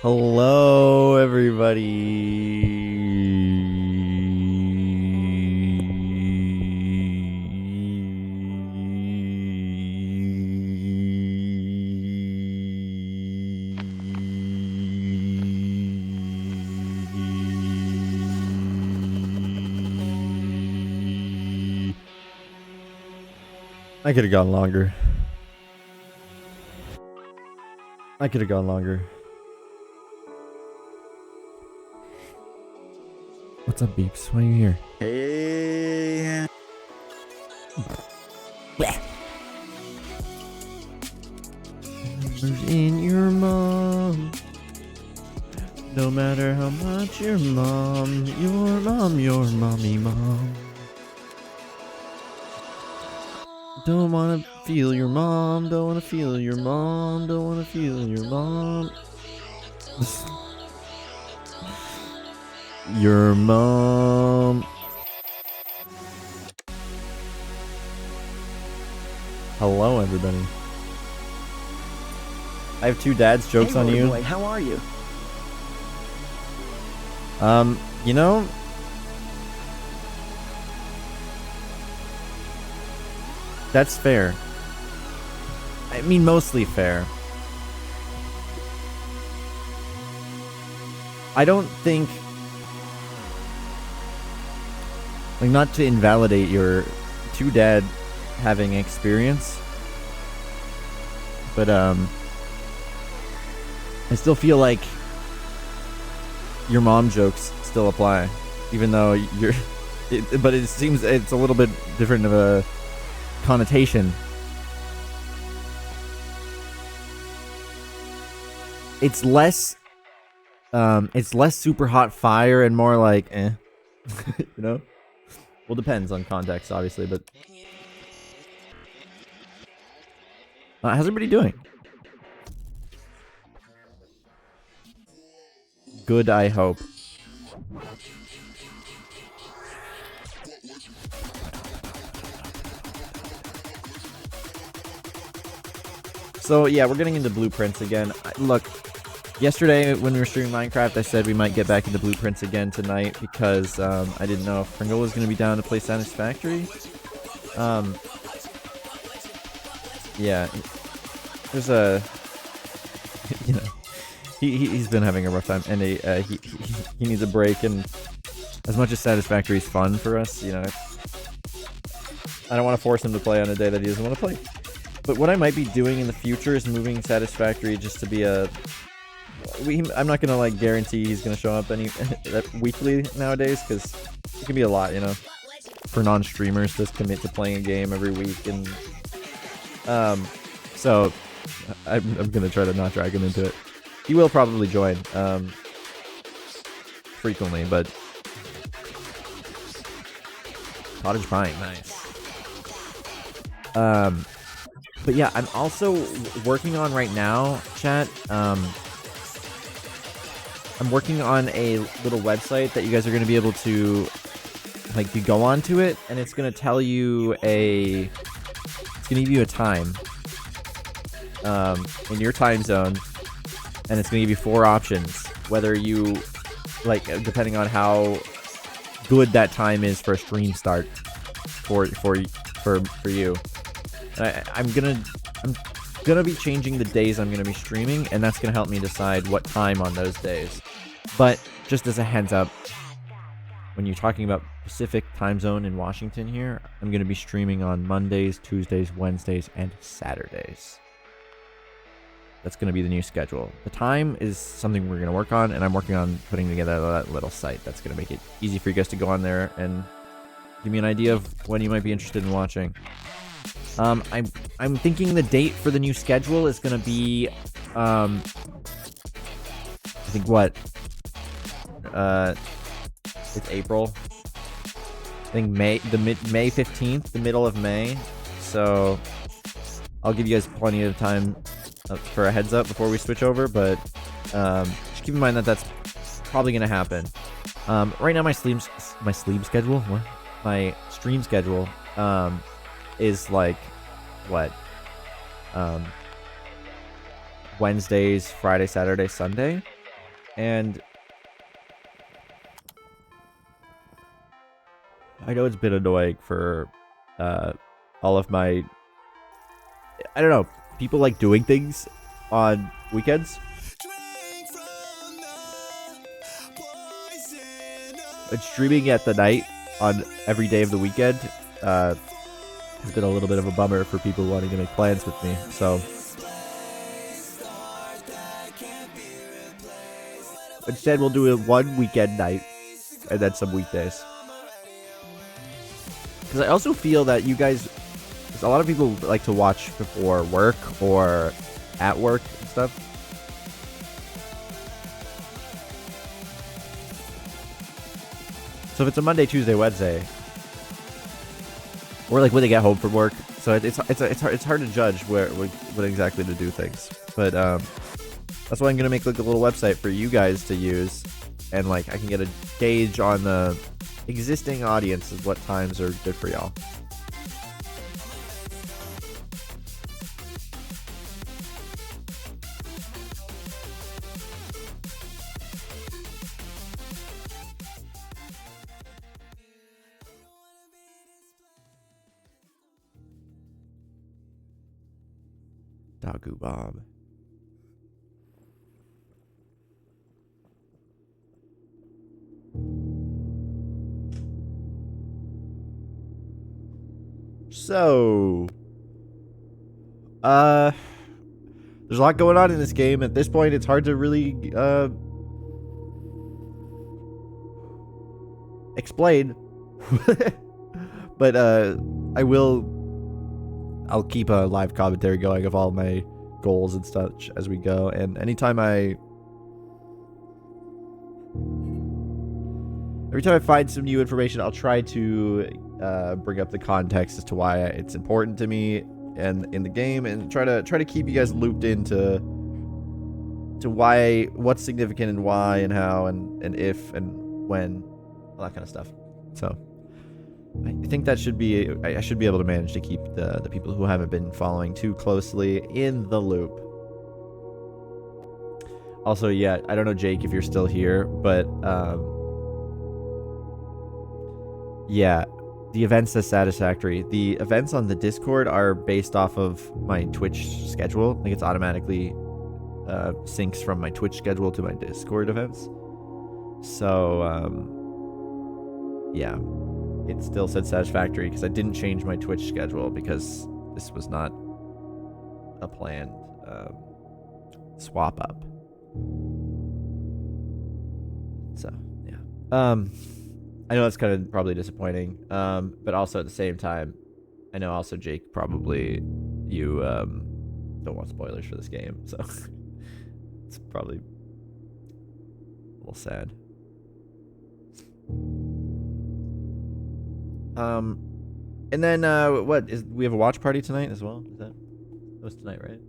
Hello, everybody. I could have gone longer. What's up, Beeps? Why are you here? Hey. In your mom. No matter how much your mommy mom. Don't wanna feel your mom, don't wanna feel your mom, don't wanna feel your mom. Your mom. Hello, everybody. I have two dad's jokes Hey, on you. boy, how are you? You know, that's fair. I mean, mostly fair. I don't think, like, not to invalidate your two dad having experience, but I still feel like your mom jokes still apply, even though but it seems it's a little bit different of a connotation. It's less super hot fire and more like you know? Well, depends on context, obviously, but how's everybody doing? Good, I hope. So yeah, we're getting into blueprints again. Look, yesterday when we were streaming Minecraft, I said we might get back into blueprints again tonight because I didn't know if Pringle was going to be down to play Satisfactory. Yeah, there's a, you know, he's been having a rough time, and he needs a break. And as much as Satisfactory is fun for us, you know, I don't want to force him to play on a day that he doesn't want to play. But what I might be doing in the future is moving Satisfactory just to be a. I'm not gonna like guarantee he's gonna show up weekly nowadays, because it can be a lot, you know, for non-streamers to commit to playing a game every week, and so I'm gonna try to not drag him into it. He will probably join frequently, but cottage pine, nice. But yeah, I'm also working on right now, chat. I'm working on a little website that you guys are going to be able to, like, you go onto it, and it's going to tell you it's going to give you a time in your time zone, and it's going to give you 4 options, whether you, like, depending on how good that time is for a stream start for you. And I'm gonna be changing the days I'm gonna be streaming, and that's gonna help me decide what time on those days. But just as a heads up, when you're talking about Pacific time zone in Washington here, I'm gonna be streaming on Mondays, Tuesdays, Wednesdays, and Saturdays. That's gonna be the new schedule. The time is something we're gonna work on, and I'm working on putting together that little site that's gonna make it easy for you guys to go on there and give me an idea of when you might be interested in watching. I'm thinking the date for the new schedule is gonna be I think it's April. I think May 15th, the middle of May. So I'll give you guys plenty of time for a heads up before we switch over, but just keep in mind that that's probably gonna happen. Right now my stream schedule, what? My stream schedule is like what? Wednesdays, Friday, Saturday, Sunday. And I know it's been annoying for all of my, I don't know, people like doing things on weekends. But streaming at the night on every day of the weekend has been a little bit of a bummer for people wanting to make plans with me. So instead, we'll do it one weekend night and then some weekdays. Because I also feel that you guys, because a lot of people like to watch before work or at work and stuff. So if it's a Monday, Tuesday, Wednesday, or like when they get home from work, so it's hard to judge what exactly to do things. But that's why I'm gonna make like a little website for you guys to use, and like I can get a gauge on the existing audience of what times are good for y'all. Dagu Bob. So, there's a lot going on in this game. At this point, it's hard to really explain. But I'll keep a live commentary going of all my goals and such as we go. And anytime I find some new information, I'll try to bring up the context as to why it's important to me and in the game, and try to keep you guys looped into what's significant and why and how and if and when, all that kind of stuff. So I think that should be, I should be able to manage to keep the people who haven't been following too closely in the loop. Also, yeah, I don't know, Jake, if you're still here, but yeah, the events are satisfactory. The events on the Discord are based off of my Twitch schedule. Like, it's automatically syncs from my Twitch schedule to my Discord events. So, yeah, it still said satisfactory because I didn't change my Twitch schedule because this was not a planned swap up. So, yeah. I know that's kind of probably disappointing, but also at the same time, I know also, Jake, probably you don't want spoilers for this game, so it's probably a little sad. And then we have a watch party tonight as well? That was tonight, right?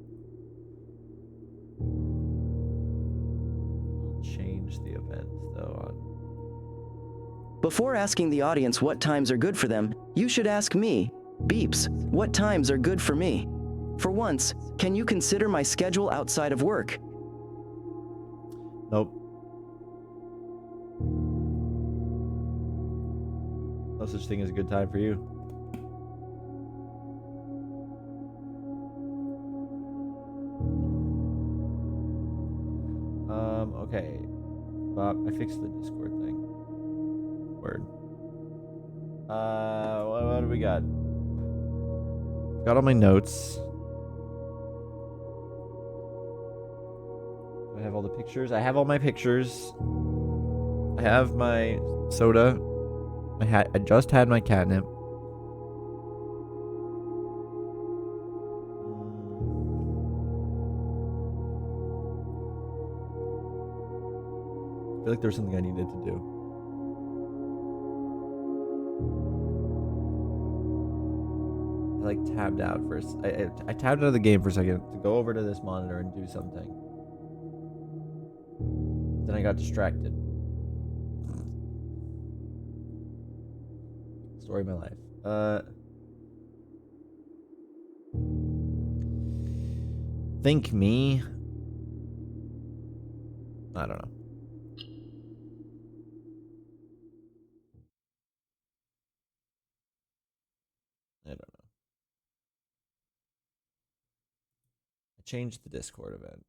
We'll change the event though on. Before asking the audience what times are good for them, you should ask me, Beeps, what times are good for me? For once, can you consider my schedule outside of work? Nope. No such thing as a good time for you. Okay. Bob, I fixed the Discord thing. Word. What do we got? Got all my notes. Do I have all the pictures? I have all my pictures. I have my soda. I just had my catnip. I feel like there's something I needed to do. I like tabbed out first. I tabbed out of the game for a second to go over to this monitor and do something. Then I got distracted. Story of my life. Think me. I don't know. I don't know. I changed the Discord event.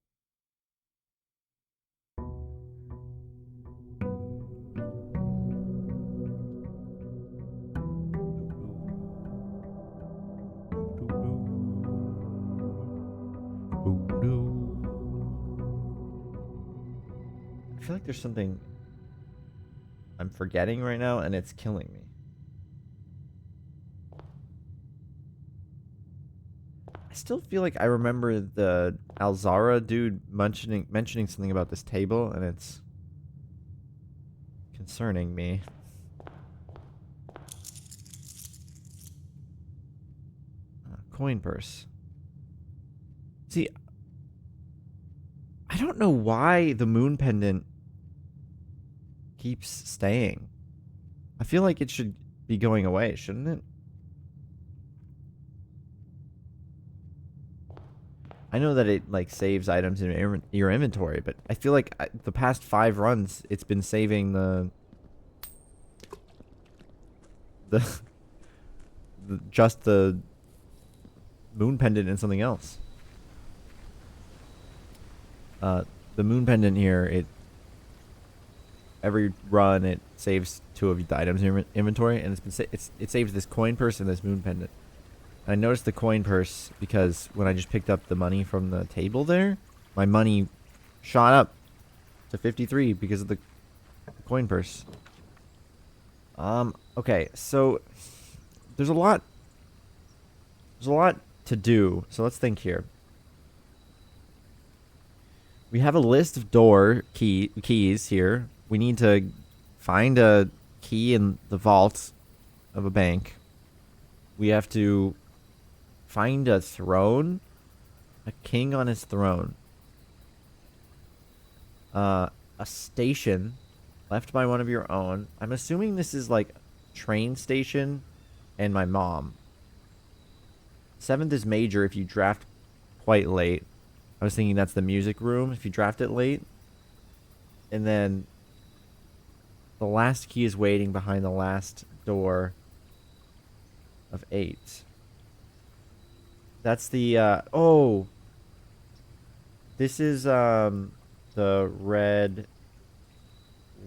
I feel like there's something I'm forgetting right now, and it's killing me. I still feel like I remember the Alzara dude mentioning something about this table, and it's concerning me. Coin purse. See, I don't know why the moon pendant keeps staying. I feel like it should be going away, shouldn't it? I know that it like saves items in your inventory, but I feel like the past 5 runs, it's been saving the just the moon pendant and something else. The moon pendant here, every run it saves 2 of the items in your inventory, and it saves this coin purse and this moon pendant. I noticed the coin purse because when I just picked up the money from the table there, my money shot up to 53 because of the coin purse. Okay, so there's a lot to do. So let's think here. We have a list of door keys here. We need to find a key in the vault of a bank. We have to find a throne, a king on his throne, a station left by one of your own. I'm assuming this is like train station and my mom. 7th is major if you draft quite late. I was thinking that's the music room if you draft it late. And then the last key is waiting behind the last door of 8. That's the oh, this is the red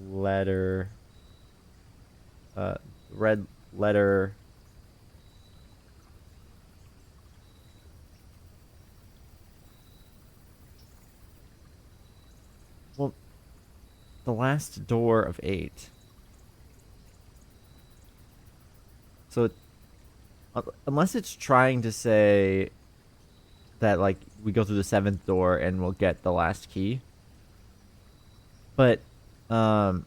letter red letter well, the last door of 8. So unless it's trying to say that like we go through the 7th door and we'll get the last key. But what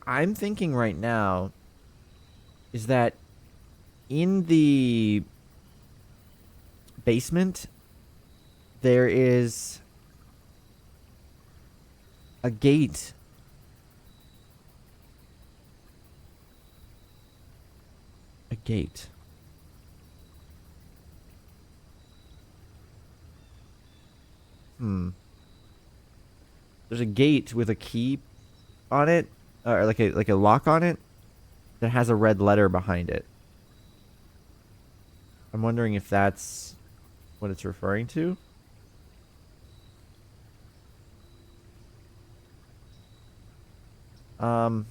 I'm thinking right now is that in the basement there is a gate. A gate. There's a gate with a key on it, or like a lock on it that has a red letter behind it. I'm wondering if that's what it's referring to. Beyond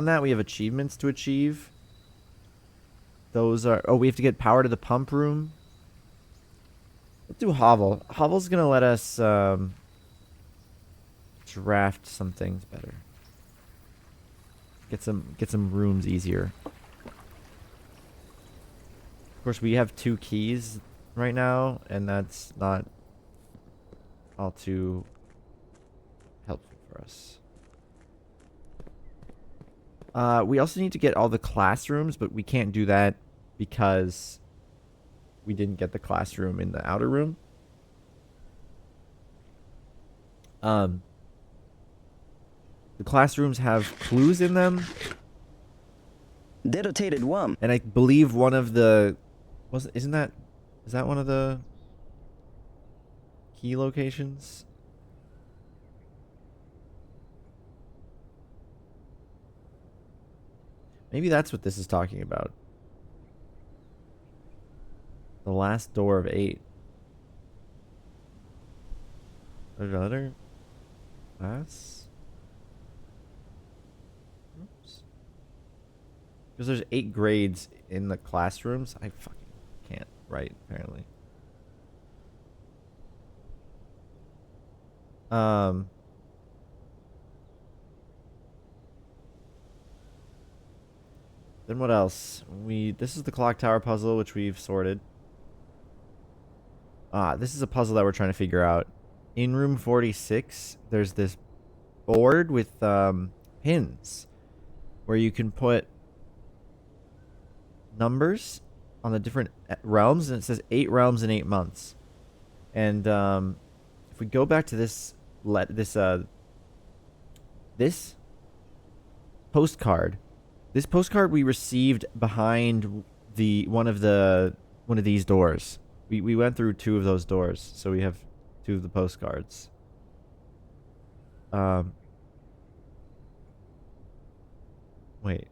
that, we have achievements to achieve. Those are... Oh, we have to get power to the pump room. Let's do Hovel. Hovel's gonna let us draft some things better. Get some rooms easier. Of course, we have 2 keys right now, and that's not all too helpful for us. We also need to get all the classrooms, but we can't do that because we didn't get the classroom in the outer room. The classrooms have clues in them. Denotated one. And I believe one of the... Is that one of the key locations? Maybe that's what this is talking about. The last door of 8. Another class? Oops. Because there's 8 grades in the classrooms. I fucking can't write, apparently. Then what else? This is the clock tower puzzle, which we've sorted. This is a puzzle that we're trying to figure out. In room 46, there's this board with pins where you can put numbers on the different realms, and it says 8 realms in 8 months. And if we go back to this postcard, this postcard we received behind one of these doors. We went through 2 of those doors, so we have 2 of the postcards. Wait.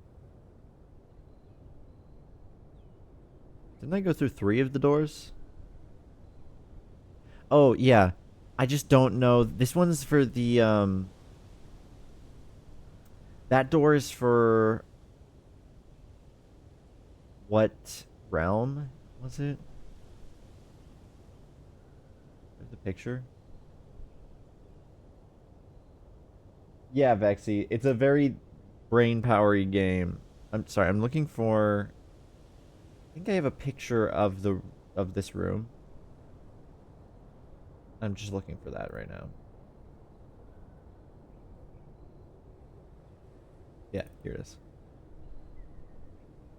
Didn't I go through 3 of the doors? Oh, yeah. I just don't know. This one's for the, that door is for... What realm was it? There's the picture. Yeah, Vexy. It's a very brain-powery game. I'm sorry. I'm looking for... I think I have a picture of this room. I'm just looking for that right now. Yeah, here it is.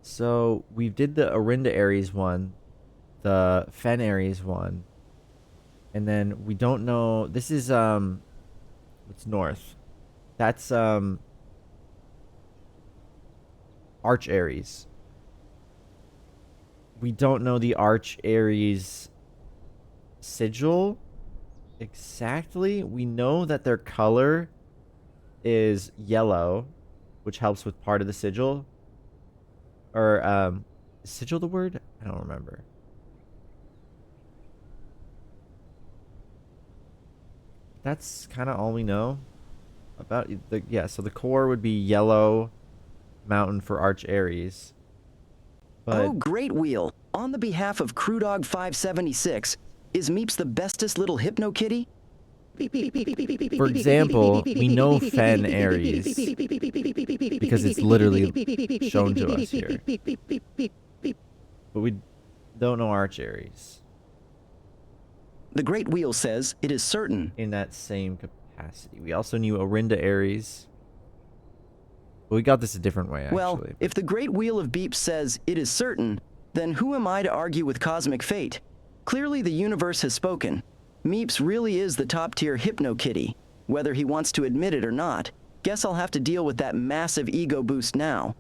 So we did the Orinda Aries one, the Fen Aries one, and then we don't know. This is what's north? That's Arch Aries. We don't know the Arch Aries sigil exactly. We know that their color is yellow, which helps with part of the sigil. Or is sigil the word? I don't remember. That's kind of all we know about so the core would be yellow mountain for Arch Aries. But Oh, great wheel. On the behalf of Crewdog 576, is Meeps the bestest little hypno kitty? for example, we know Fen Aries because it's literally shown to us here. But we don't know Arch Aries. The Great Wheel says it is certain. In that same capacity. We also knew Orinda Aries. But we got this a different way, actually. Well, if the Great Wheel of Beeps says it is certain, then who am I to argue with cosmic fate? Clearly the universe has spoken. Meeps really is the top-tier hypno kitty, whether he wants to admit it or not. Guess I'll have to deal with that massive ego boost now.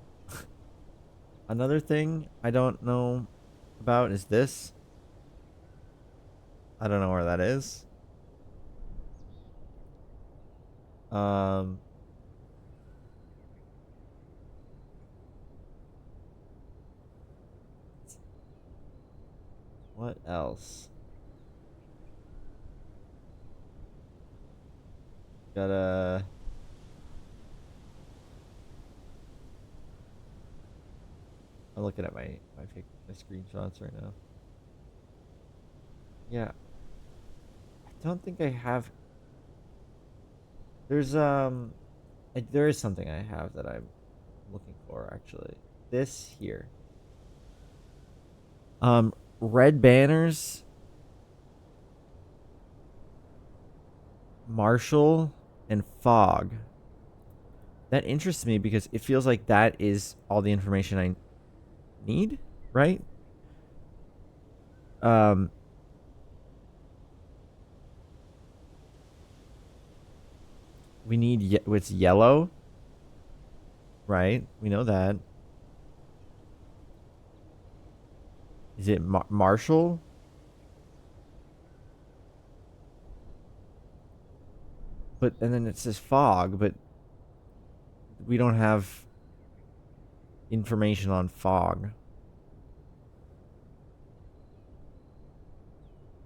Another thing I don't know about is this. I don't know where that is. What else? Gotta... I'm looking at my screenshots right now. Yeah. I don't think I have... There is something I have that I'm looking for, actually. This here. Red banners, Marshall, and Fog. That interests me because it feels like that is all the information I need, right? We need it's yellow, right? We know that. Is it Marshall? But and then it says Fog, but we don't have information on Fog.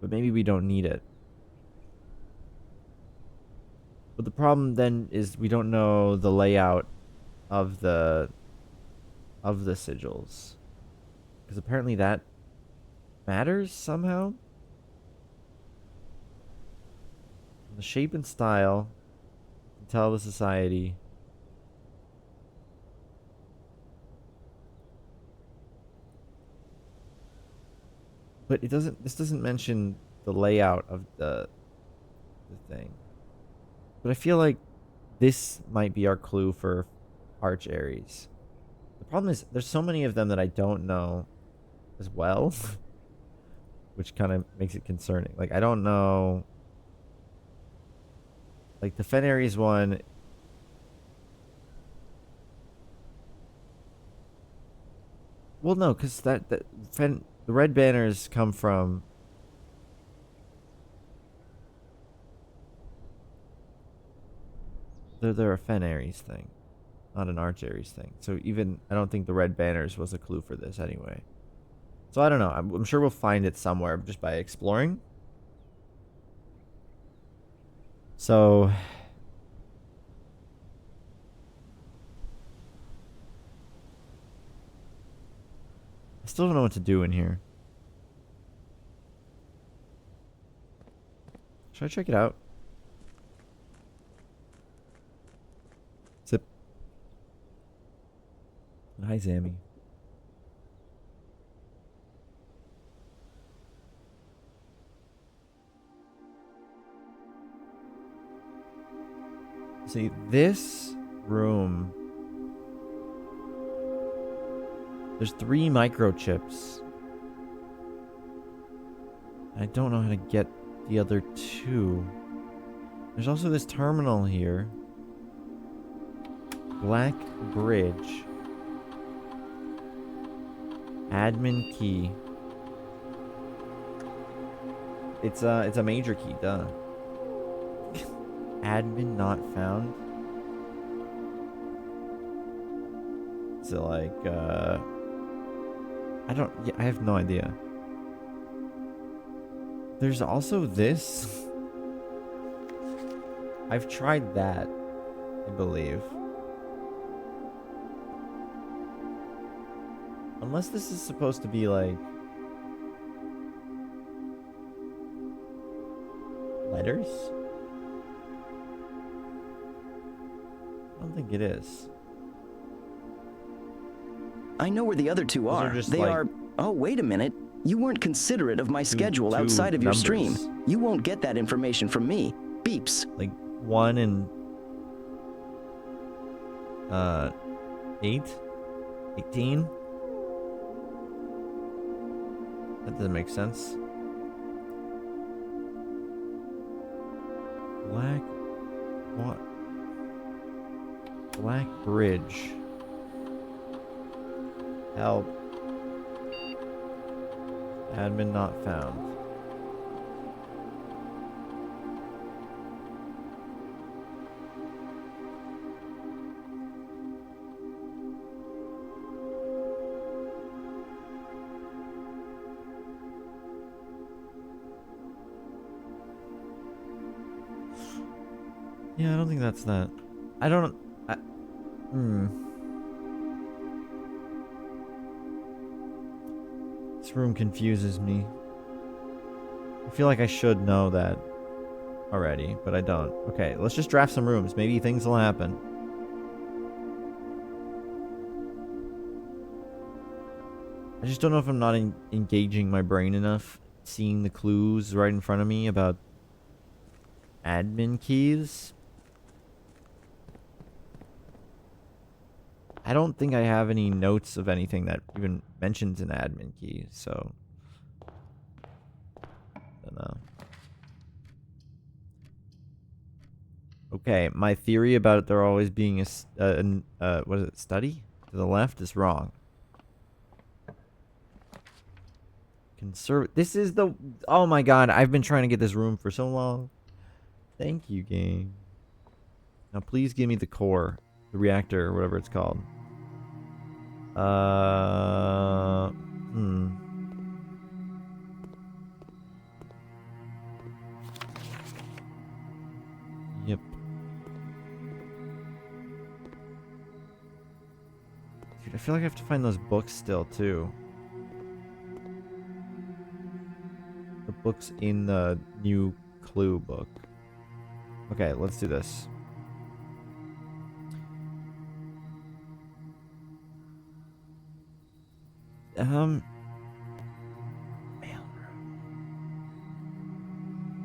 But maybe we don't need it. But the problem then is we don't know the layout of the sigils. Because apparently that matters somehow. The shape and style can tell the society. But it doesn't. This doesn't mention the layout of the thing. But I feel like this might be our clue for Arch Aries. The problem is there's so many of them that I don't know as well, which kind of makes it concerning. Like I don't know. Like the Fen Aries one. Well, no, because the red banners come from. They're a Fen Aries thing, not an Arch Aries thing. So even I don't think the red banners was a clue for this anyway. So I don't know. I'm sure we'll find it somewhere just by exploring. So I still don't know what to do in here. Should I check it out? Zip. Hi, Zammy. See, this room, there's 3 microchips. I don't know how to get the other 2. There's also this terminal here. Black bridge. Admin key. It's a major key, duh. Admin not found. So like I have no idea. There's also this. I've tried that, I believe. Unless this is supposed to be like letters? I don't think it is. I know where the other 2 are. They like are... Oh, wait a minute. You weren't considerate of my schedule outside of your stream. You won't get that information from me. Beeps. Like 1 and 8? 18? That doesn't make sense. What? Black bridge. Help. Admin not found. Yeah, I don't think that's that. I don't... This room confuses me. I feel like I should know that already, but I don't. Okay, let's just draft some rooms. Maybe things will happen. I just don't know if I'm not engaging my brain enough, seeing the clues right in front of me about admin keys. I don't think I have any notes of anything that even mentions an admin key, so I don't know. Okay, my theory about there always being what is it, study to the left is wrong. This is the... Oh my god, I've been trying to get this room for so long. Thank you, game. Now please give me the core, the reactor, or whatever it's called. I feel like I have to find those books still, too. The books in the new clue book. Okay, let's do this.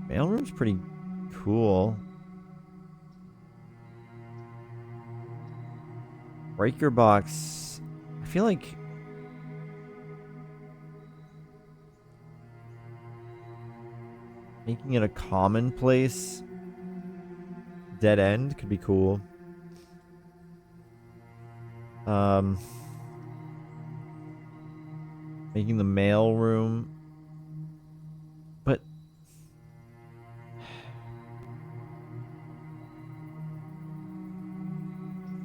Mailroom's pretty cool. Breaker box. I feel like making it a commonplace dead end could be cool. Making the mail room, but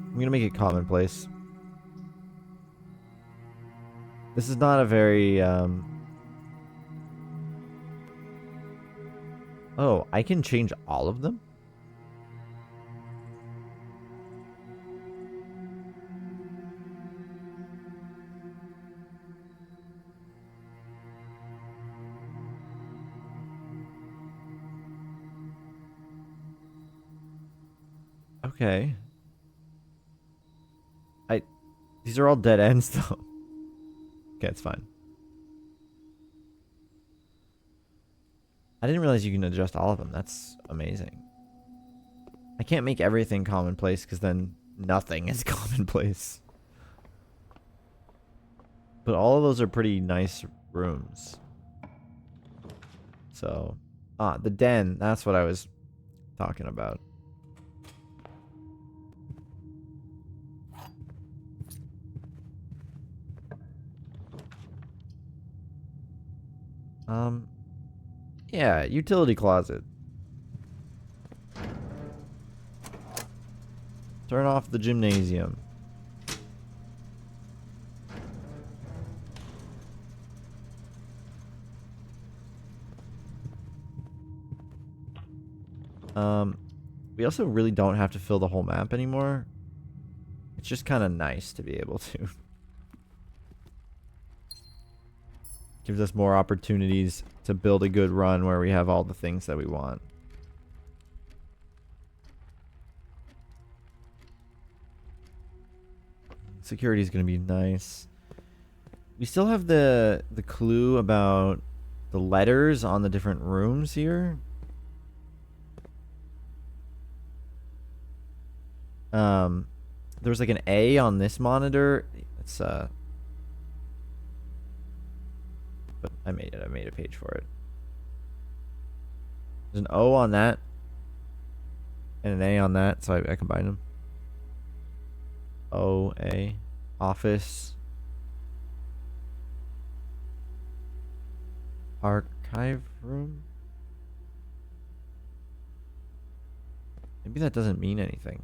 I'm gonna make it commonplace. This is not a very Oh, I can change all of them? Okay. These are all dead ends though. Okay, it's fine. I didn't realize you can adjust all of them. That's amazing. I can't make everything commonplace because then nothing is commonplace. But all of those are pretty nice rooms. So, the den, that's what I was talking about. Yeah, utility closet. Turn off the gymnasium. We also really don't have to fill the whole map anymore. It's just kind of nice to be able to. Gives us more opportunities to build a good run where we have all the things that we want. Security is going to be nice. We still have the clue about the letters on the different rooms here. There was like an A on this monitor. It's but I made it. I made a page for it. There's an O on that and an A on that, so I combined them. O A office archive room. Maybe that doesn't mean anything.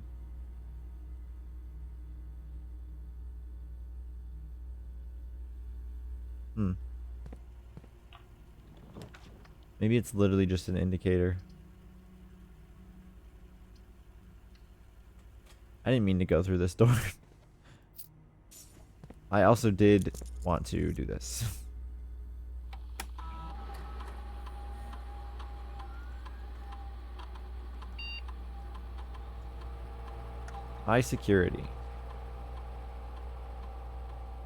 Maybe it's literally just an indicator. I didn't mean to go through this door. I also did want to do this. High security.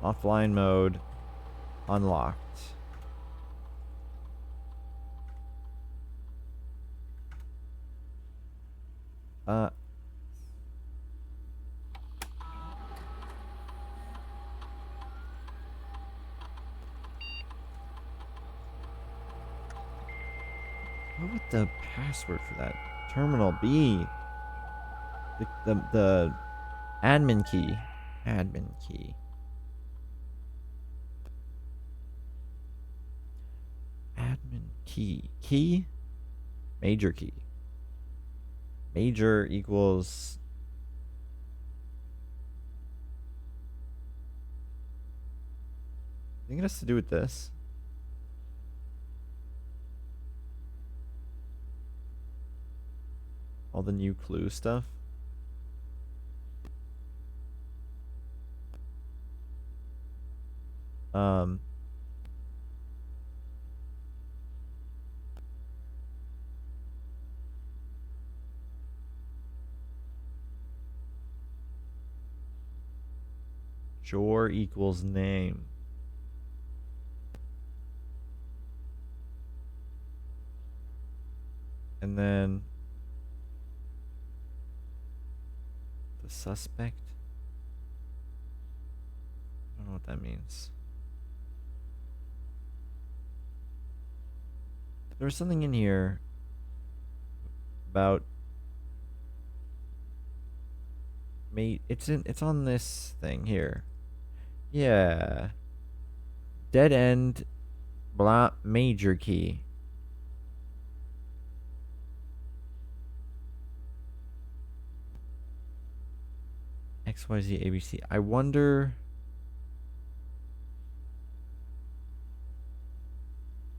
Offline mode. Unlocked. What would the password for that? Terminal B. The admin key. Admin key. Admin key. Key? Major key. Major equals... I think it has to do with this. All the new clue stuff. Um, genre equals name. And then the suspect. I don't know what that means. There was something in here about mate. It's on this thing here. Yeah. Dead end blah major key. XYZ ABC. I wonder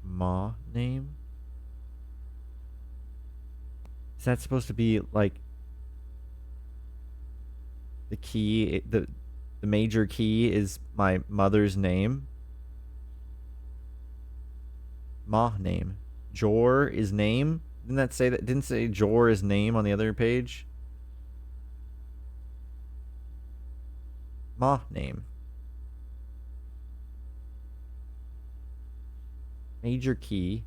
Ma name? Is that supposed to be like the key? The major key is my mother's name. Ma name. Jor is name. Didn't that say that? Didn't say Jor is name on the other page. Ma name. Major key.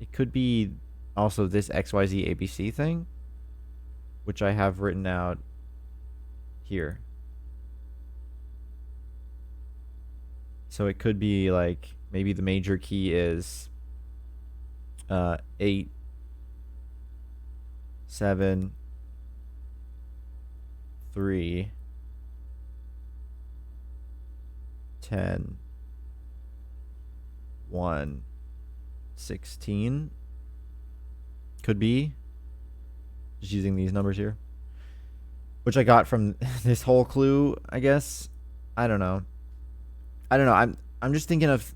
It could be also this XYZ ABC thing, which I have written out here. So it could be like maybe the major key is 8 7 3 10 1 16. Could be just using these numbers here, which I got from this whole clue, I guess. I don't know. I'm just thinking of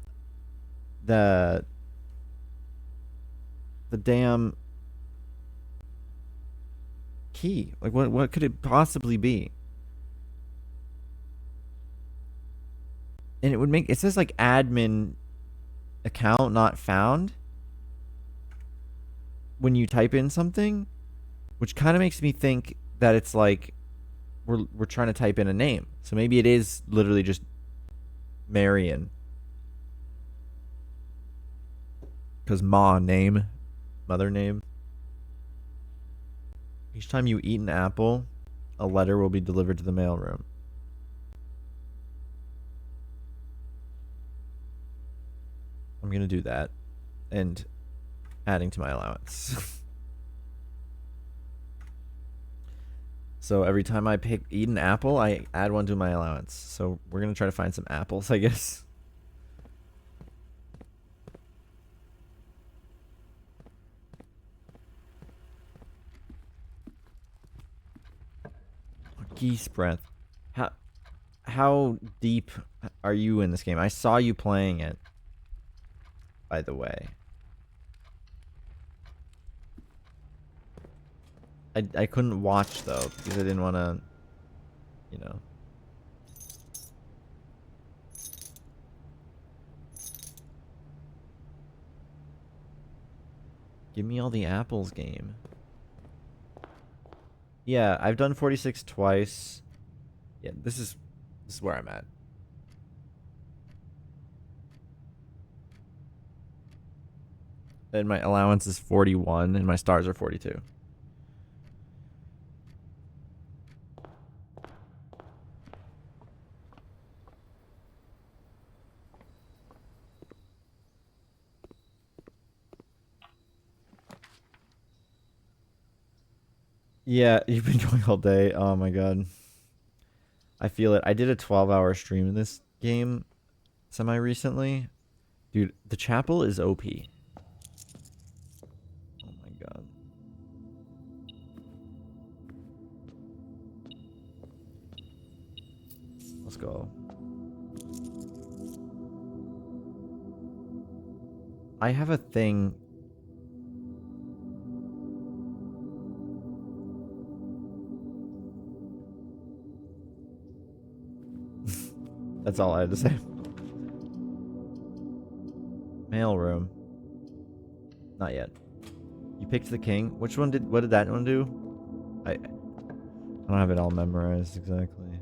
the damn key. Like what could it possibly be? And it would make, it says like admin account not found when you type in something, which kind of makes me think that it's like we're trying to type in a name. So maybe it is literally just Marion. Because Ma name, mother name. Each time you eat an apple, a letter will be delivered to the mailroom. I'm going to do that. And adding to my allowance. So every time I eat an apple, I add one to my allowance. So we're going to try to find some apples, I guess. Geese breath. How deep are you in this game? I saw you playing it, by the way. I couldn't watch though because I didn't want to, you know. Give me all the apples game. Yeah, I've done 46 twice. Yeah, this is where I'm at. And my allowance is 41 and my stars are 42. Yeah, you've been going all day. Oh my god. I feel it. I did a 12-hour stream in this game semi-recently. Dude, the chapel is OP. Oh my god. Let's go. I have a thing. That's all I had to say. Mail room. Not yet. You picked the king. Which one did? What did that one do? I don't have it all memorized exactly.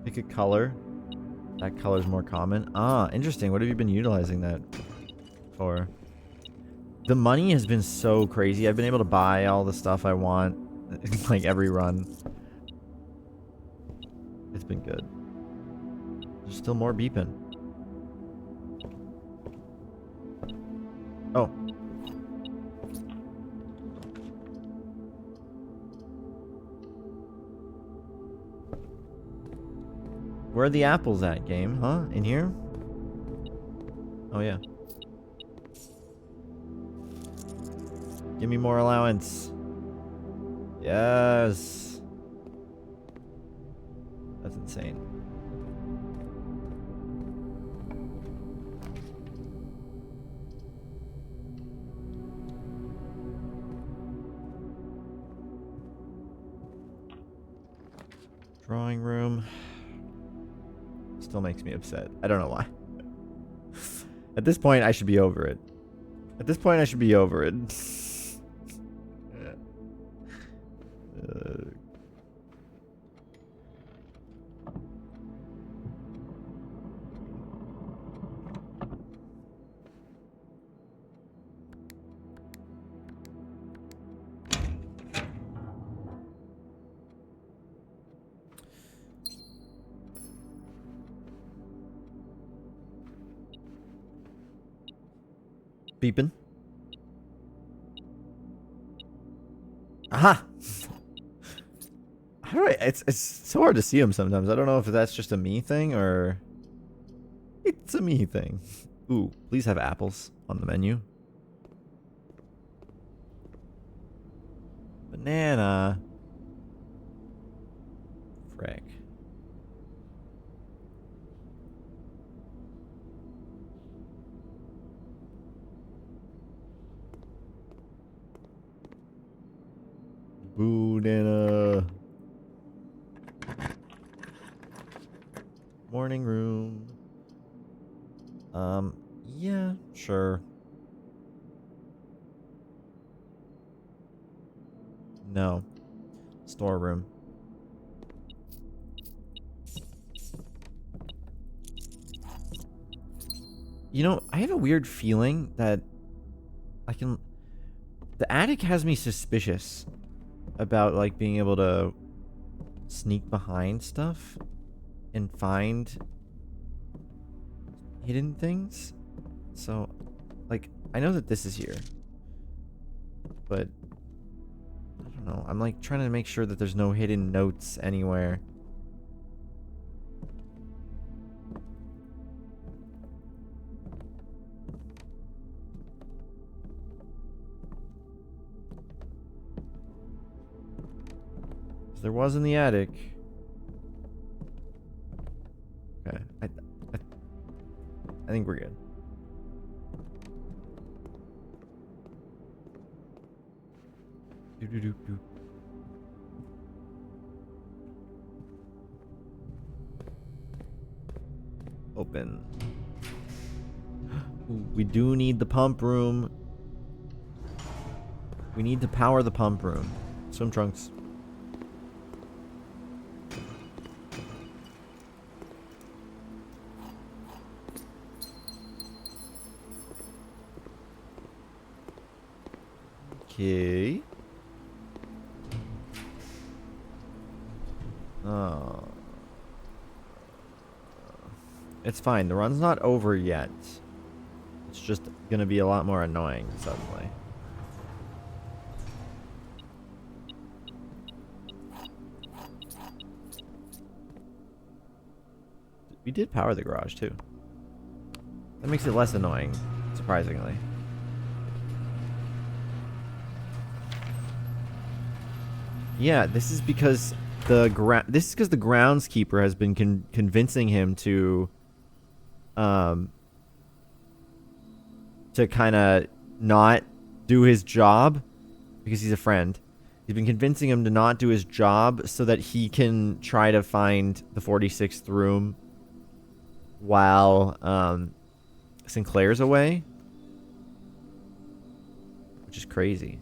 Pick a color. That color's more common. Ah, interesting. What have you been utilizing that for? The money has been so crazy. I've been able to buy all the stuff I want. Like every run. It's been good. There's still more beeping. Oh. Where are the apples at, game? Huh? In here? Oh, yeah. Give me more allowance. Yes. That's insane. Drawing room. Still makes me upset. I don't know why. At this point, I should be over it. At this point, I should be over it. Beeping. Aha! How do I... It's so hard to see them sometimes. I don't know if that's just a me thing or... It's a me thing. Ooh, please have apples on the menu. Banana. Frick. Banana. Morning room. Yeah, sure. No. Storeroom. You know, I have a weird feeling that I can... The attic has me suspicious about, like, being able to sneak behind stuff and find hidden things. So, like, I know that this is here, but I don't know. I'm, like, trying to make sure that there's no hidden notes anywhere. There was in the attic. Okay, I think we're good. Do. Open. Ooh, we do need the pump room. We need to power the pump room. Swim trunks. Okay. Oh. It's fine. The run's not over yet. It's just gonna be a lot more annoying suddenly. We did power the garage too. That makes it less annoying, surprisingly. Yeah, this is because the groundskeeper has been convincing him to kind of not do his job because he's a friend, He's been convincing him to not do his job so that he can try to find the 46th room while Sinclair's away. Which is crazy.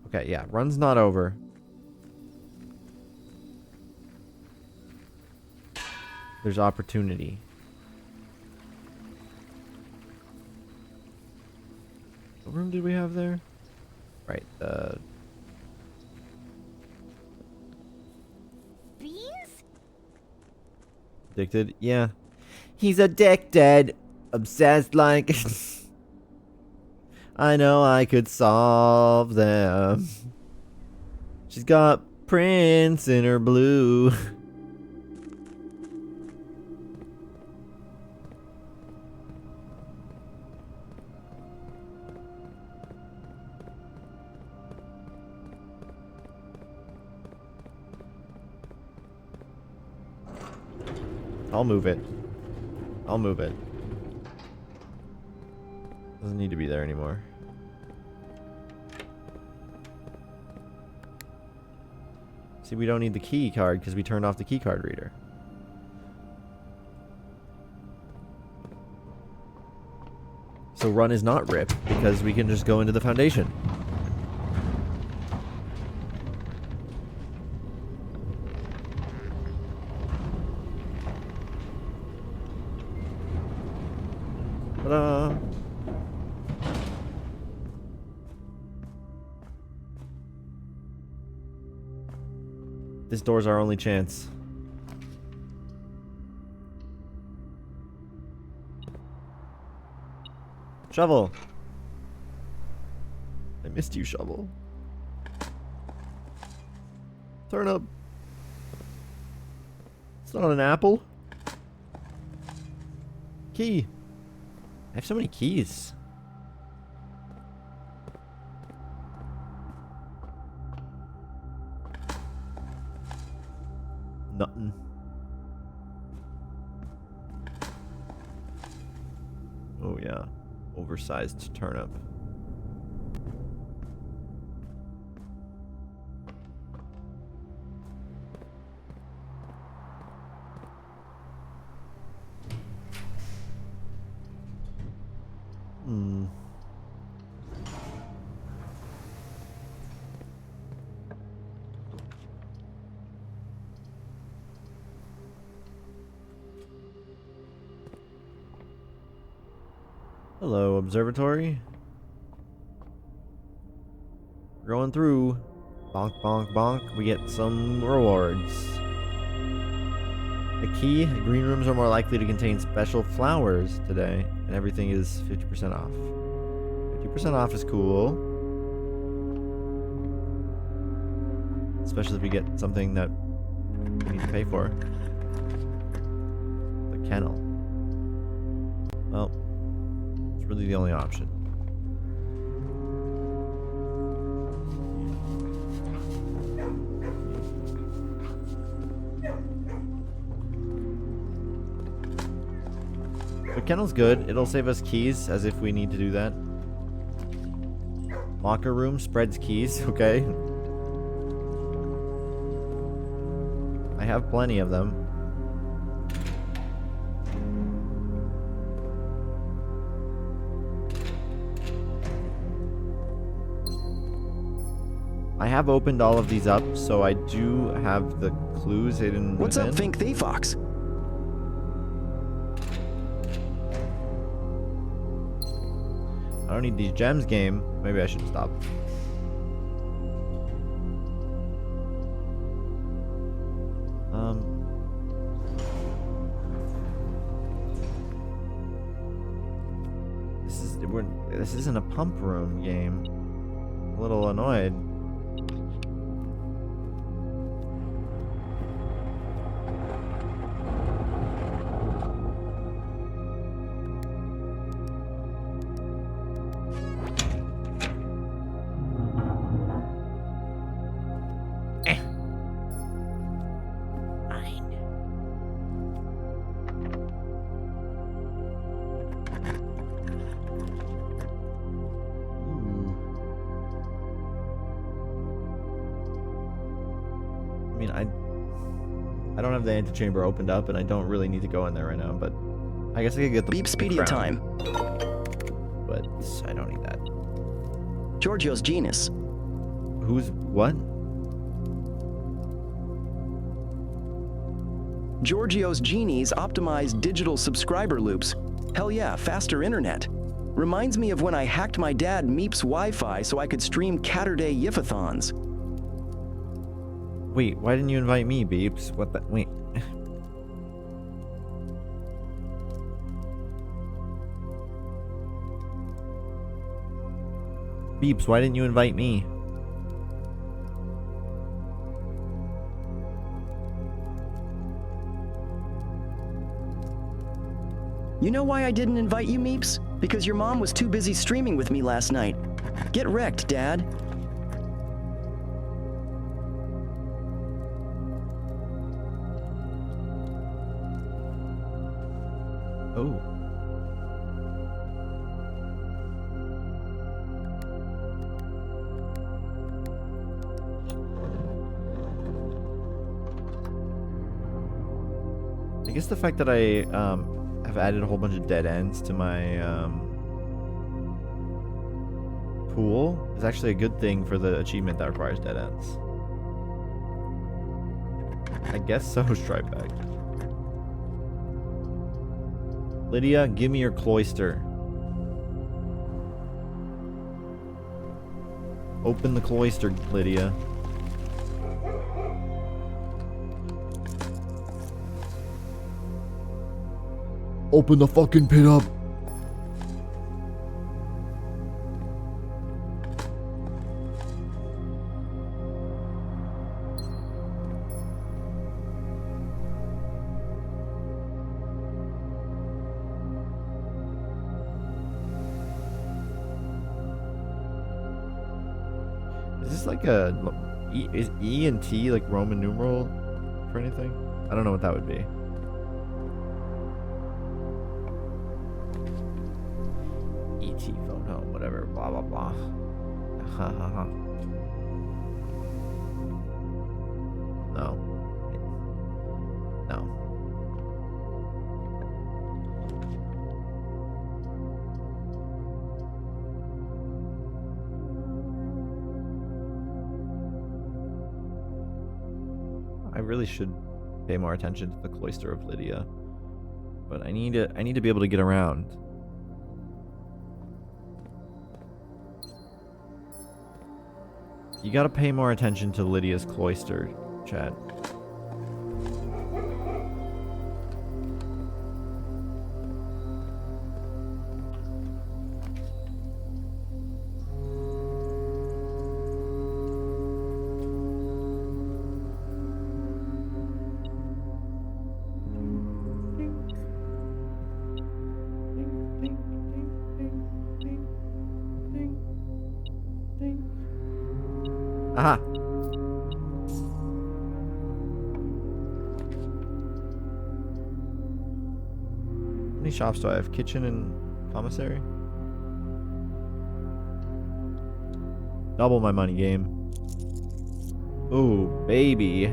Okay, yeah. Run's not over. There's opportunity. What room did we have there? Right, Bees? Addicted? Yeah. He's addicted. Obsessed like... I know I could solve them. She's got prints in her blue. I'll move it. I'll move it. Doesn't need to be there anymore. See, we don't need the key card because we turned off the key card reader. So run is not rip because we can just go into the foundation. Ta-da! This door's our only chance. Shovel! I missed you, Shovel. Turnip! It's not an apple. Key! I have so many keys. Nothing. Oh yeah. Oversized turnip. Hello, observatory. We're going through. Bonk, bonk, bonk. We get some rewards. A key. Green rooms are more likely to contain special flowers today. And everything is 50% off. 50% off is cool. Especially if we get something that we need to pay for. The kennel. Well, it's really the only option. The kennel's good. It'll save us keys as if we need to do that. Locker room spreads keys, okay. I have plenty of them. I have opened all of these up, so I do have the clues hidden What's within. up, Fink the Fox? I don't need these gems, game. Maybe I should stop. This isn't a pump room game. I'm a little annoyed. I don't have the antechamber opened up, and I don't really need to go in there right now, but I guess I could get the Beepspedia crown, time. but I don't need that. Giorgio's genus. Who's what? Giorgio's genies optimize digital subscriber loops. Hell yeah, faster internet. Reminds me of when I hacked my dad Meep's Wi-Fi so I could stream Catterday Yifathons. Wait, why didn't you invite me, Beeps? What the? Wait. Beeps, why didn't you invite me? You know why I didn't invite you, Meeps? Because your mom was too busy streaming with me last night. Get wrecked, Dad. Oh. I guess the fact that I have added a whole bunch of dead ends to my pool is actually a good thing for the achievement that requires dead ends. I guess so, Stripe Bag. Lydia, give me your cloister. Open the cloister, Lydia. Open the fucking pit up. Is this like a is E and T like Roman numeral for anything? I don't know what that would be. ET phone home, whatever, blah blah blah. Ha ha ha. No. No. I really should pay more attention to the cloister of Lydia, but I need to be able to get around. You gotta pay more attention to Lydia's cloister, Chad. Aha! How many shops do I have? Kitchen and commissary? Double my money, game. Ooh, baby.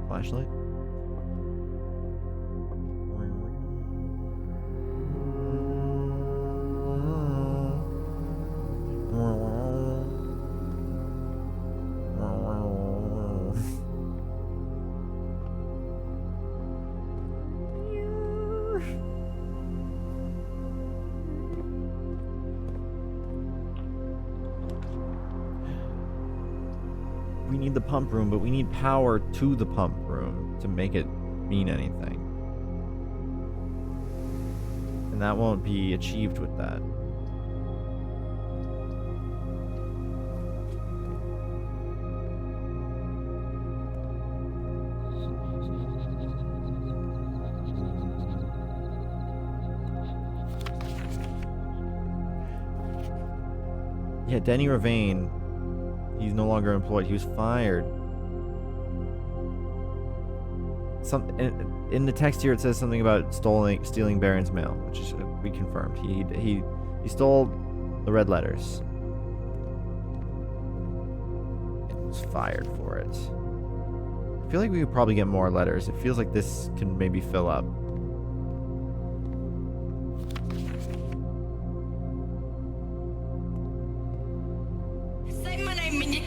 Flashlight? We need the pump room, but we need power to the pump room to make it mean anything. And that won't be achieved with that. Yeah, Denny Ravane. He's no longer employed. He was fired. In the text here, it says something about stealing Baron's mail, which is we confirmed. He stole the red letters. And was fired for it. I feel like we could probably get more letters. It feels like this can maybe fill up.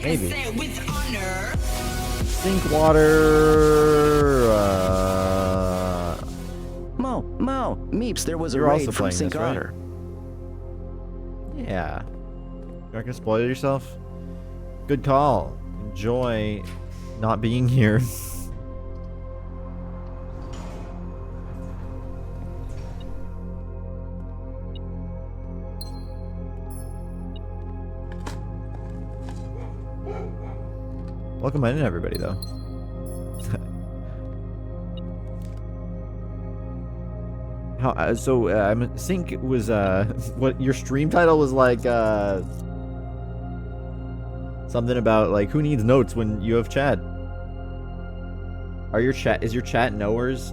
Maybe. Sink water. Mo, Meeps, there was a You're also raid from playing Sink this, right? Otter. Yeah. You're not gonna spoil yourself? Good call. Enjoy not being here. Welcome in, everybody, though. I'm Sync was what your stream title was like something about like who needs notes when you have chat. Is your chat knowers?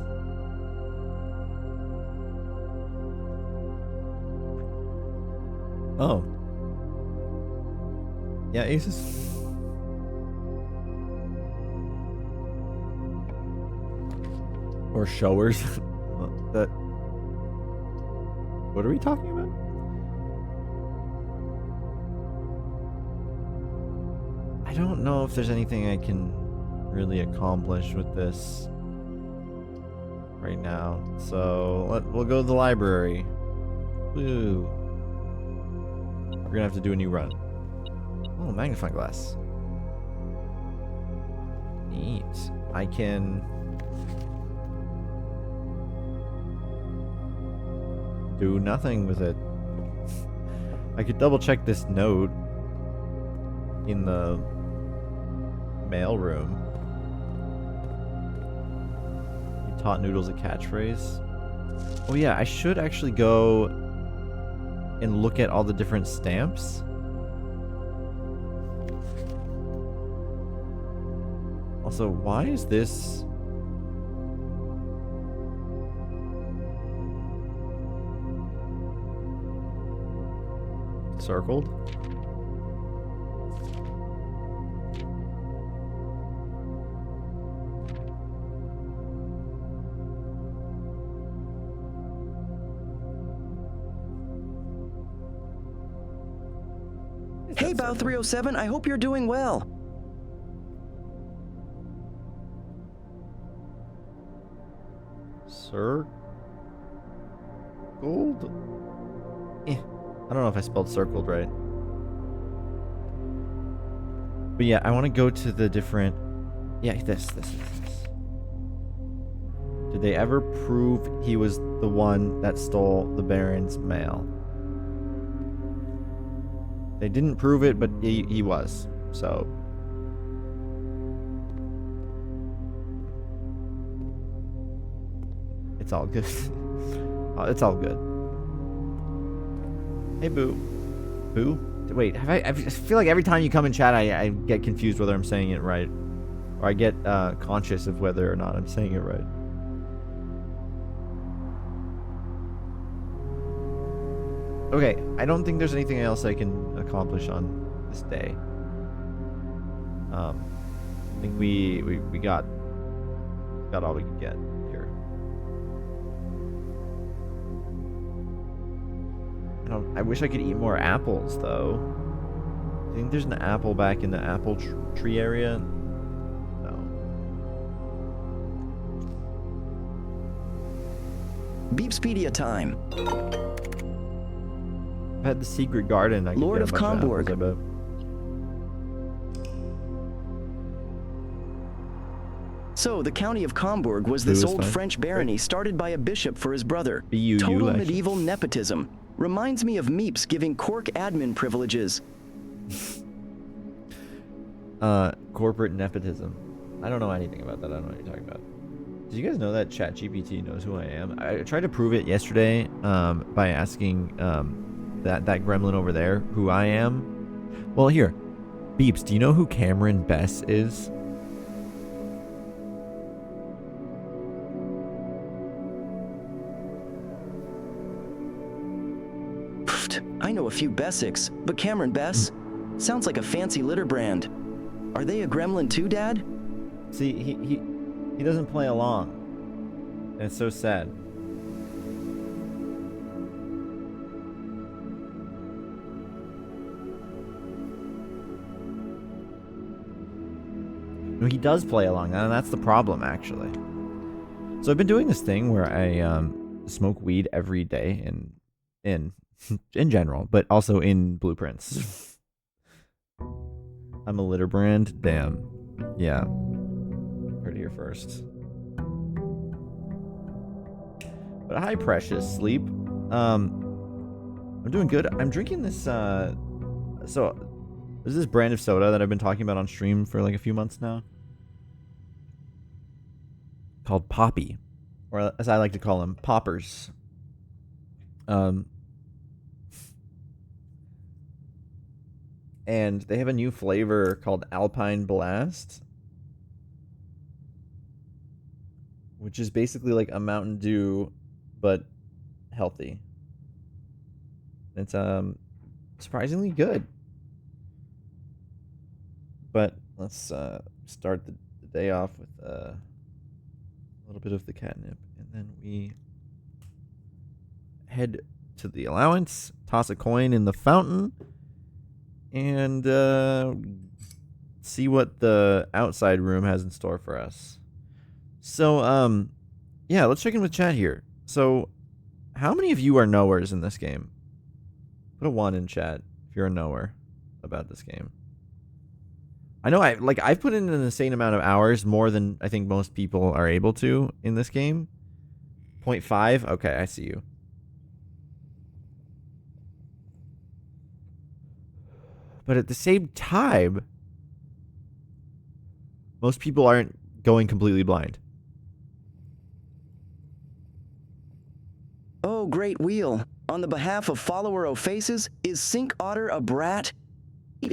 Oh. Yeah, Aces. Or showers. That. What are we talking about? I don't know if there's anything I can really accomplish with this right now. So we'll go to the library. Woo. We're gonna have to do a new run. Oh, magnifying glass. Neat. I can do nothing with it. I could double check this note in the mail room. You taught Noodles a catchphrase. Oh yeah, I should actually go and look at all the different stamps. Also, why is this circled? Hey, Bow 307, I hope you're doing well. Circled? I don't know if I spelled circled right. But yeah, I want to go to the different... Yeah, this. Did they ever prove he was the one that stole the Baron's mail? They didn't prove it, but he was. So... It's all good. It's all good. Hey, Boo. Boo? Wait, I feel like every time you come in chat, I get confused whether I'm saying it right. Or I get conscious of whether or not I'm saying it right. Okay, I don't think there's anything else I can accomplish on this day. I think we got all we could get here. I wish I could eat more apples, though. I think there's an apple back in the apple tree area. No. Beepspedia time. I had the secret garden. I could Lord get a of bunch Comborg. apples, I bet. So, the county of Comborg was this Blue is old fine. French barony started by a bishop for his brother. B-U-U, Total actually. medieval nepotism. Reminds me of Meeps giving Cork admin privileges. Corporate nepotism. I don't know anything about that. I don't know what you're talking about. Did you guys know that ChatGPT knows who I am? I tried to prove it yesterday by asking that gremlin over there who I am. Well, here. Beeps, do you know who Cameron Bess is? I know a few Bessics, but Cameron Bess? Sounds like a fancy litter brand. Are they a gremlin too, Dad? See, he doesn't play along. And it's so sad. No, he does play along, and that's the problem, actually. So I've been doing this thing where I smoke weed every day in general, but also in blueprints. I'm a litter brand. Damn. Yeah. Heard it here first. But hi, Precious. Sleep. I'm doing good. I'm drinking this, so there's this brand of soda that I've been talking about on stream for like a few months now. Called Poppy. Or as I like to call them, Poppers. And they have a new flavor called Alpine Blast, which is basically like a Mountain Dew, but healthy. It's surprisingly good. But let's start the day off with a little bit of the catnip, and then we head to the allowance, toss a coin in the fountain, and see what the outside room has in store for us. So, yeah, let's check in with chat here. So, how many of you are knowers in this game? Put a 1 in chat if you're a knower about this game. I know I've put in an insane amount of hours, more than I think most people are able to in this game. 0.5? Okay, I see you. But at the same time, most people aren't going completely blind. Oh, great wheel. On the behalf of follower O Faces, is Sink Otter a brat? Can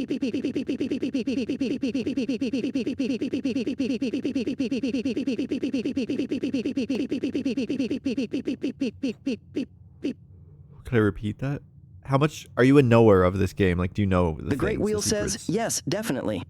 I repeat that? How much are you a knower of this game? Like, do you know the Great things, Wheel the says, secrets? yes, definitely.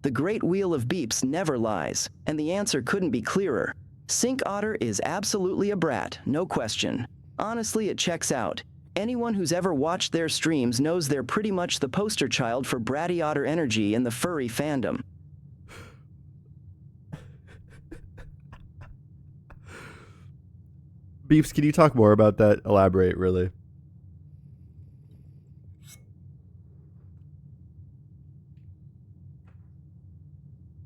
The Great Wheel of Beeps never lies, and the answer couldn't be clearer. Sink Otter is absolutely a brat, no question. Honestly, it checks out. Anyone who's ever watched their streams knows they're pretty much the poster child for bratty otter energy in the furry fandom. Beeps, can you talk more about that? Elaborate, really.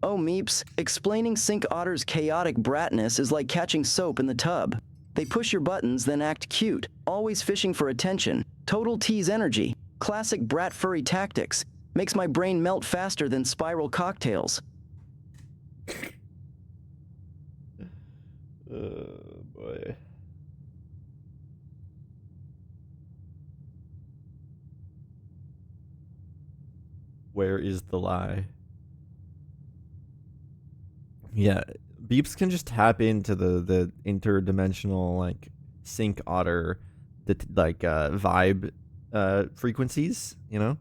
Oh, Meeps, explaining Sink Otter's chaotic bratness is like catching soap in the tub. They push your buttons, then act cute, always fishing for attention. Total tease energy. Classic brat furry tactics. Makes my brain melt faster than spiral cocktails. Oh, boy. Where is the lie? Yeah, Beeps can just tap into the interdimensional like Sink Otter, vibe frequencies, you know,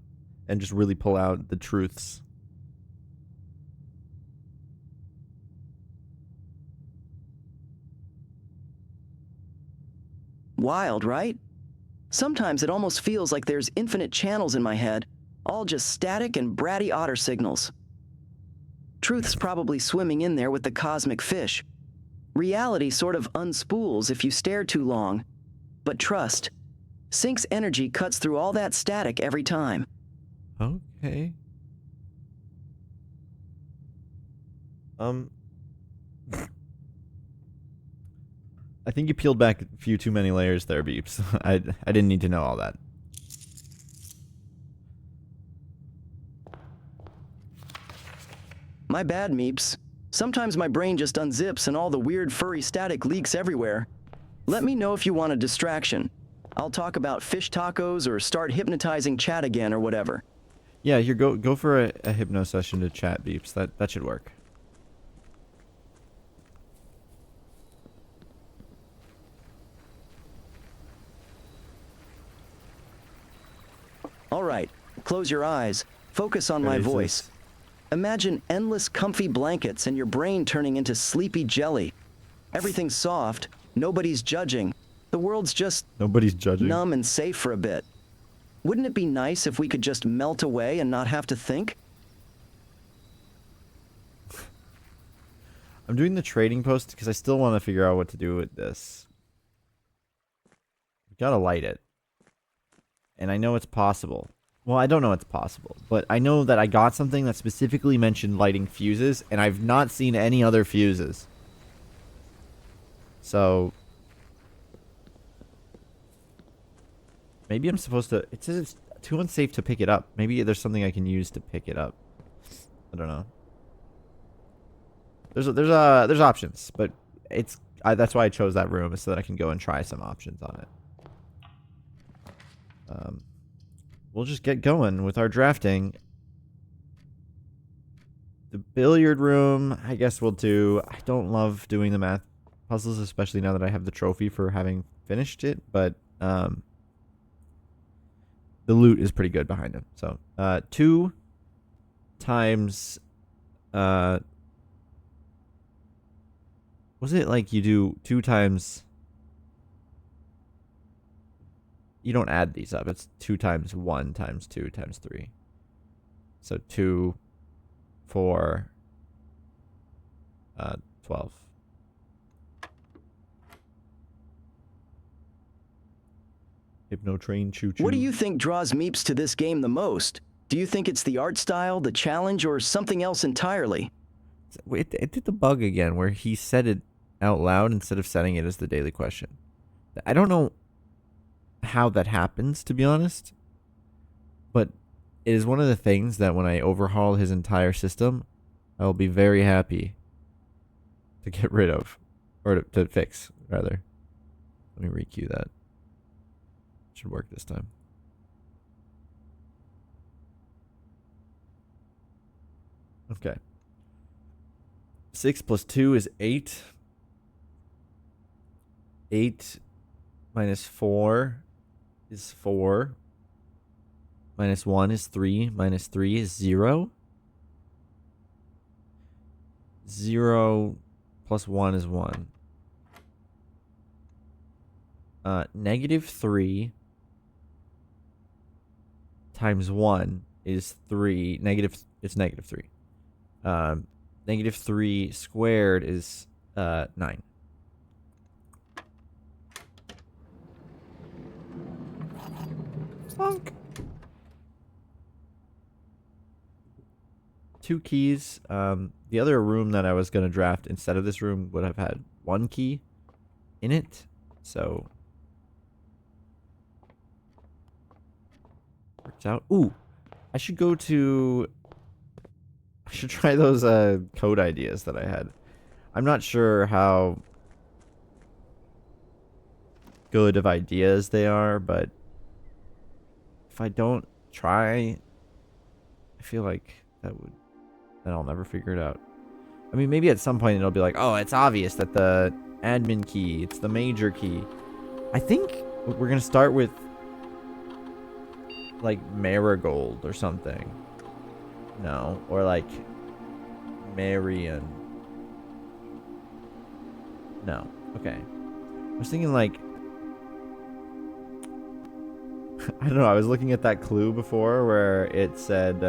and just really pull out the truths. Wild, right? Sometimes it almost feels like there's infinite channels in my head, all just static and bratty otter signals. Truth's probably swimming in there with the cosmic fish. Reality sort of unspools if you stare too long. But trust, Sink's energy cuts through all that static every time. Okay. I think you peeled back a few too many layers there, Beeps. I didn't need to know all that. My bad, Meeps. Sometimes my brain just unzips and all the weird furry static leaks everywhere. Let me know if you want a distraction. I'll talk about fish tacos or start hypnotizing chat again or whatever. Yeah, here, go for a hypno session to chat, Beeps. That should work. All right, close your eyes. Focus on my What is voice. this? Imagine endless comfy blankets and your brain turning into sleepy jelly. Everything's soft, nobody's judging. The world's just Nobody's judging. numb and safe for a bit. Wouldn't it be nice if we could just melt away and not have to think? I'm doing the trading post because I still want to figure out what to do with this. We gotta light it. And I know it's possible. Well, I don't know it's possible, but I know that I got something that specifically mentioned lighting fuses, and I've not seen any other fuses. So maybe I'm supposed to... It says it's too unsafe to pick it up. Maybe there's something I can use to pick it up. I don't know. There's options, but that's why I chose that room, is so that I can go and try some options on it. We'll just get going with our drafting. The billiard room, I guess we'll do. I don't love doing the math puzzles, especially now that I have the trophy for having finished it, but the loot is pretty good behind him. So 2 times was it like you do 2 times? You don't add these up. It's 2 times 1 times 2 times 3. So 2, 4, 12. Hypno train choo choo. What do you think draws Meeps to this game the most? Do you think it's the art style, the challenge, or something else entirely? It did the bug again where he said it out loud instead of setting it as the daily question. I don't know how that happens, to be honest, but it is one of the things that when I overhaul his entire system, I will be very happy to get rid of, or to fix, rather. Let me requeue that. Should work this time. Okay. 6 plus 2 is 8. 8 minus 4 is 4. Minus 1 is 3. Minus 3 is 0. 0 plus 1 is 1. Negative 3 times 1 is 3. It's negative 3. Negative 3 squared is 9. Funk. 2 keys. The other room that I was going to draft instead of this room would have had 1 key in it. So works out. Ooh, I should try those code ideas that I had. I'm not sure how good of ideas they are, but if I don't try, I feel like then I'll never figure it out. I mean, maybe at some point it'll be like, oh, it's obvious that the admin key, it's the major key. I think we're going to start with like Marigold or something. No, or like Marion. No, okay. I was thinking like, I don't know, I was looking at that clue before where it said,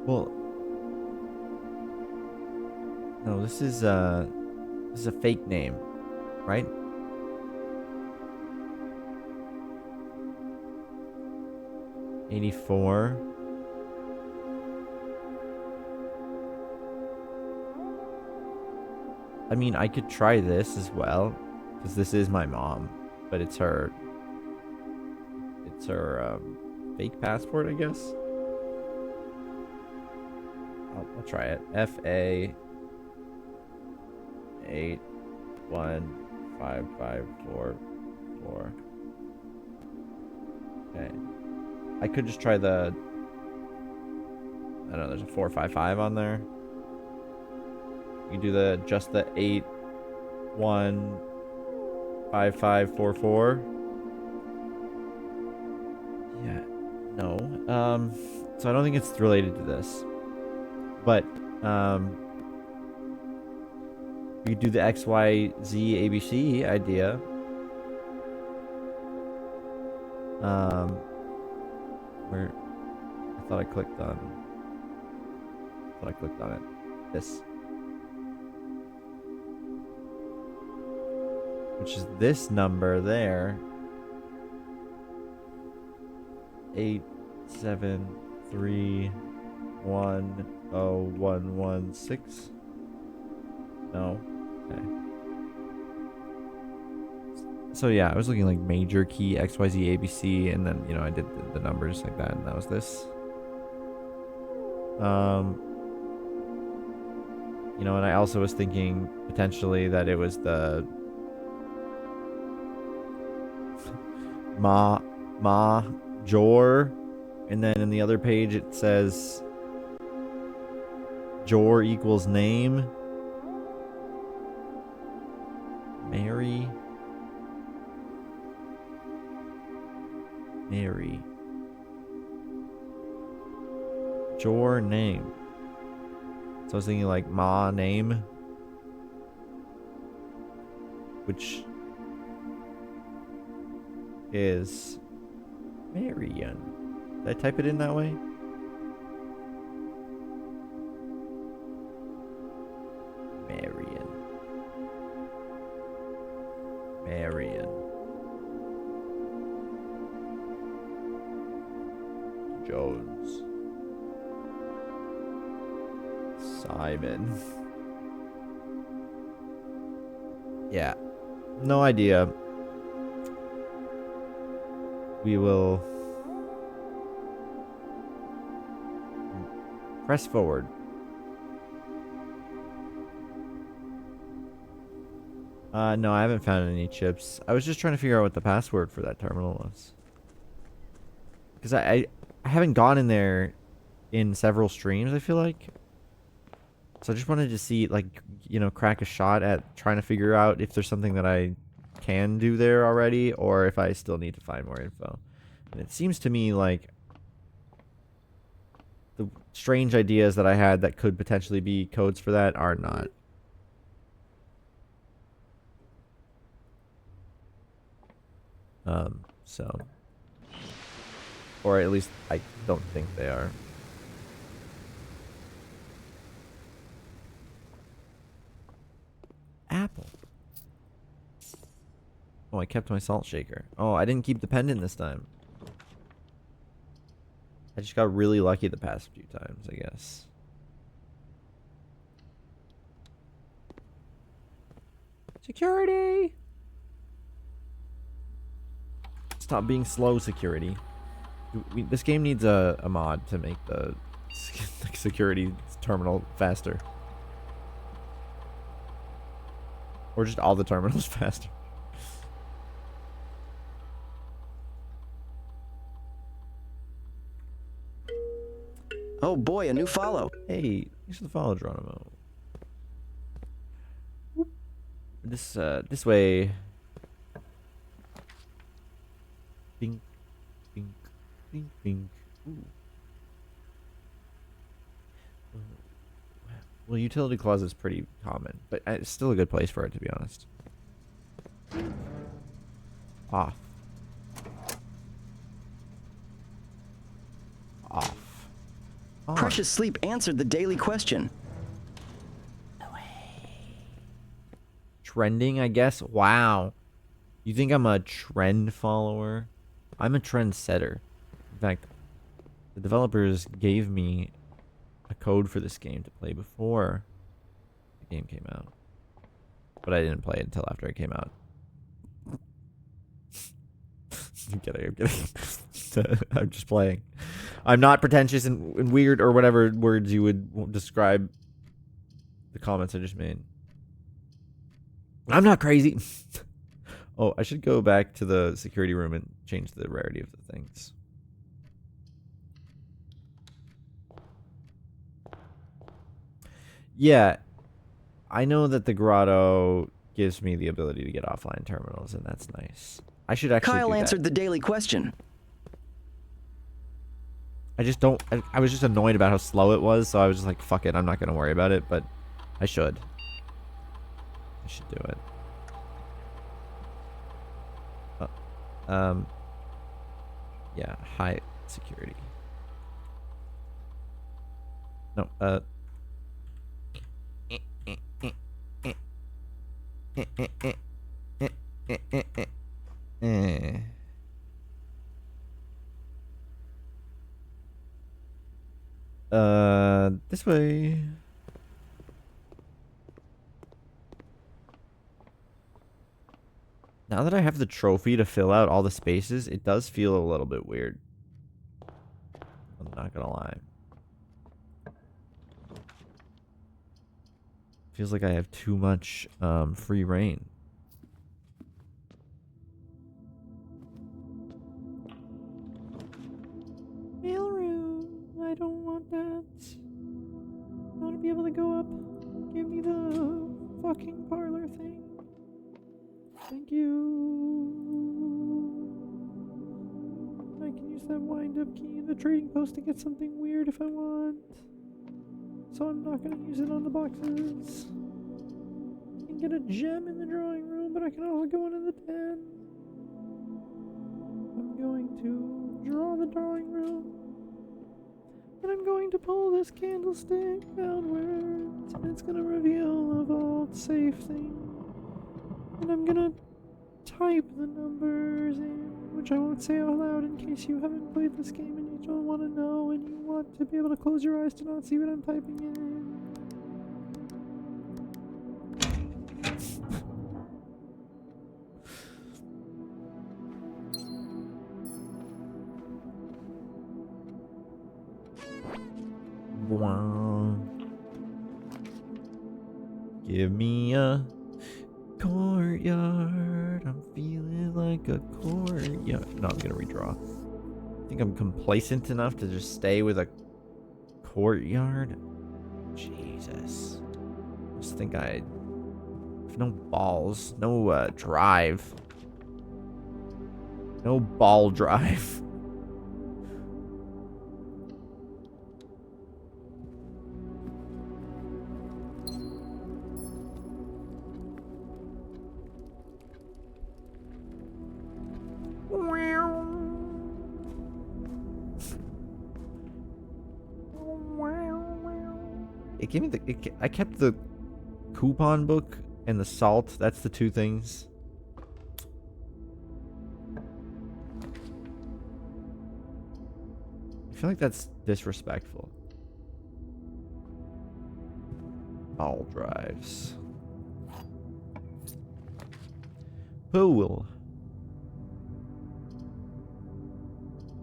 well, no, this is a fake name, right? '84. I mean, I could try this as well, because this is my mom, but it's her fake passport, I guess. I'll try it. FA81554. Okay. I could just try the... I don't know, there's a 455 on there. You do the just the 815544. Yeah. No. So I don't think it's related to this. But we do the XYZ ABC idea. Where I thought I clicked on it. This. Which is this number there. 8731016. No. Okay. So yeah, I was looking like major key XYZ ABC, and then I did the numbers like that, and that was this. And I also was thinking potentially that it was the Jor, and then in the other page it says Jor equals name. Mary. Jor name. So I was thinking like Ma name, which is Marion. Did I type it in that way? Marion. Jones. Simon. Yeah. No idea. We will press forward. No, I haven't found any chips. I was just trying to figure out what the password for that terminal was. Because I haven't gone in there in several streams, I feel like. So I just wanted to see, like, crack a shot at trying to figure out if there's something that I can do there already, or if I still need to find more info. And it seems to me like the strange ideas that I had that could potentially be codes for that are not. So, or at least I don't think they are. Apple. Oh, I kept my salt shaker. Oh, I didn't keep the pendant this time. I just got really lucky the past few times, I guess. Security! Stop being slow, security. This game needs a mod to make the security terminal faster. Or just all the terminals faster. Oh boy, a new follow. Hey, thanks for the follow, Geronimo. Whoop. This way. Bink, bink, bink, bink. Ooh. Well, utility closet is pretty common, but it's still a good place for it, to be honest. Off. Off. On. Precious Sleep answered the daily question. Trending, I guess? Wow. You think I'm a trend follower? I'm a trend setter. In fact, the developers gave me a code for this game to play before the game came out. But I didn't play it until after it came out. I'm kidding. I'm just playing. I'm not pretentious and weird or whatever words you would describe the comments I just made. I'm not crazy. Oh, I should go back to the security room and change the rarity of the things. Yeah, I know that the grotto gives me the ability to get offline terminals, and that's nice. I should actually Kyle do answered that. the daily question. I just don't... I was just annoyed about how slow it was, so I was just like, fuck it, I'm not going to worry about it, but I should. I should do it. Yeah, high security. No, this way. Now that I have the trophy to fill out all the spaces, it does feel a little bit weird. I'm not gonna lie. Feels like I have too much free reign. Mailroom. I don't want that. I want to be able to go up. Give me the fucking parlor thing. Thank you. I can use that wind-up key in the trading post to get something weird if I want. So I'm not going to use it on the boxes. I can get a gem in the drawing room, but I can also go into the den. I'm going to draw the drawing room. And I'm going to pull this candlestick downwards. And it's going to reveal a vault safe thing. And I'm going to type the numbers in, which I won't say out loud in case you haven't played this game and you don't want to know and you want to be able to close your eyes to not see what I'm typing in. Give me a courtyard. I'm feeling like a courtyard. No, I'm gonna redraw. I think I'm complacent enough to just stay with a courtyard. Jesus. I just think I have no balls. No drive. No ball drive. It gave me I kept the coupon book and the salt. That's the two things. I feel like that's disrespectful. All drives. Pool.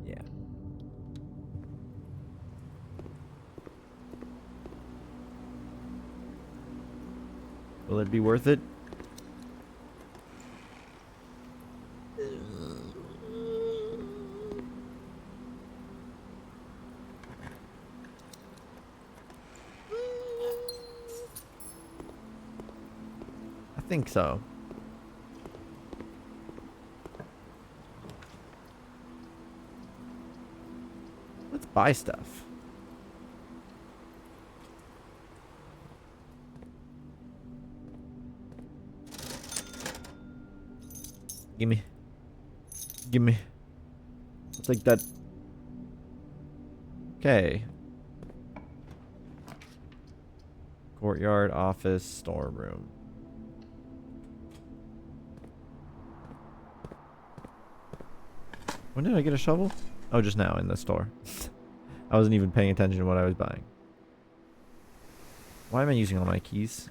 Yeah. Will it be worth it? I think so. Let's buy stuff. Gimme. Gimme. I'll take that. Okay. Courtyard, office, storeroom. When did I get a shovel? Oh, just now in the store. I wasn't even paying attention to what I was buying. Why am I using all my keys?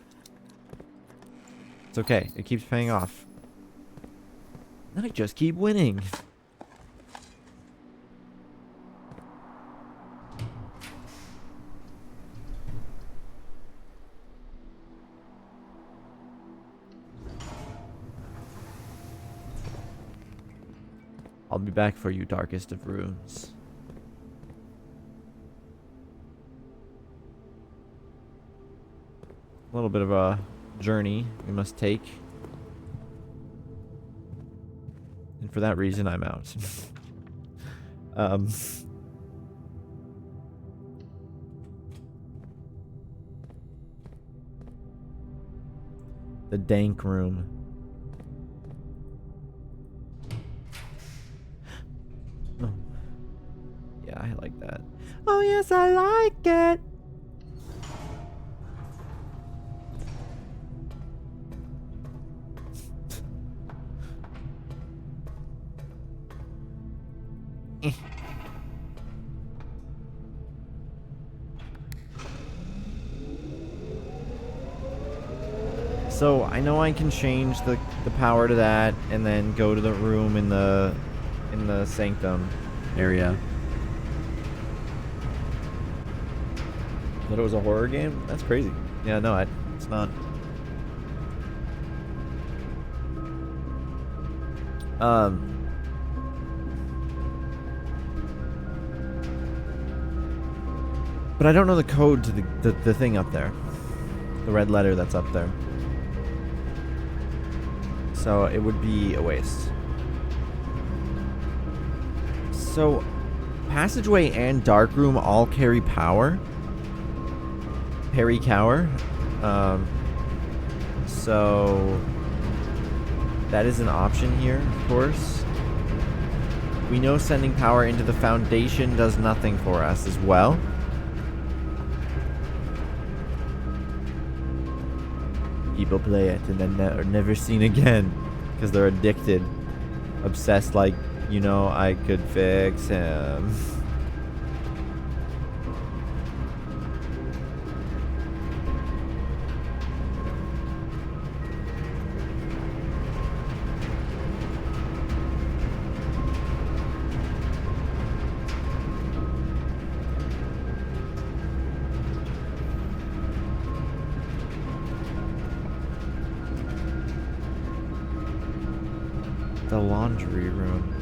It's okay. It keeps paying off. Then I just keep winning. I'll be back for you, darkest of rooms. A little bit of a journey we must take. And for that reason, I'm out. The dank room. Oh. Yeah, I like that. Oh, yes, I like it. So I know I can change the power to that and then go to the room in the sanctum area. But it was a horror game? That's crazy. Yeah, no, it's not. But I don't know the code to the thing up there. The red letter that's up there. So it would be a waste. So passageway and dark room all carry power. Parry cower. So that is an option here, of course. We know sending power into the foundation does nothing for us as well. People play it and then are never seen again because they're addicted, obsessed, like, you know, I could fix him. The laundry room.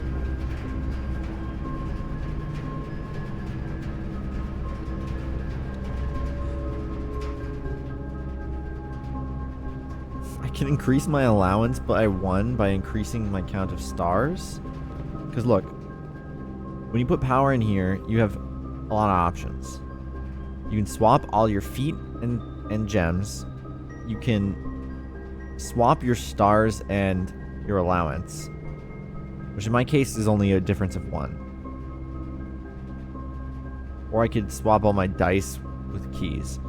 I can increase my allowance by 1 by increasing my count of stars. Because look, when you put power in here, you have a lot of options. You can swap all your feet and gems. You can swap your stars and your allowance, which in my case is only a difference of 1. Or I could swap all my dice with keys.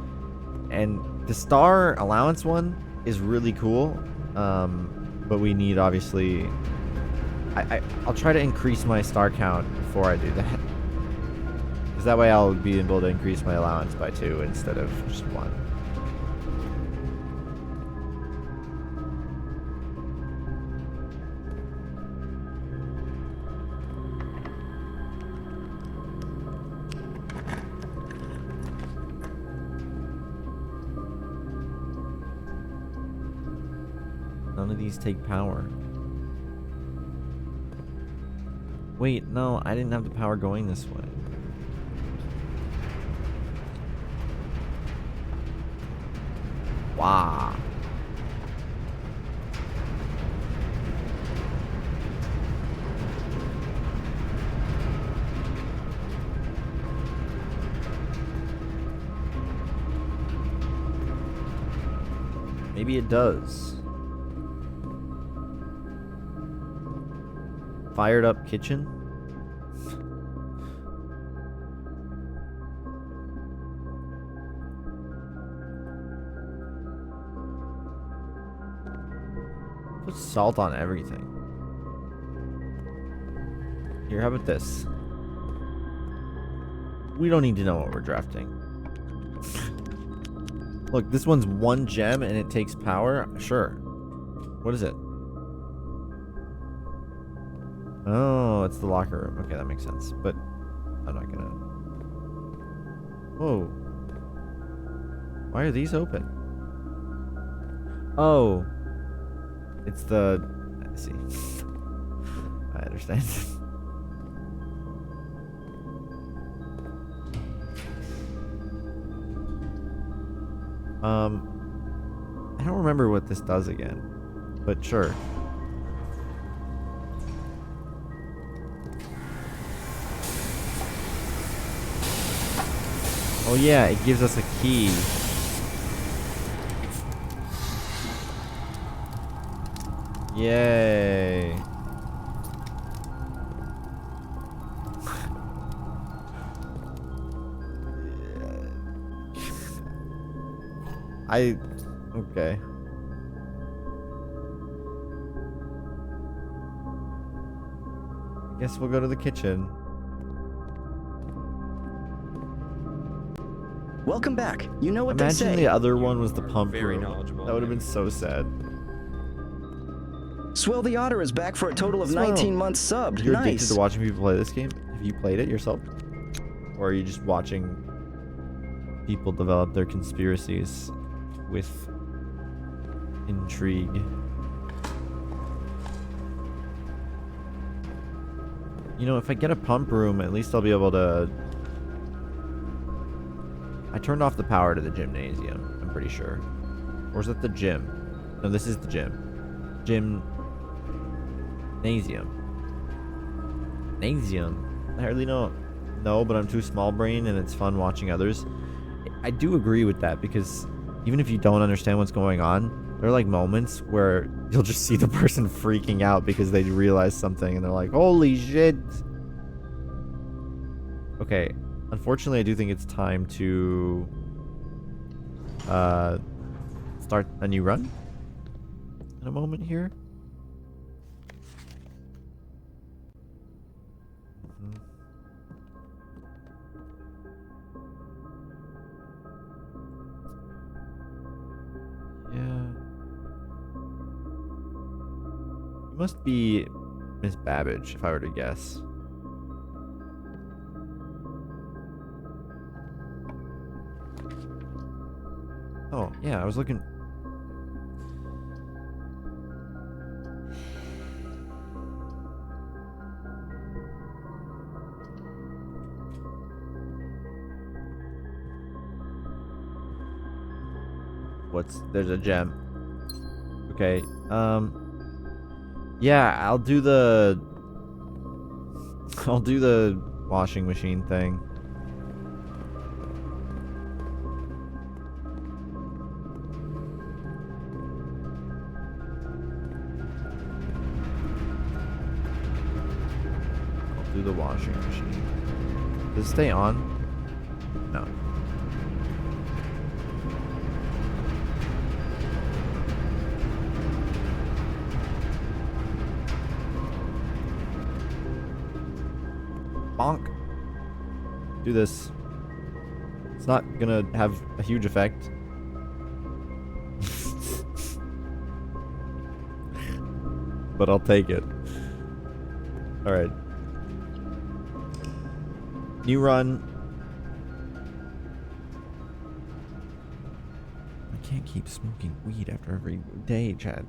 And the star allowance one is really cool, but we need, obviously... I'll try to increase my star count before I do that. Because that way I'll be able to increase my allowance by 2 instead of just 1. None of these take power. Wait, no, I didn't have the power going this way. Wow. Maybe it does. Fired up kitchen? Put salt on everything. Here, how about this? We don't need to know what we're drafting. Look, this one's 1 gem and it takes power? Sure. What is it? Oh, it's the locker room. Okay, that makes sense. But I'm not gonna... Whoa. Why are these open? Oh. It's the... I see. I understand. I don't remember what this does again, but sure. Oh yeah, it gives us a key. Yay. Okay. I guess we'll go to the kitchen. Welcome back. You know what they Imagine say. the other one was the pump Very room. knowledgeable. That would have been so sad. Swell the Otter is back for a total of Swell. 19 months subbed. You're addicted Nice. to watching people play this game? Have you played it yourself? Or are you just watching people develop their conspiracies with intrigue? You know, if I get a pump room, at least I'll be able to... I turned off the power to the gymnasium, I'm pretty sure. Or is that the gym? No, this is the gym. Gymnasium. I hardly know. No, but I'm too small brain and it's fun watching others. I do agree with that because even if you don't understand what's going on, there are like moments where you'll just see the person freaking out because they realize something and they're like, holy shit. Okay, unfortunately I do think it's time to start a new run in a moment here. Yeah. You must be Miss Babbage, if I were to guess. Oh, yeah, I was looking... There's a gem. Okay, yeah, I'll do the washing machine thing. I'll do the washing machine. Does it stay on? No. Bonk. Do this. It's not gonna have a huge effect. But I'll take it. Alright. New run. I can't keep smoking weed after every day, Chad.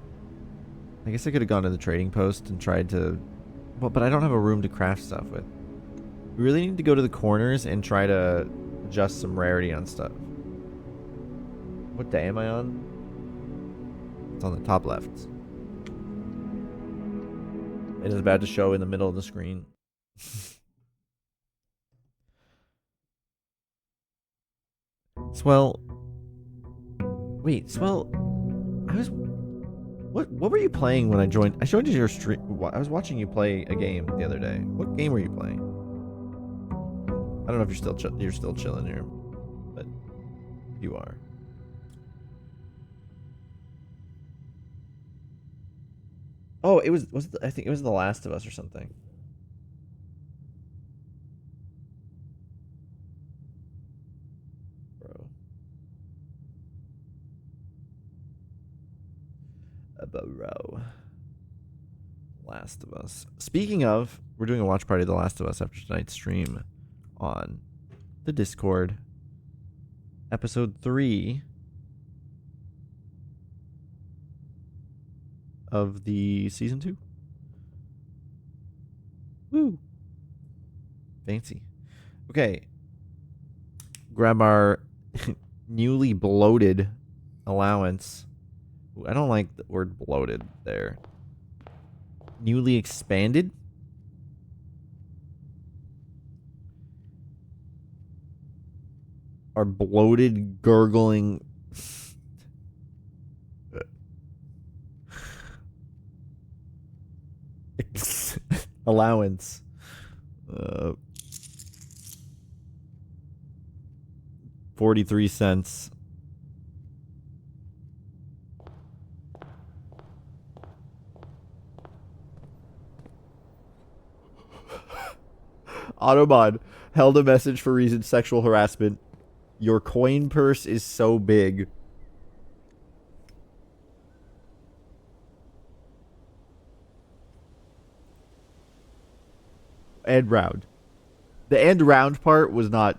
I guess I could have gone to the trading post and tried to... Well, but I don't have a room to craft stuff with. We really need to go to the corners and try to adjust some rarity on stuff. What day am I on? It's on the top left. It is about to show in the middle of the screen. Swell. Wait, Swell. I was... What were you playing when I joined? I joined your stream. I was watching you play a game the other day. What game were you playing? I don't know if you're still chilling here, but you are. Oh, I think it was The Last of Us or something. Bro. Last of Us. Speaking of, we're doing a watch party of The Last of Us after tonight's stream on the Discord. Episode 3 of the season 2. Woo. Fancy. Okay. Grab our newly bloated allowance. Ooh, I don't like the word bloated there. Newly expanded? Or bloated, gurgling... allowance. 43 cents. Autobot held a message for reason sexual harassment. Your coin purse is so big. And round. The and round part was not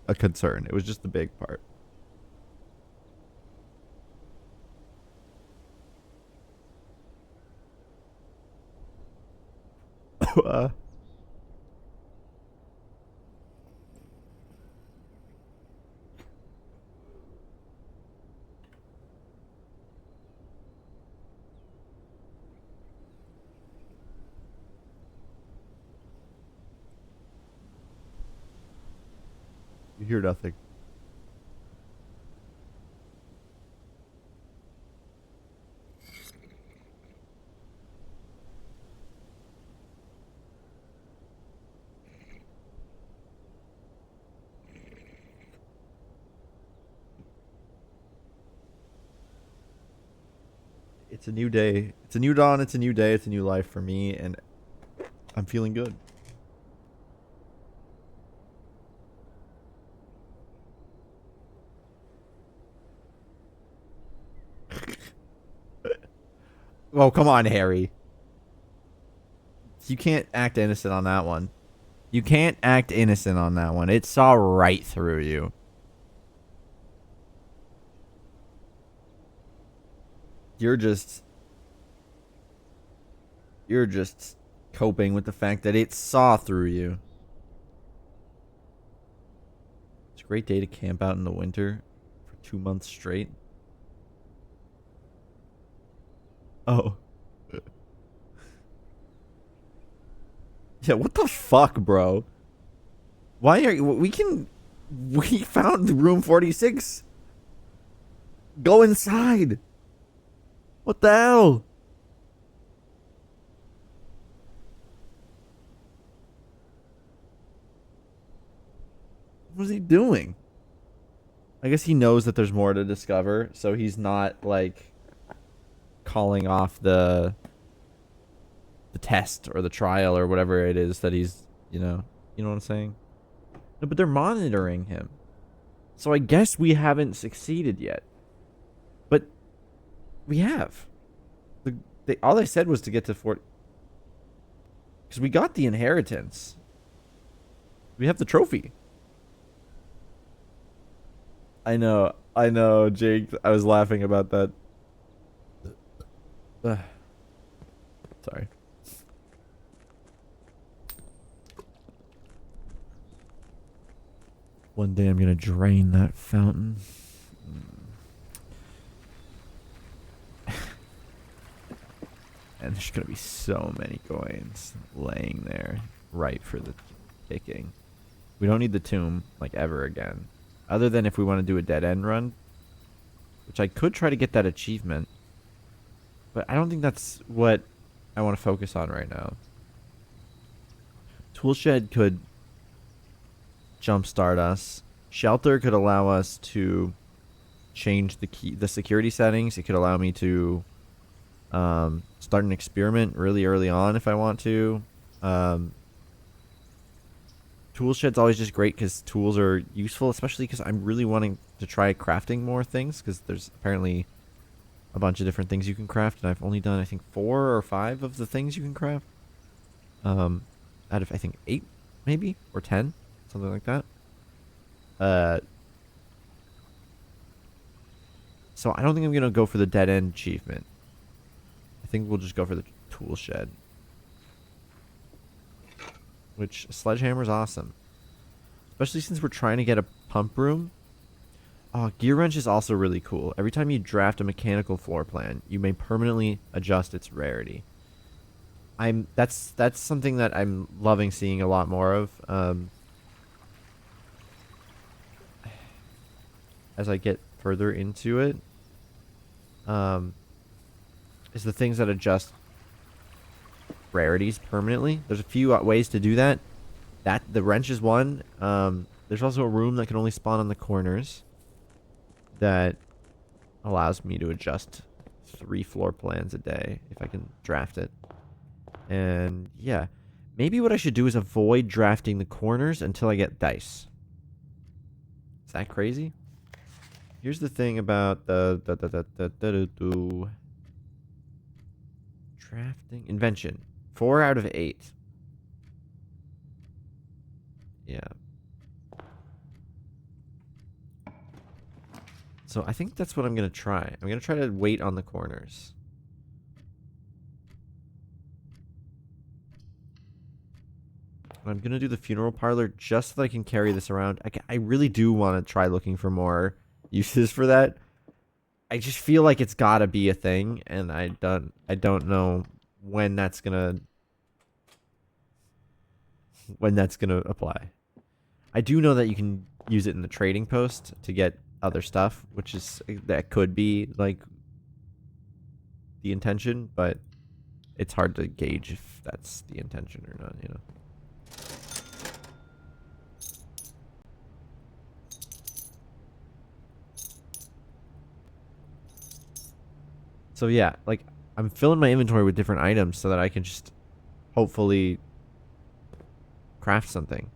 a concern. It was just the big part. You hear nothing. It's a new day. It's a new dawn. It's a new day. It's a new life for me, and I'm feeling good. Oh, come on, Harry. You can't act innocent on that one. You can't act innocent on that one. It saw right through you. You're just coping with the fact that it saw through you. It's a great day to camp out in the winter for 2 months straight. Oh. Yeah, what the fuck, bro? Why are we found room 46. Go inside. What the hell? What is he doing? I guess he knows that there's more to discover, so he's not like calling off the test or the trial or whatever it is that he's, you know what I'm saying? No, but they're monitoring him. So I guess we haven't succeeded yet. But we have. All they said was to get to 40. Because we got the inheritance. We have the trophy. I know, Jake. I was laughing about that. Sorry. One day I'm gonna drain that fountain. And there's gonna be so many coins laying there, ripe for the picking. We don't need the tomb, like, ever again. Other than if we want to do a dead end run. Which I could try to get that achievement. But I don't think that's what I want to focus on right now. Toolshed could jumpstart us. Shelter could allow us to change the security settings. It could allow me to start an experiment really early on if I want to. Toolshed's always just great because tools are useful, especially because I'm really wanting to try crafting more things because there's apparently a bunch of different things you can craft, and I've only done, I think, 4 or 5 of the things you can craft. Out of, I think, 8, maybe, or 10, something like that. So I don't think I'm going to go for the dead end achievement. I think we'll just go for the tool shed. Which, sledgehammer's awesome. Especially since we're trying to get a pump room. Oh, gear wrench is also really cool. Every time you draft a mechanical floor plan, you may permanently adjust its rarity. That's something that I'm loving seeing a lot more of. As I get further into it, is the things that adjust rarities permanently. There's a few ways to do that. The wrench is one. There's also a room that can only spawn on the corners that allows me to adjust 3 floor plans a day if I can draft it. And yeah, maybe what I should do is avoid drafting the corners until I get dice. Is that crazy? Here's the thing about the drafting invention. 4 out of 8. Yeah. So I think that's what I'm going to try. I'm going to try to wait on the corners. I'm going to do the funeral parlor just so that I can carry this around. I really do want to try looking for more uses for that. I just feel like it's got to be a thing, and I don't know when that's going to apply. I do know that you can use it in the trading post to get other stuff, which is that could be like the intention, but it's hard to gauge if that's the intention or not, you know. So yeah, like I'm filling my inventory with different items so that I can just hopefully craft something.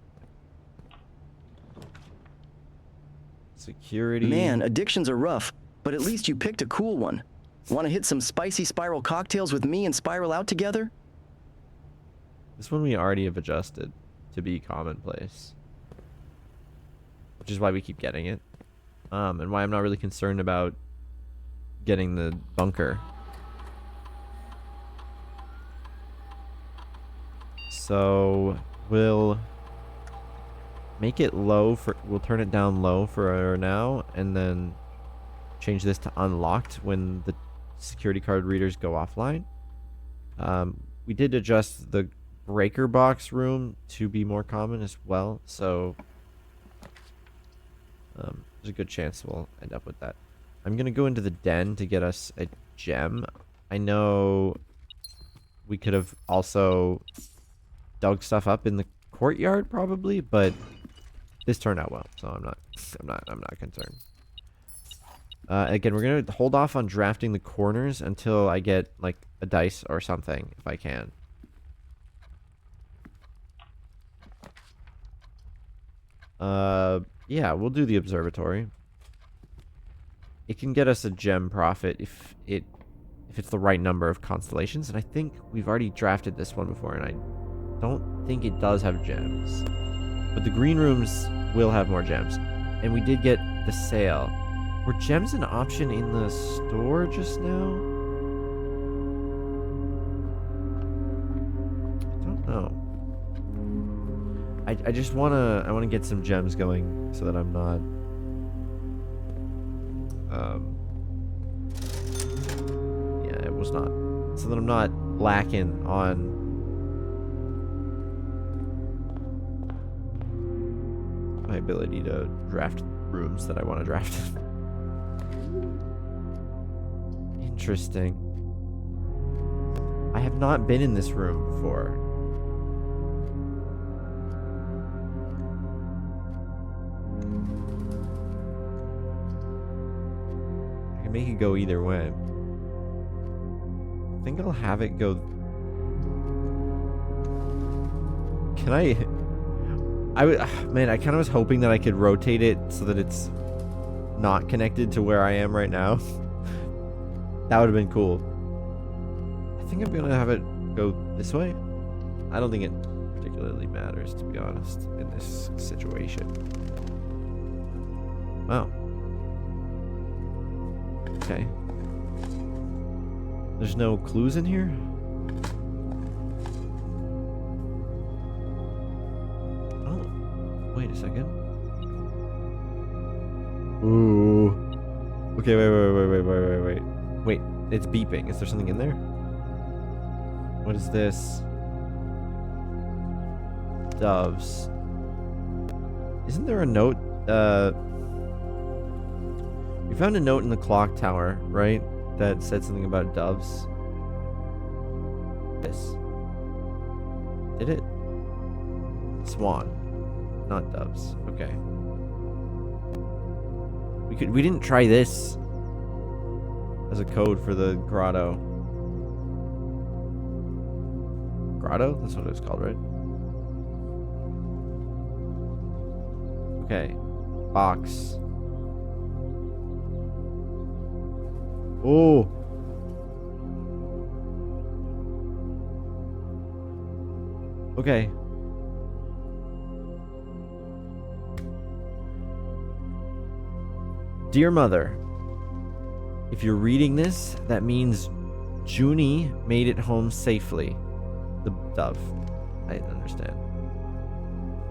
Security. Man, addictions are rough, but at least you picked a cool one. Want to hit some spicy spiral cocktails with me and spiral out together? This one we already have adjusted to be commonplace, which is why we keep getting it, and why I'm not really concerned about getting the bunker. So we'll make it low for, we'll turn it down low for now, and then change this to unlocked when the security card readers go offline. We did adjust the breaker box room to be more common as well, so there's a good chance we'll end up with that. I'm gonna go into the den to get us a gem. I know we could have also dug stuff up in the courtyard probably, but this turned out well, so I'm not concerned. Again, we're gonna hold off on drafting the corners until I get like a dice or something, if I can. Yeah, we'll do the observatory. It can get us a gem profit if it's the right number of constellations, and I think we've already drafted this one before, and I don't think it does have gems. But the green rooms will have more gems. And we did get the sale. Were gems an option in the store just now? I don't know. I just wanna get some gems going so that I'm not yeah, it was not, so that I'm not lacking on my ability to draft rooms that I want to draft. Interesting. I have not been in this room before. I can make it go either way. I think I'll have it go. Can I? Man, I kind of was hoping that I could rotate it so that it's not connected to where I am right now. That would have been cool. I think I'm gonna have it go this way. I don't think it particularly matters, to be honest, in this situation. Wow. Okay. There's no clues in here? Oh, wait a second. Ooh. Okay, wait. Wait, it's beeping. Is there something in there? What is this? Doves. Isn't there a note? We found a note in the clock tower, right? That said something about doves. This. Did it? Swan. Not doves. Okay. We didn't try this as a code for the grotto. Grotto? That's what it was called, right? Okay. Box. Oh. Okay. Dear Mother, if you're reading this, that means Junie made it home safely. The dove. I understand.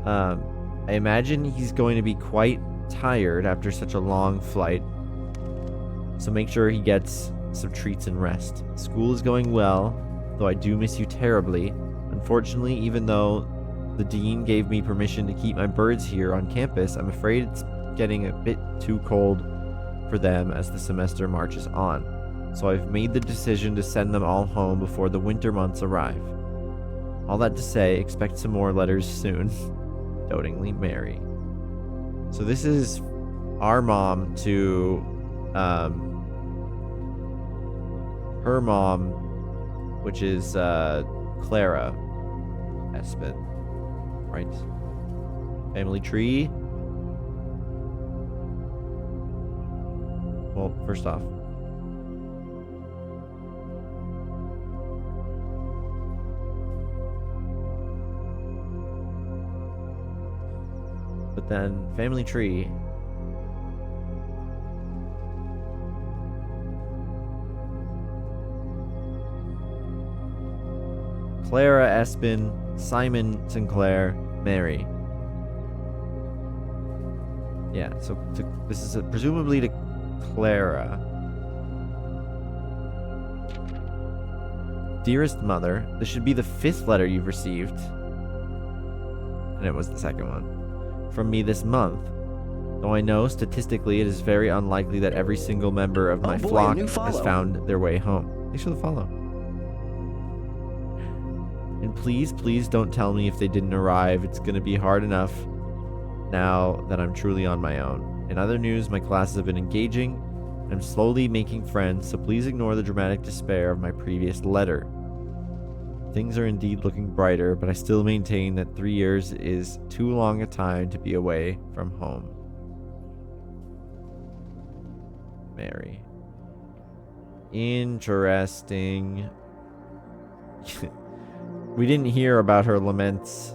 I imagine he's going to be quite tired after such a long flight. So make sure he gets some treats and rest. School is going well, though I do miss you terribly. Unfortunately, even though the dean gave me permission to keep my birds here on campus, I'm afraid it's getting a bit too cold for them as the semester marches on. So I've made the decision to send them all home before the winter months arrive. All that to say, expect some more letters soon. Dotingly, Mary. So this is our mom to her mom, which is Clara Espen, right? Family tree. Well, first off, but then family tree. Clara Espen, Simon Sinclair, Mary. Yeah, so this is presumably to Clara. Dearest Mother, this should be the 5th letter you've received. And it was the 2nd one. From me this month. Though I know statistically it is very unlikely that every single member of my flock has found their way home. Thanks for the follow. And please, please don't tell me if they didn't arrive. It's going to be hard enough now that I'm truly on my own. In other news, my classes have been engaging. I'm slowly making friends, so please ignore the dramatic despair of my previous letter. Things are indeed looking brighter, but I still maintain that 3 years is too long a time to be away from home. Mary. Interesting. We didn't hear about her laments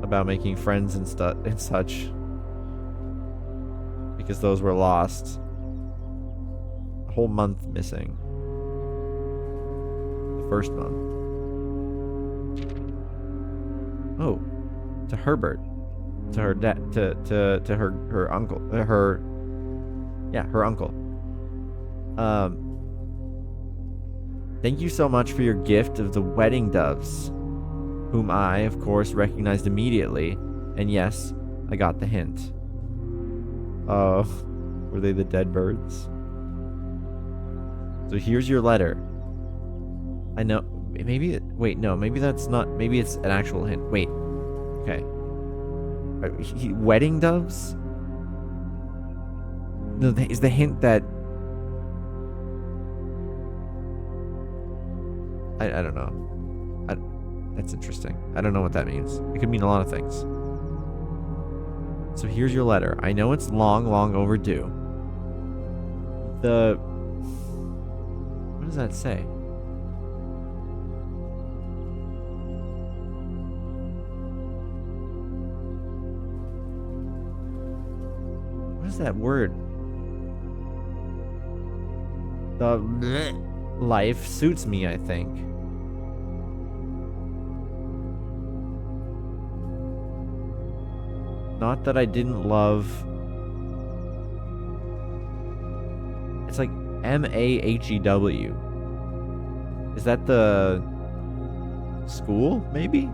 about making friends and such, because those were lost. A whole month missing. The first month. Oh, to Herbert, to her dad, to her uncle, her uncle. Thank you so much for your gift of the wedding doves, whom I, of course, recognized immediately. And yes, I got the hint. Oh, were they the dead birds? So here's your letter. I know, maybe, wait, no, maybe that's not, maybe it's an actual hint. Wait, okay. Wedding doves? No, is the hint that... I don't know. That's interesting. I don't know what that means. It could mean a lot of things. So here's your letter. I know it's long, long overdue. What does that say? What is that word? The life suits me, I think. Not that I didn't love It's like Mahew. Is that the school, maybe?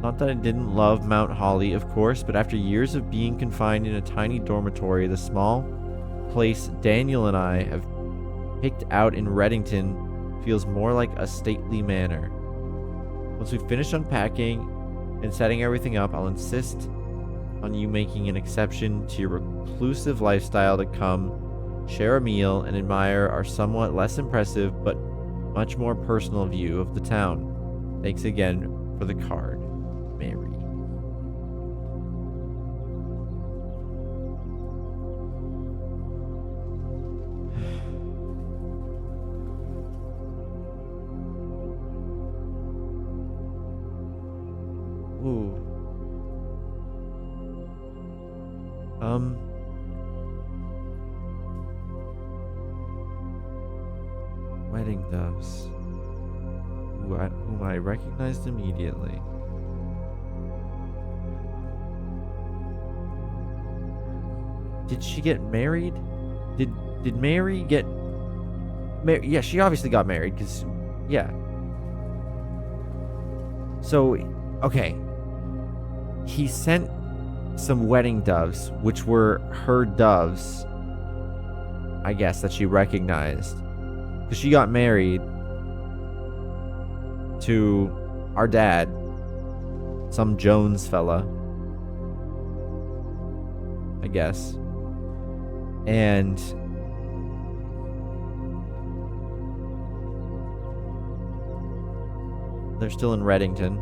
Not that I didn't love Mount Holly, of course, but after years of being confined in a tiny dormitory, the small place Daniel and I have picked out in Reddington feels more like a stately manor. Once we've finished unpacking and setting everything up, I'll insist on you making an exception to your reclusive lifestyle to come share a meal and admire our somewhat less impressive but much more personal view of the town. Thanks again for the card, Mary. Ooh. Wedding doves. Whom I recognized immediately. Did she get married? Did Mary get married? Yeah, she obviously got married, because, yeah. So, okay. He sent some wedding doves, which were her doves, I guess, that she recognized. Because she got married to our dad, some Jones fella, I guess. And they're still in Reddington.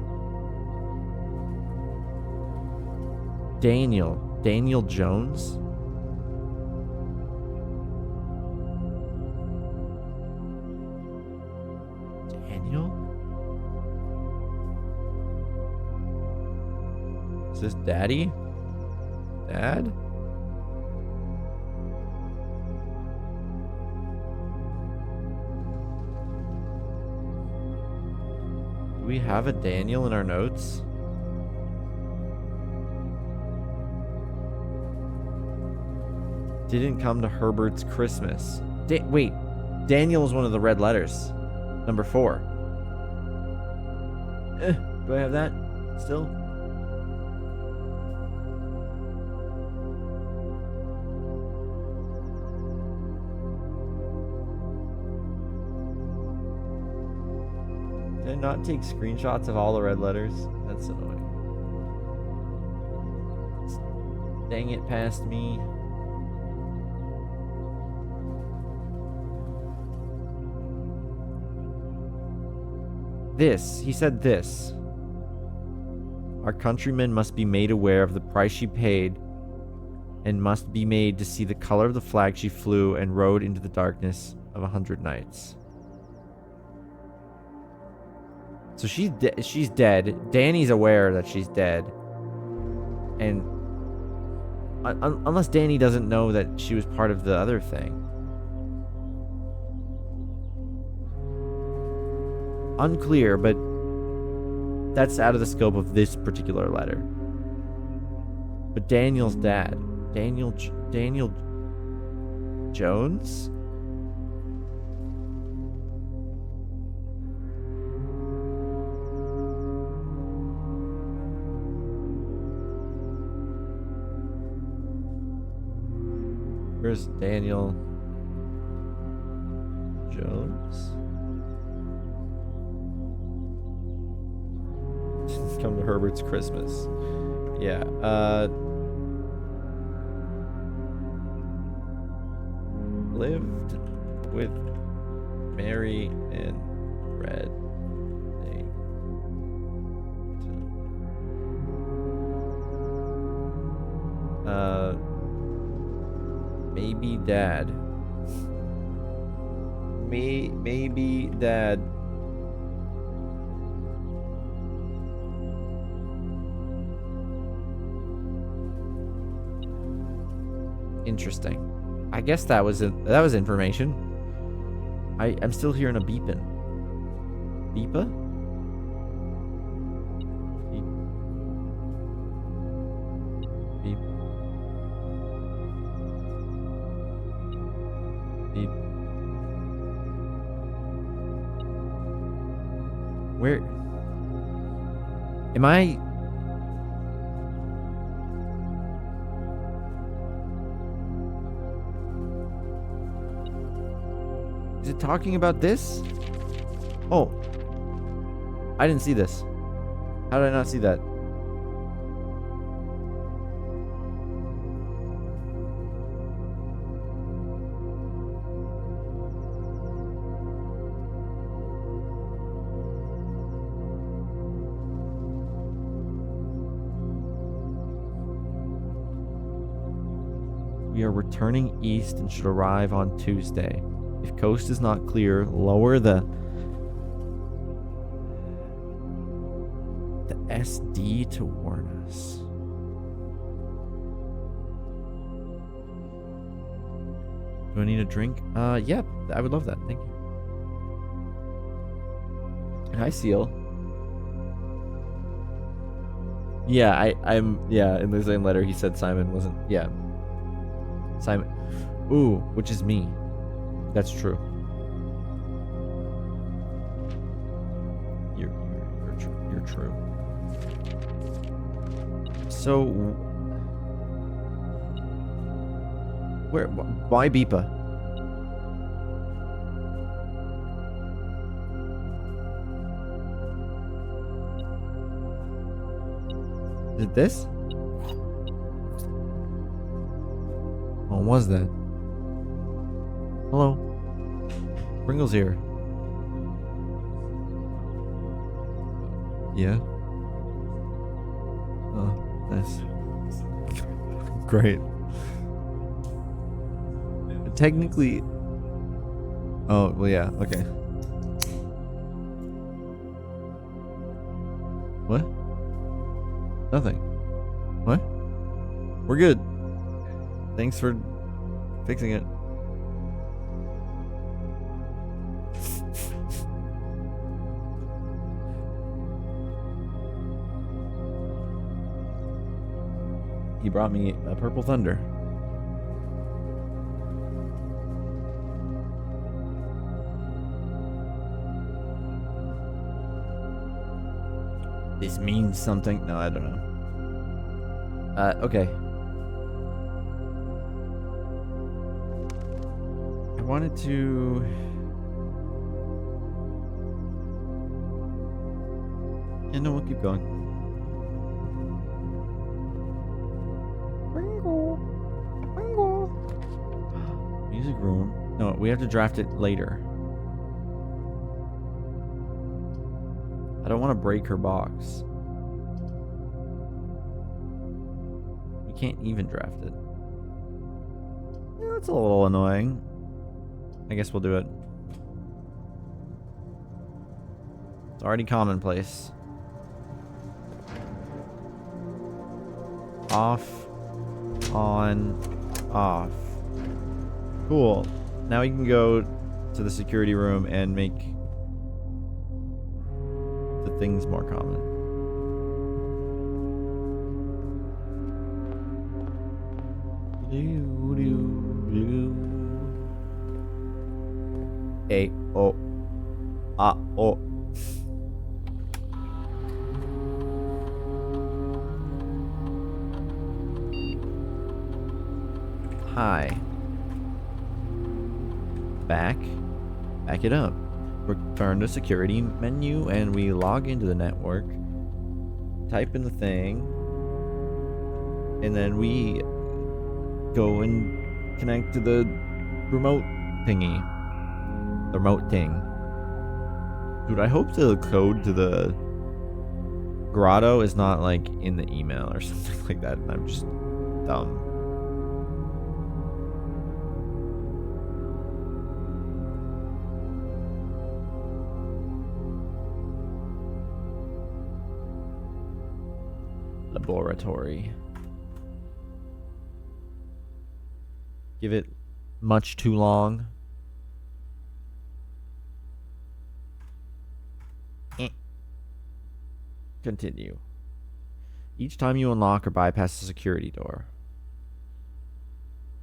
Daniel Jones? Daniel? Is this Daddy? Dad? Do we have a Daniel in our notes? Didn't come to Herbert's Christmas. Wait, Daniel is one of the red letters. Number 4. Do I have that still? Did I not take screenshots of all the red letters? That's annoying. Dang it, past me. He said this. Our countrymen must be made aware of the price she paid and must be made to see the color of the flag she flew and rode into the darkness of 100 nights. So she's dead. Danny's aware that she's dead. And unless Danny doesn't know that she was part of the other thing. Unclear, but that's out of the scope of this particular letter. But Daniel's dad, Daniel Jones? Where's Daniel Jones? Come to Herbert's Christmas. Yeah, lived with Mary and Red. Maybe Dad. Maybe Dad. Interesting. I guess that was information. I'm still hearing a beeping. Beepa? Beep. Beep. Where am I? Is it talking about this? Oh, I didn't see this. How did I not see that? We are returning east and should arrive on Tuesday. If coast is not clear, lower the SD to warn us. Do I need a drink? Yeah, I would love that. Thank you. Hi, Seal. Yeah, yeah, in the same letter he said Simon wasn't. Yeah. Simon. Ooh, which is me. That's true. You're true. So, why Beepa? Is it this? What was that? Hello? Pringle's here. Yeah? Oh, nice. Great. Technically... Oh, well, yeah, okay. What? Nothing. What? We're good. Thanks for fixing it. He brought me a purple thunder. This means something. No, I don't know. Okay. I wanted to... Yeah, no, we'll keep going. Music room. No, we have to draft it later. I don't want to break her box. We can't even draft it. Yeah, that's a little annoying. I guess we'll do it. It's already commonplace. Off. On. Off. Cool. Now we can go to the security room and make the things more common. A O A O. Hi. Back it up. Return to security menu and we log into the network. Type in the thing. And then we go and connect to the remote thingy. The remote thing. Dude, I hope the code to the grotto is not like in the email or something like that. And I'm just dumb. Laboratory. Give it much too long. Continue. Each time you unlock or bypass the security door,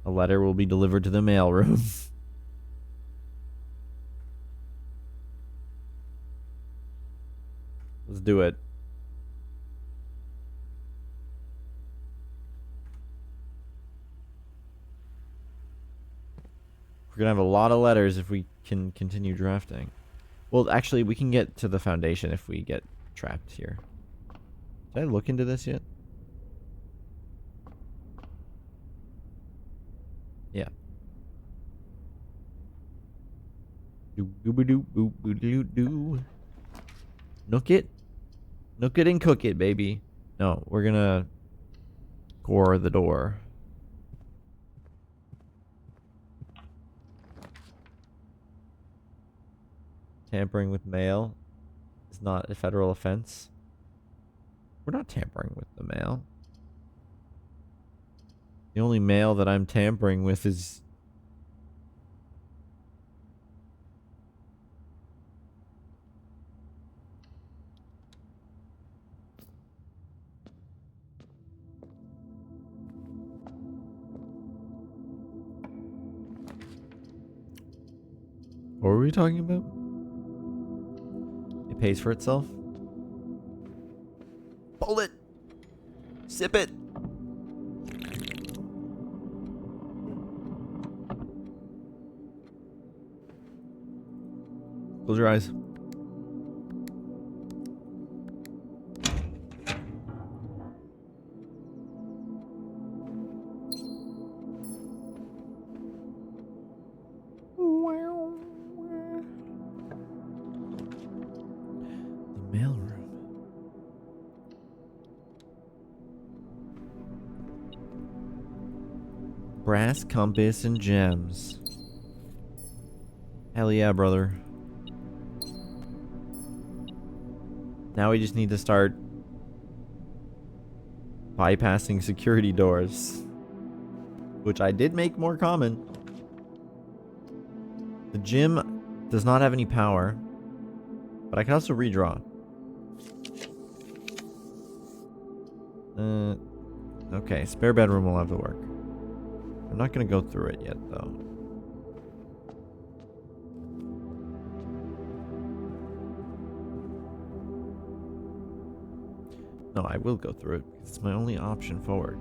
a letter will be delivered to the mailroom. Let's do it. We're gonna have a lot of letters if we can continue drafting. Well, actually, we can get to the foundation if we get trapped here. Did I look into this yet? Yeah. Do. Nook it. Nook it and cook it, baby. No, we're gonna core the door. Tampering with mail is not a federal offense. We're not tampering with the mail. The only mail that I'm tampering with is... What were we talking about? It pays for itself? Pull it! Sip it! Close your eyes. The mailroom. Brass compass and gems. Hell yeah, brother. Now we just need to start bypassing security doors, which I did make more common. The gym does not have any power, but I can also redraw. Okay, spare bedroom will have to work. I'm not gonna go through it yet, though. No, I will go through it because it's my only option forward.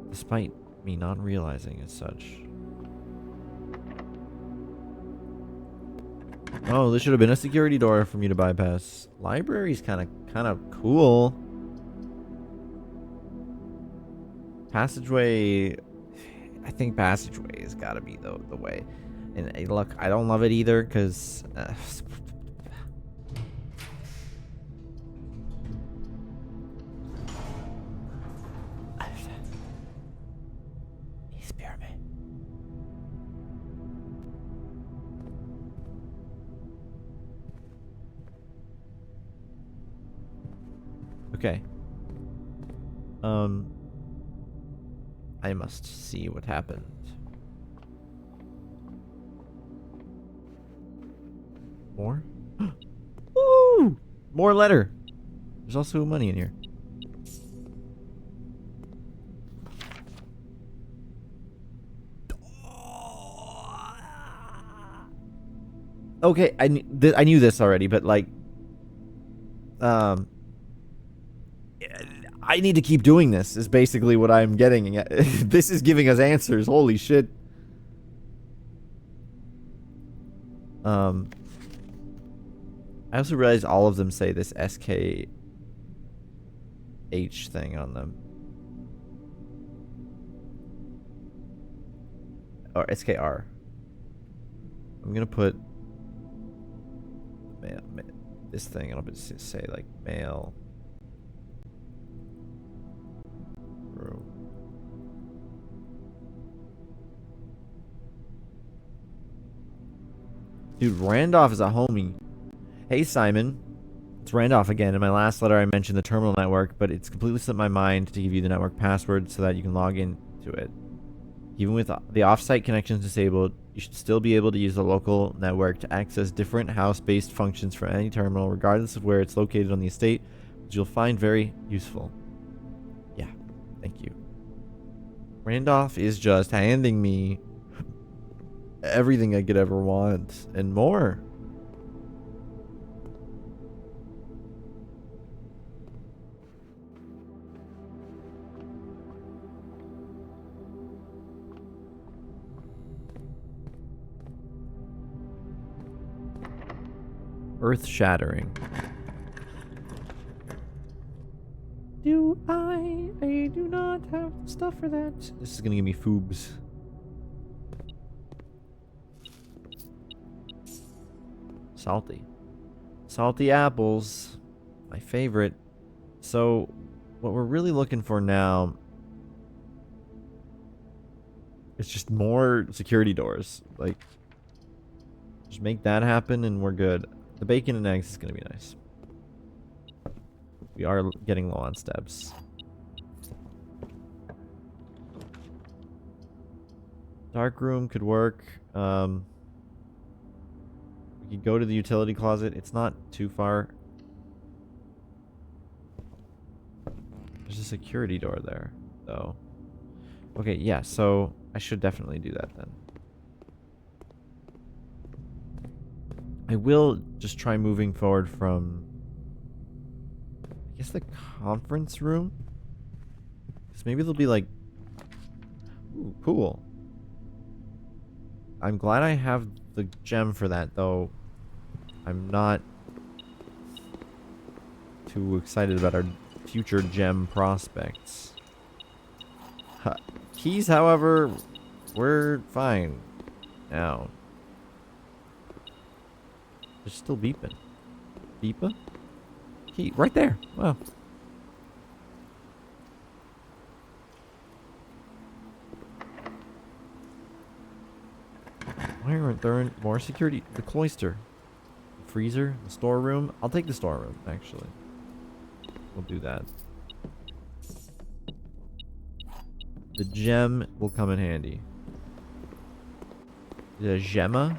Despite me not realizing as such. Oh, this should have been a security door for me to bypass. Library's kind of cool. Passageway, I think passageway has got to be the way. And look, I don't love it either because okay. I must see what happened. More? Woo! More letter. There's also money in here. Okay, I knew this already, but like, I need to keep doing this, is basically what I'm getting at. This is giving us answers. Holy shit. I also realized all of them say this SKH thing on them. Or SKR. I'm gonna put this thing, and I'll just say like mail room. Dude, Randolph is a homie. Hey Simon, it's Randolph again. In my last letter I mentioned the terminal network, but it's completely slipped my mind to give you the network password so that you can log into it. Even with the off-site connections disabled, you should still be able to use the local network to access different house-based functions from any terminal, regardless of where it's located on the estate, which you'll find very useful. Yeah, thank you. Randolph is just handing me everything I could ever want, and more. Earth-shattering. I do not have stuff for that. This is gonna give me foobs. Salty. Salty apples. My favorite. So, what we're really looking for now is just more security doors. Like, just make that happen and we're good. The bacon and eggs is gonna be nice. We are getting low on steps. Dark room could work. We could go to the utility closet. It's not too far. There's a security door there, though. Okay, yeah, so I should definitely do that then. I will just try moving forward from, I guess, the conference room? Because maybe there'll be like... Ooh, cool. I'm glad I have the gem for that, though. I'm not too excited about our future gem prospects. Keys, however, we're fine now. They're still beeping. Beepa? Key, right there. Wow. Why aren't there more security? The cloister. The freezer. The storeroom. I'll take the storeroom, actually. We'll do that. The gem will come in handy. The gemma?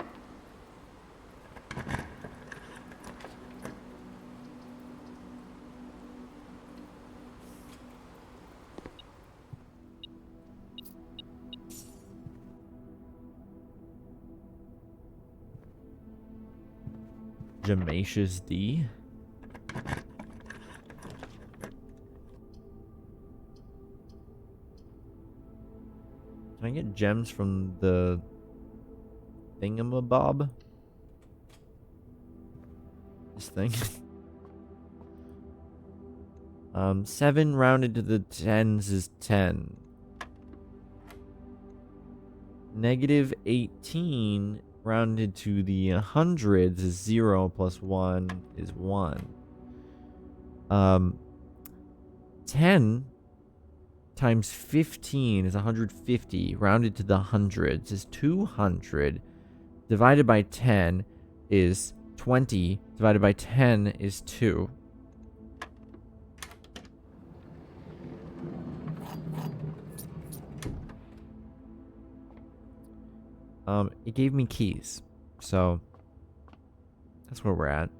Gemacious D? Can I get gems from the thingamabob? This thing? 7 rounded to the 10s is 10. Negative 18 rounded to the hundreds is 0 plus 1 is 1. 10 times 15 is 150. Rounded to the hundreds is 200. Divided by 10 is 20. Divided by 10 is 2. It gave me keys. So that's where we're at.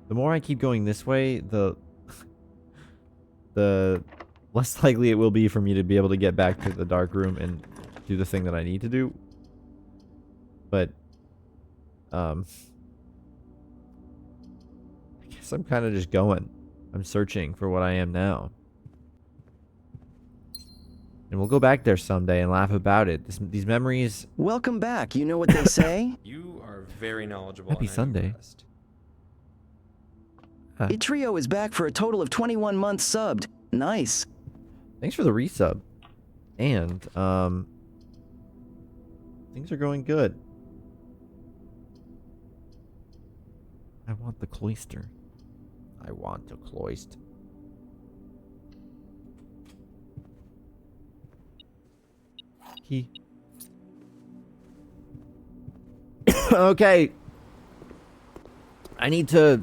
The more I keep going this way, the less likely it will be for me to be able to get back to the dark room and do the thing that I need to do. But I guess I'm kind of just going. I'm searching for what I am now. And we'll go back there someday and laugh about it. These memories... Welcome back. You know what they say? You are very knowledgeable. Happy and I'm Sunday. impressed. Huh. Itrio is back for a total of 21 months subbed. Nice. Thanks for the resub. And, things are going good. I want the cloister. I want the cloister. Key. Okay. We need to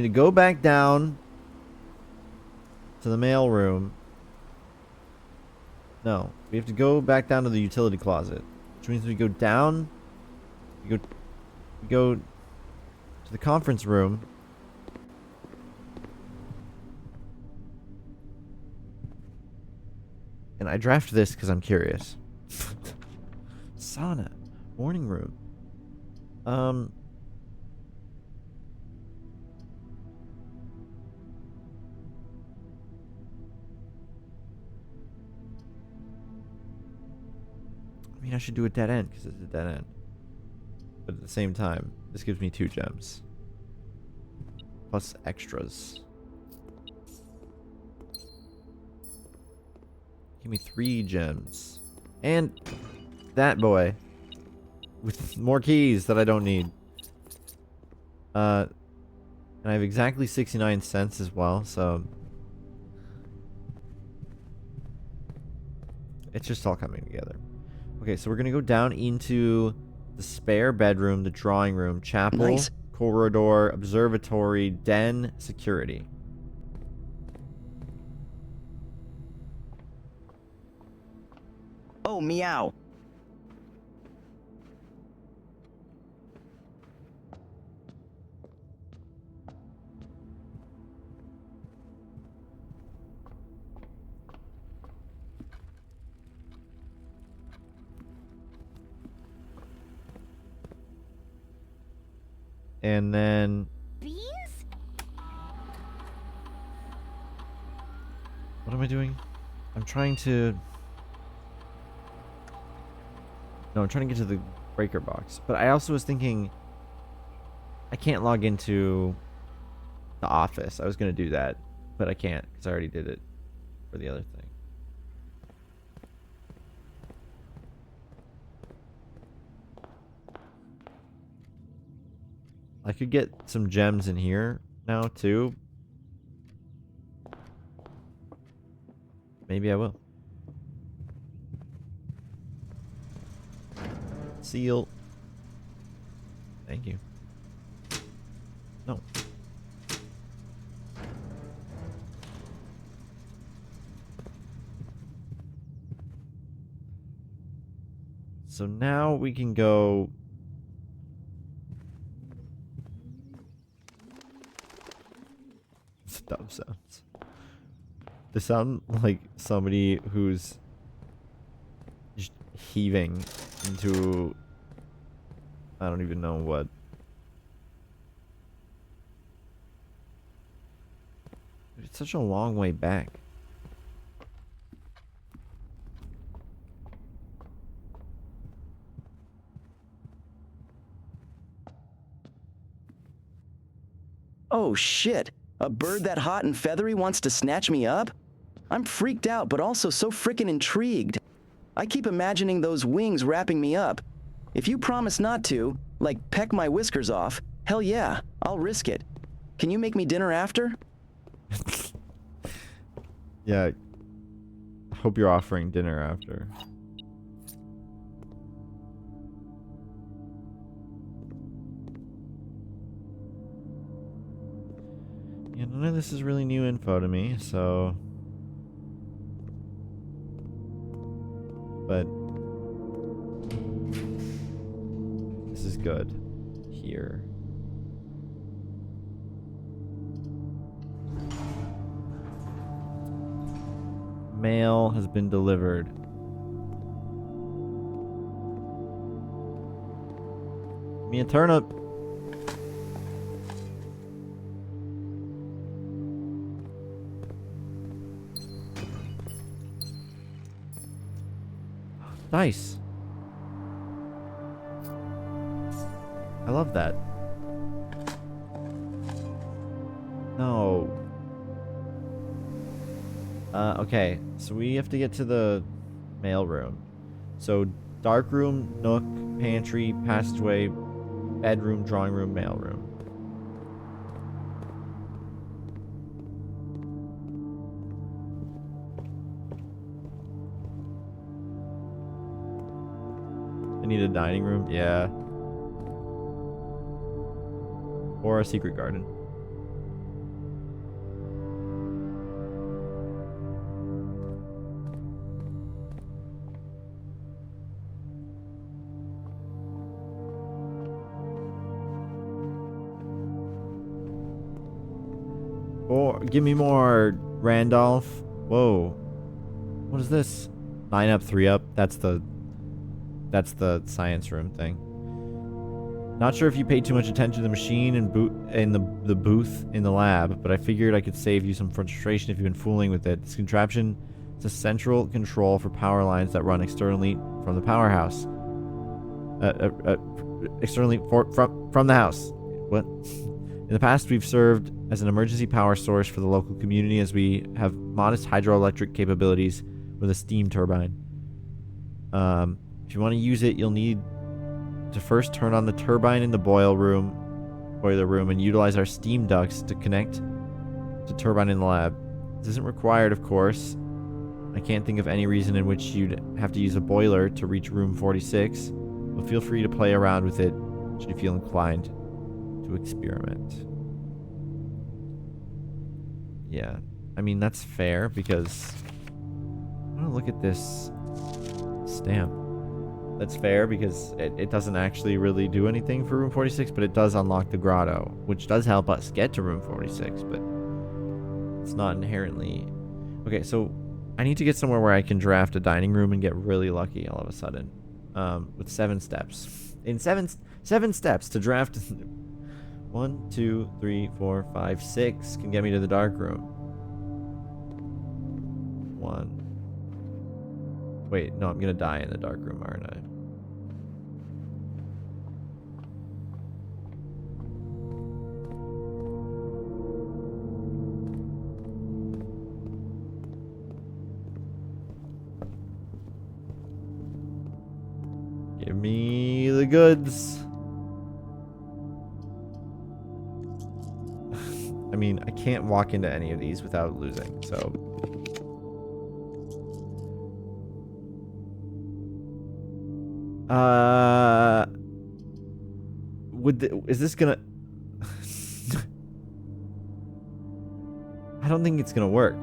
go back down to the mail room. No, we have to go back down to the utility closet, which means we go down. We go to the conference room. And I draft this because I'm curious. Sauna. Morning room. I mean, I should do a dead end because it's a dead end. But at the same time, This gives me 2 gems. Plus extras. Give me 3 gems. And that boy. With more keys that I don't need. And I have exactly 69 cents as well, so... It's just all coming together. Okay, so we're gonna go down into the spare bedroom, the drawing room, chapel, Nice. corridor, observatory, den, security. Oh, meow. And then... Bees? What am I doing? I'm trying to... No, I'm trying to get to the breaker box. But I also was thinking... I can't log into the office. I was going to do that. But I can't, because I already did it for the other thing. I could get some gems in here now, too. Maybe I will. Seal. Thank you. No. So now we can go... Dumb sounds. They sound like somebody who's just heaving into... I don't even know what. It's such a long way back. Oh shit. A bird that hot and feathery wants to snatch me up? I'm freaked out, but also so frickin' intrigued. I keep imagining those wings wrapping me up. If you promise not to, like peck my whiskers off, hell yeah, I'll risk it. Can you make me dinner after? Yeah. I hope you're offering dinner after. Yeah, none of this is really new info to me, so... But... This is good. Here. Mail has been delivered. Give me a turnip. Nice. I love that. No. Okay, so we have to get to the mail room. So, dark room, nook, pantry, passageway, bedroom, drawing room, mail room. I need a dining room, yeah. Or a secret garden. Or give me more, Randolph. Whoa. What is this? 9 up, 3 up. That's the science room thing. Not sure if you paid too much attention to the machine and the booth in the lab, but I figured I could save you some frustration if you've been fooling with it. This contraption is a central control for power lines that run externally from the powerhouse. externally from the house. What? In the past, we've served as an emergency power source for the local community as we have modest hydroelectric capabilities with a steam turbine. If you want to use it, you'll need to first turn on the turbine in the boiler room, and utilize our steam ducts to connect to turbine in the lab. This isn't required, of course. I can't think of any reason in which you'd have to use a boiler to reach room 46, but feel free to play around with it should you feel inclined to experiment. Yeah, I mean, that's fair because I want to look at this stamp. That's fair because it doesn't actually really do anything for room 46, but it does unlock the grotto, which does help us get to room 46, but it's not inherently... Okay, so I need to get somewhere where I can draft a dining room and get really lucky all of a sudden. With 7 steps. In seven steps to draft... 1, 2, 3, 4, 5, 6 can get me to the dark room. 1. Wait, no, I'm gonna die in the dark room, aren't I? Give me the goods. I mean, I can't walk into any of these without losing, so... Is this gonna... I don't think it's gonna work.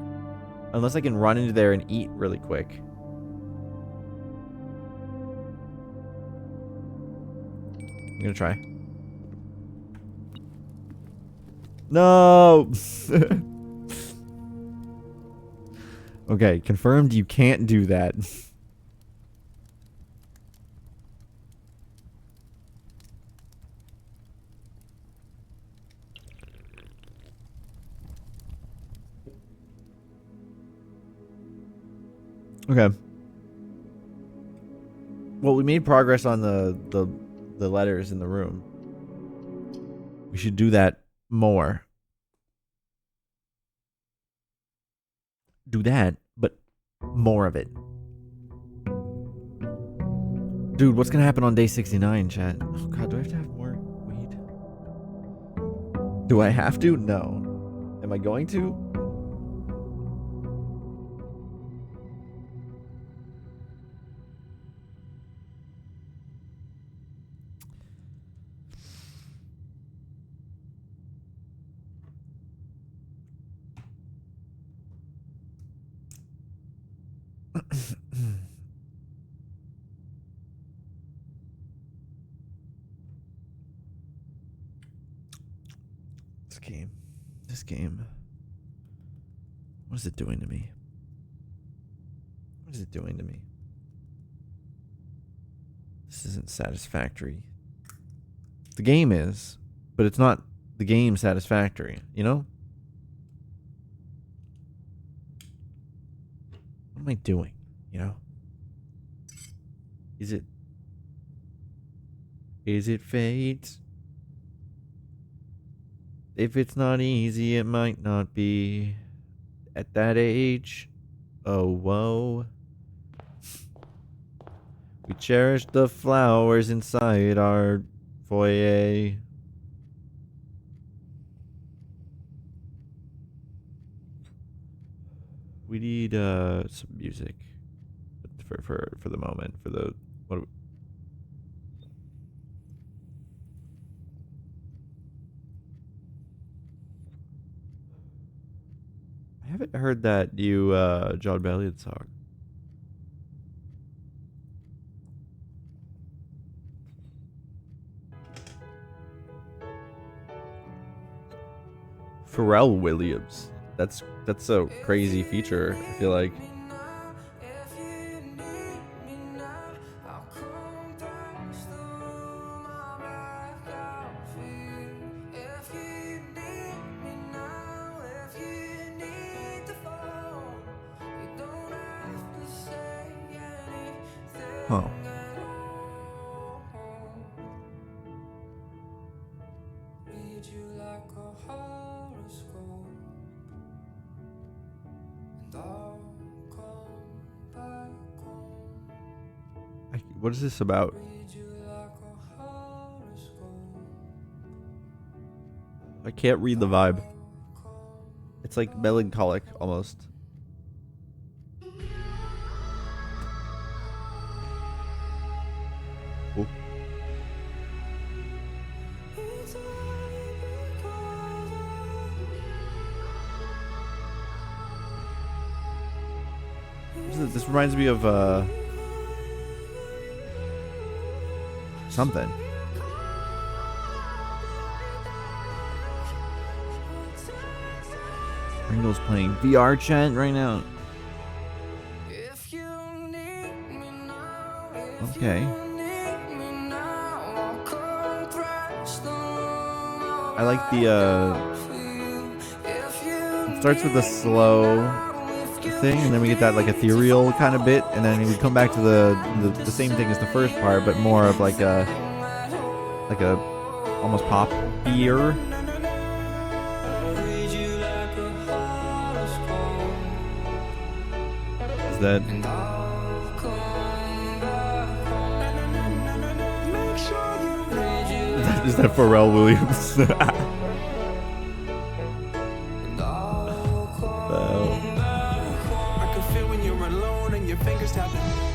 Unless I can run into there and eat really quick. I'm gonna try. No! Okay, confirmed you can't do that. Okay. Well, we made progress on the letters in the room. We should do that more. Do that, but more of it. Dude, what's gonna happen on day 69, chat? Oh god, do I have to have more weed? Do I have to? No. Am I going to? This game. What is it doing to me? What is it doing to me? This isn't satisfactory. The game is, but it's not the game satisfactory, you know? What am I doing, you know? Is it fate? If it's not easy, it might not be. At that age, oh whoa. We cherish the flowers inside our foyer. We need some music for the moment, for the what. I haven't heard that new John Bellion song. Pharrell Williams. That's a crazy feature, I feel like. Huh. What is this about? I can't read the vibe. It's like melancholic almost. Ooh. This reminds me of something. Ringo's playing VR chat right now. Okay. I like the it starts with a slow thing, and then we get that like ethereal kind of bit, and then we come back to the same thing as the first part, but more of like a almost pop ear. Is that is that Pharrell Williams?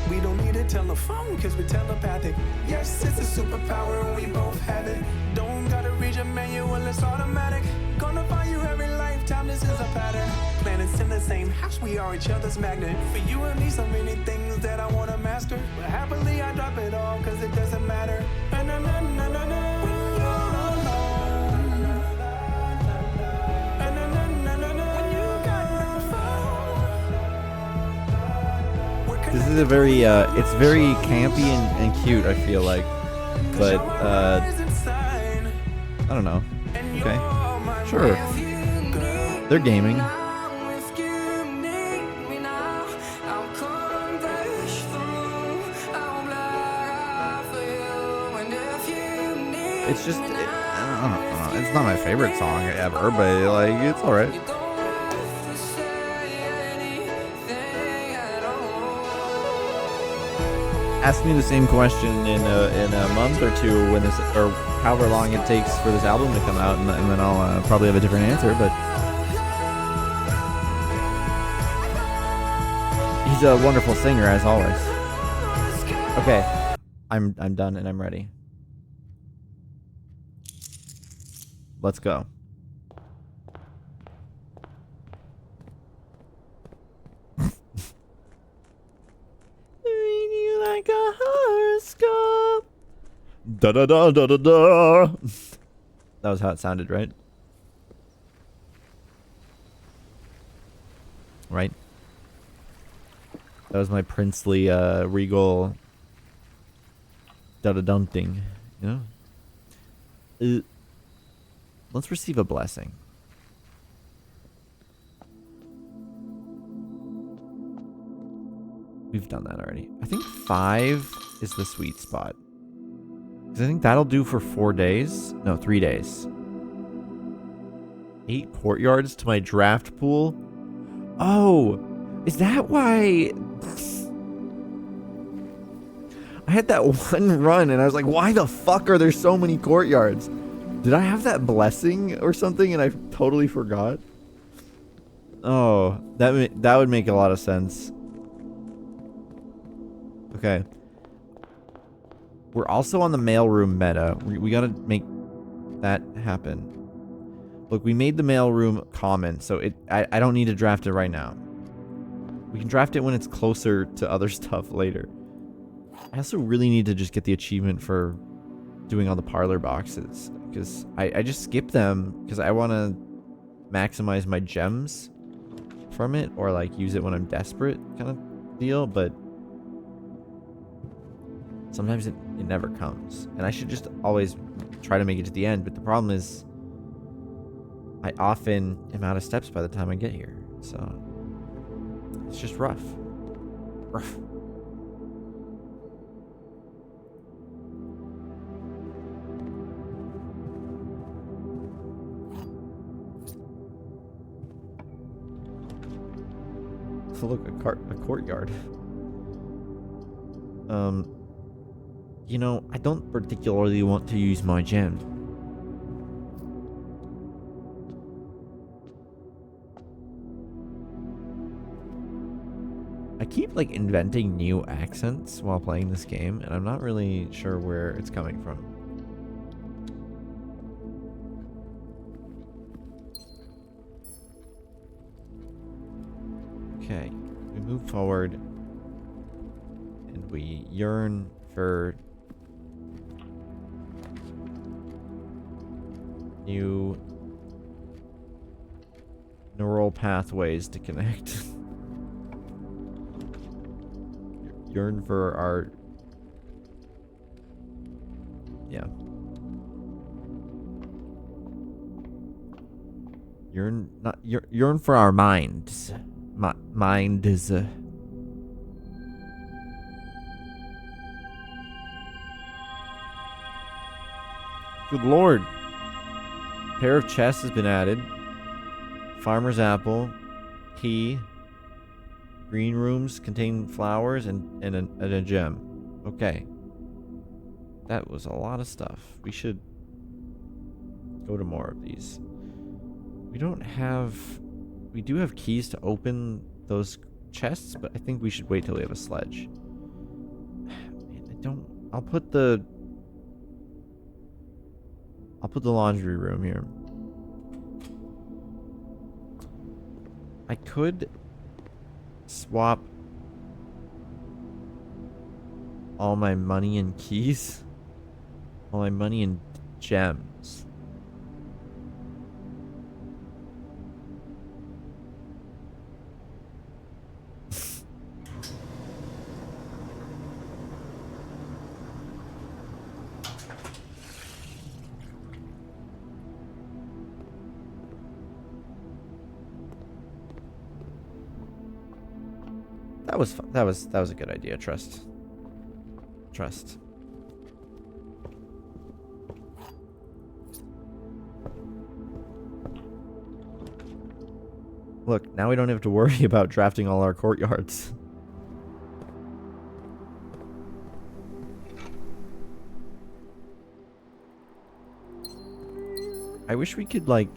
We don't need a telephone cause we're telepathic. Yes, it's a superpower and we both have it. Don't gotta read your manual, it's automatic. Gonna find you every lifetime, this is a pattern. Planets in the same house, we are each other's magnet. For you and me, so many things that I wanna master. But happily I drop it all cause it doesn't matter. When you're This is a very, it's very campy and cute, I feel like. But, I don't know. Okay. Sure. They're gaming. It's just, I don't know. It's not my favorite song ever, but, like, it's alright. Ask me the same question in a month or two when this, or however long it takes for this album to come out, and then I'll probably have a different answer. But he's a wonderful singer as always. Okay, I'm done and I'm ready. Let's go. Like a horoscope. Da da da da da da. That was how it sounded, right? Right? That was my princely, regal da da dum thing, you know? Let's receive a blessing. We've done that already. I think 5 is the sweet spot. Because I think that'll do for 4 days. No, 3 days. 8 courtyards to my draft pool. Oh, is that why? I had that one run and I was like, why the fuck are there so many courtyards? Did I have that blessing or something and I totally forgot? Oh, that would make a lot of sense. Okay. We're also on the mailroom meta. We gotta make that happen. Look, we made the mailroom common, so I don't need to draft it right now. We can draft it when it's closer to other stuff later. I also really need to just get the achievement for doing all the parlor boxes, because I just skip them because I want to maximize my gems from it, or like use it when I'm desperate kind of deal, but sometimes it never comes. And I should just always try to make it to the end, but the problem is I often am out of steps by the time I get here. So it's just rough. Rough. So look, a courtyard. You know, I don't particularly want to use my gem. I keep like inventing new accents while playing this game, and I'm not really sure where it's coming from. Okay, we move forward and we yearn for new neural pathways to connect. Yearn for our... Yeah. Yearn for our minds. Mind is a... Good lord. Pair of chests has been added. Farmer's apple. Key. Green rooms contain flowers and a gem. Okay. That was a lot of stuff. We should go to more of these. We don't have... We do have keys to open those chests, but I think we should wait till we have a sledge. Man, I don't... I'll put the laundry room here. I could swap all my money and keys. All my money and gems. That was fun. That was a good idea. Trust. Look, now we don't have to worry about drafting all our courtyards. I wish we could like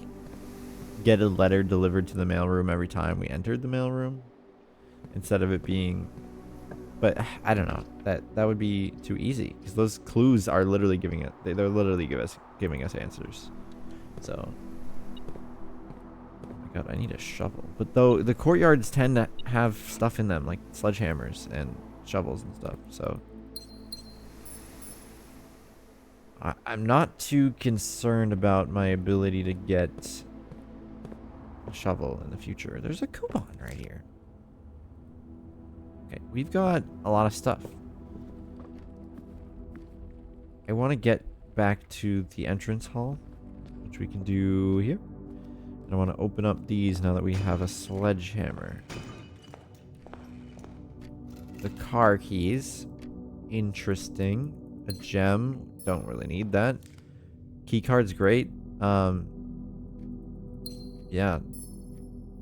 get a letter delivered to the mailroom every time we entered the mailroom. Instead of it being, but I don't know, that would be too easy because those clues are literally giving it. They're literally giving us answers. So, oh my god, I need a shovel. But though the courtyards tend to have stuff in them like sledgehammers and shovels and stuff. So I'm not too concerned about my ability to get a shovel in the future. There's a coupon right here. Okay, we've got a lot of stuff. I want to get back to the entrance hall, which we can do here. And I want to open up these now that we have a sledgehammer. The car keys. Interesting. A gem. Don't really need that. Key card's great. Yeah.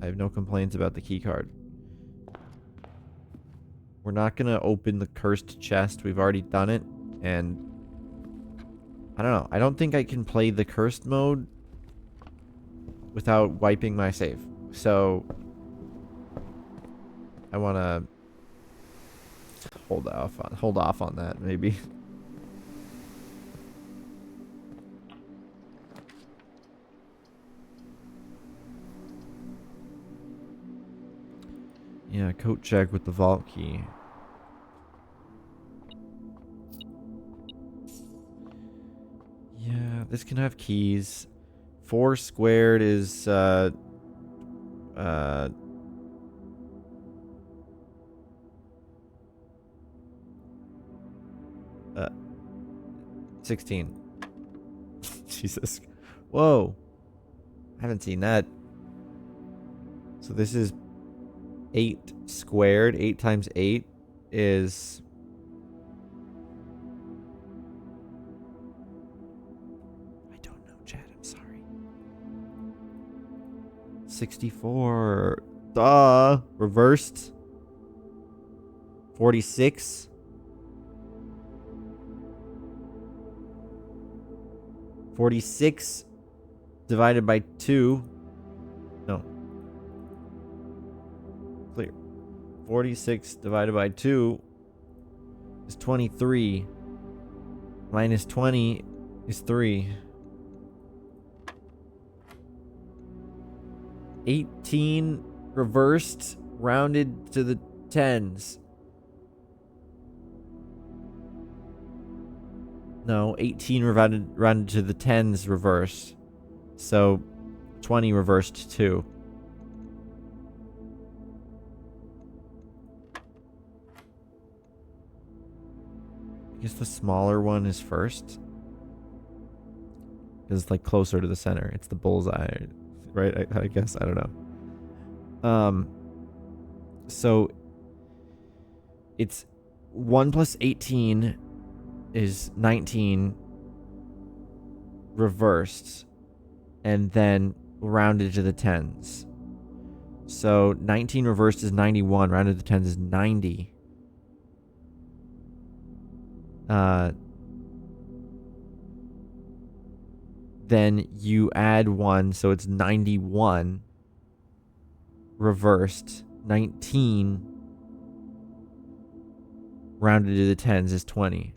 I have no complaints about the key card. We're not going to open the cursed chest. We've already done it. And I don't know. I don't think I can play the cursed mode without wiping my save. So I want to hold off on that maybe. Yeah, coat check with the vault key. Yeah, this can have keys. 4 squared is 16. Jesus. Whoa. I haven't seen that. So this is 8 squared. 8 times 8 is... I don't know, Chad. I'm sorry. 64. Duh. Reversed. 46. 46 divided by 2. No. Clear. 46 divided by 2 is 23. Minus 20 is 3. 18 reversed, rounded to the tens. No, 18 rounded to the tens reversed. So 20 reversed too. I guess the smaller one is first. Because it's like closer to the center. It's the bullseye, right? I guess. I don't know. So it's 1 plus 18 is 19 reversed and then rounded to the tens. So 19 reversed is 91, rounded to the tens is 90. Then you add 1, so it's 91 reversed. 19 rounded to the tens is 20.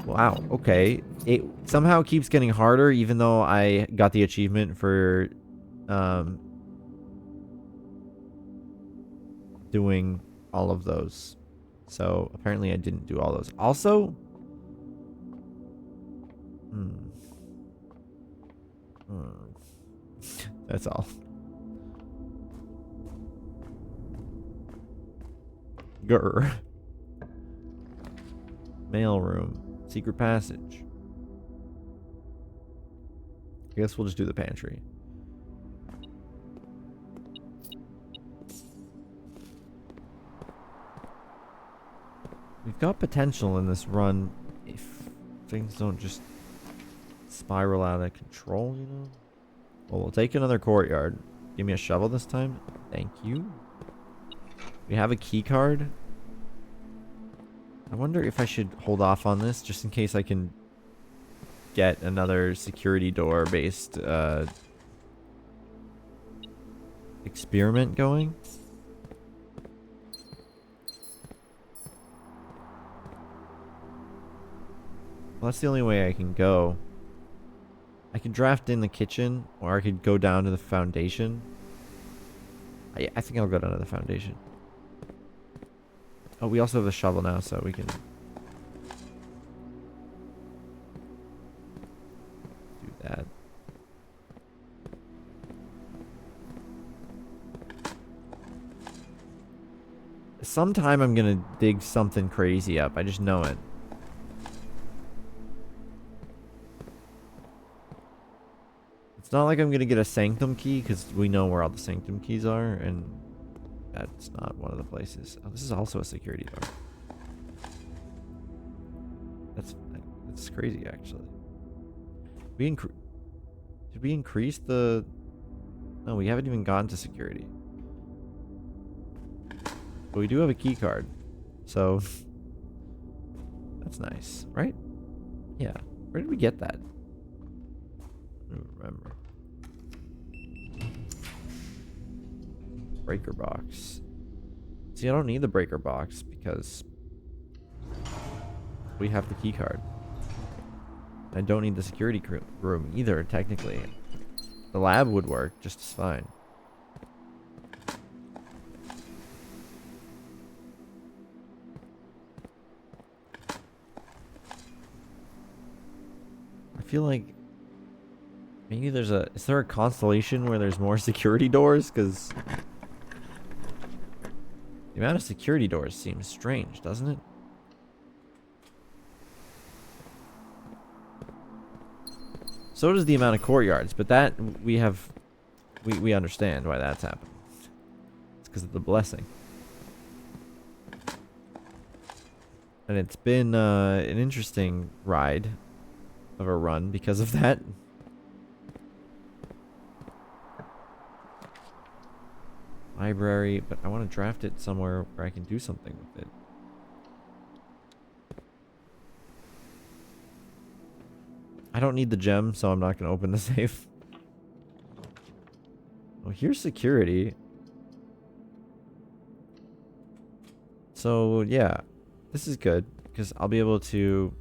Wow, okay. It somehow keeps getting harder even though I got the achievement for doing all of those. So apparently I didn't do all those. Also, that's all. Grr. Mail room. Secret passage. I guess we'll just do the pantry. We've got potential in this run if things don't just spiral out of control, you know? Well, we'll take another courtyard. Give me a shovel this time. Thank you. We have a key card. I wonder if I should hold off on this just in case I can get another security door based experiment going. Well, that's the only way I can go. I could draft in the kitchen, or I could go down to the foundation. I think I'll go down to the foundation. Oh, we also have a shovel now, so we can do that. Sometime I'm gonna dig something crazy up. I just know it. It's not like I'm gonna get a sanctum key, because we know where all the sanctum keys are, and that's not one of the places. Oh, this is also a security door. That's crazy, actually. Did we increase the... No, we haven't even gone to security. But we do have a key card. So... that's nice, right? Yeah. Where did we get that? I don't remember. Breaker box. See, I don't need the breaker box because we have the key card. I don't need the security room either, technically. The lab would work just as fine. I feel like maybe there's a... Is there a constellation where there's more security doors? Because the amount of security doors seems strange, doesn't it? So does the amount of courtyards, but that we understand why that's happened. It's because of the blessing. And it's been an interesting ride of a run because of that. Library, but I want to draft it somewhere where I can do something with it. I don't need the gem, so I'm not going to open the safe. Oh, here's security. So, yeah. This is good, because I'll be able to...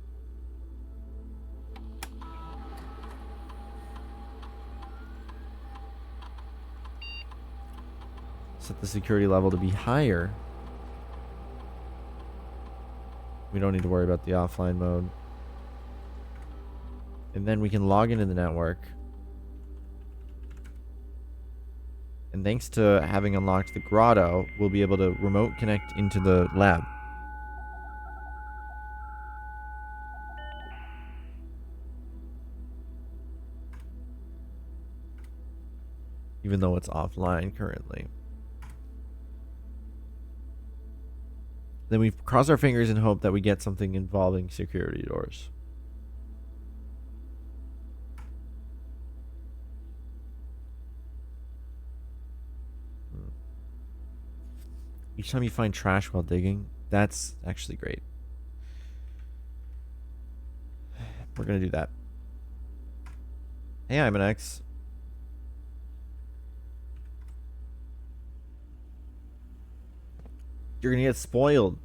set the security level to be higher. We don't need to worry about the offline mode. And then we can log into the network. And thanks to having unlocked the grotto, we'll be able to remote connect into the lab. Even though it's offline currently. Then we cross our fingers and hope that we get something involving security doors. Each time you find trash while digging, that's actually great. We're gonna do that. Hey, I'm an X. You're gonna get spoiled.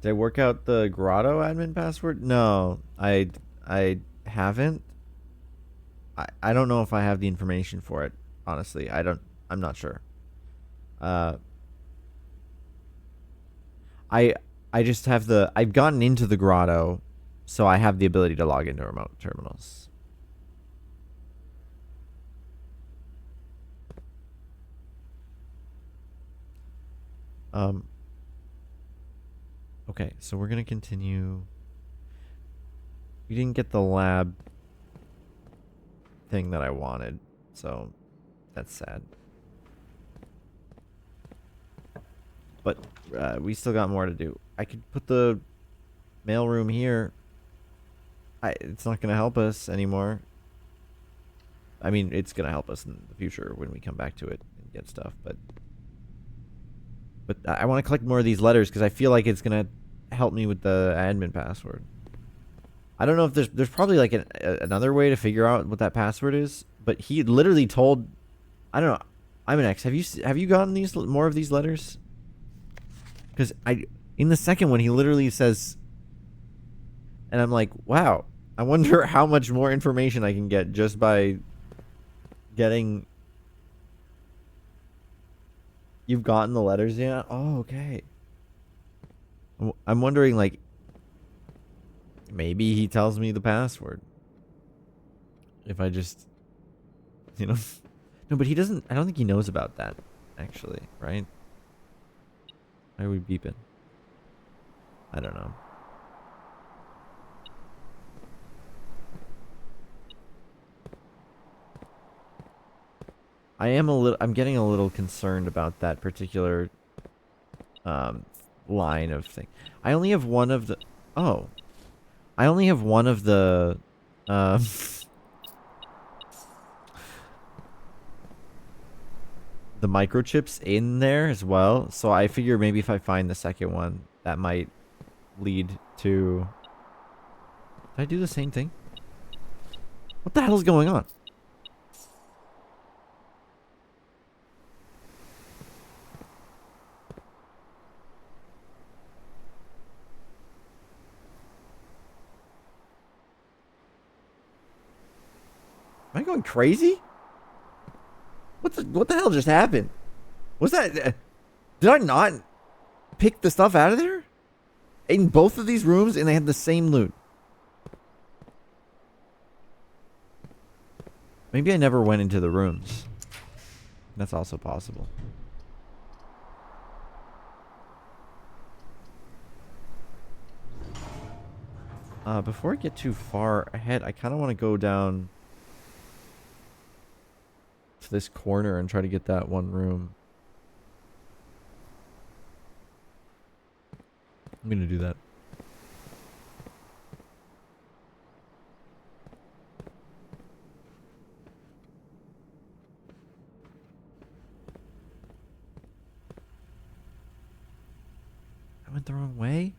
Did I work out the grotto admin password? No, I haven't. I don't know if I have the information for it. Honestly, I'm not sure. I just have the... I've gotten into the grotto, so I have the ability to log into remote terminals. Okay, so we're gonna continue. We didn't get the lab thing that I wanted, so that's sad. But we still got more to do. I could put the mailroom here. It's not going to help us anymore. I mean, it's going to help us in the future when we come back to it and get stuff. But I want to collect more of these letters because I feel like it's going to help me with the admin password. I don't know if there's probably like another way to figure out what that password is. But he literally told... I don't know. I'm an X. Have you gotten these more of these letters? Because in the second one, he literally says, and I'm like, wow, I wonder how much more information I can get just by getting... You've gotten the letters yet? Oh, okay. I'm wondering, like, maybe he tells me the password. If I just, you know... No, but he doesn't... I don't think he knows about that, actually, right? Why are we beeping? I don't know. I'm getting a little concerned about that particular line of thing. I only have one of the... Oh. I only have one of the... the microchips in there as well. So I figure maybe if I find the second one, that might lead to... Did I do the same thing? What the hell is going on? Am I going crazy? What the hell just happened? Was that... did I not pick the stuff out of there? In both of these rooms, and they had the same loot. Maybe I never went into the rooms. That's also possible. Before I get too far ahead, I kind of want to go down to this corner and try to get that one room. I'm gonna do that. I went the wrong way?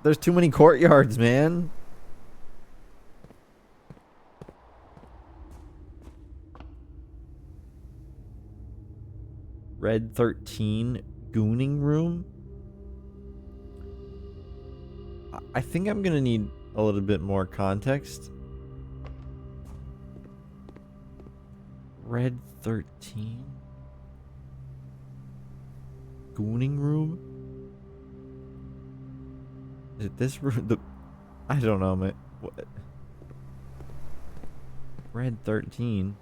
There's too many courtyards, man. Red 13 gooning room. I think I'm gonna need a little bit more context. Red 13 gooning room. Is it this room? I don't know, man. What? Red 13.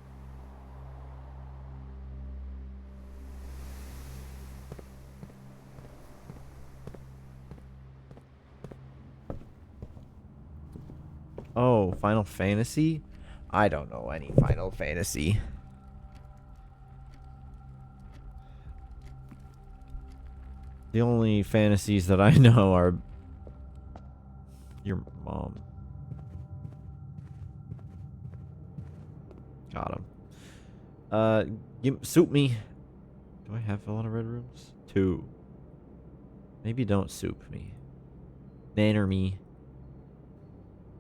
Oh, Final Fantasy? I don't know any Final Fantasy. The only fantasies that I know are your mom. Got him. Soup me. Do I have a lot of red rooms? 2. Maybe don't soup me. Nanner me.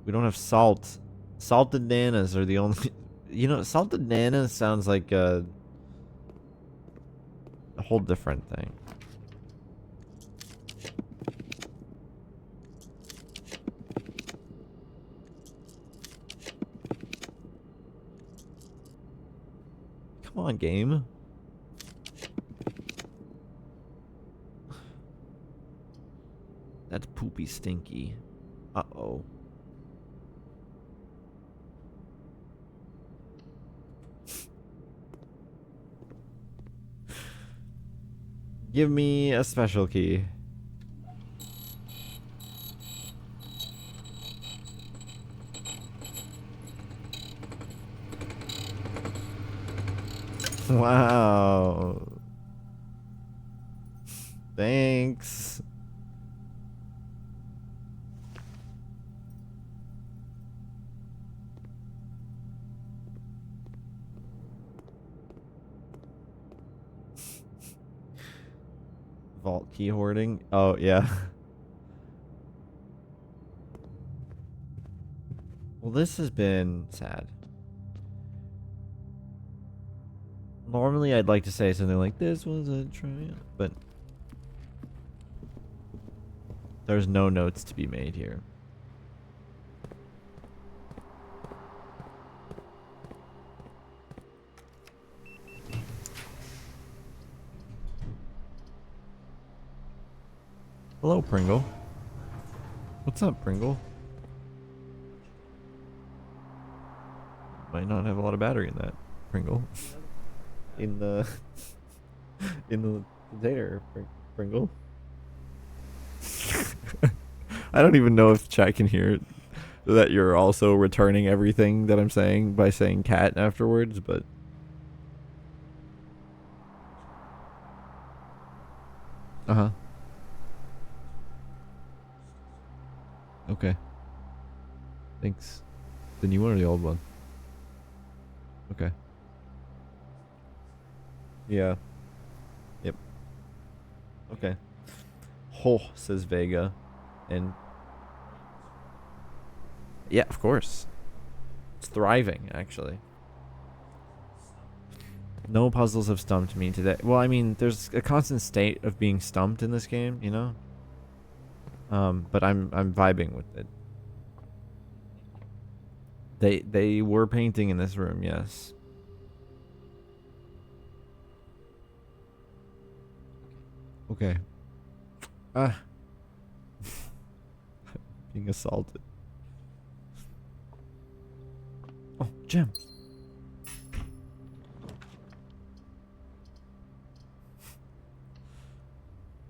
We don't have salt. Salted nanas are the only... You know, salted nanas sounds like a whole different thing. Come on, game. That's poopy stinky. Uh-oh. Give me a special key. Wow. Thanks. Vault key hoarding. Oh, yeah. Well, this has been sad. Normally, I'd like to say something like, this was a triumph, but there's no notes to be made here. Hello, Pringle. What's up, Pringle? Might not have a lot of battery in that, Pringle. In the container, Pringle. I don't even know if chat can hear that you're also returning everything that I'm saying by saying cat afterwards, but uh-huh. Okay. Thanks. The new one or the old one? Okay. Yeah. Yep. Okay. Ho, says Vega. And yeah, of course. It's thriving, actually. No puzzles have stumped me today. Well, I mean, there's a constant state of being stumped in this game, you know? But I'm vibing with it. They were painting in this room, yes. Okay. Being assaulted. Oh, gem.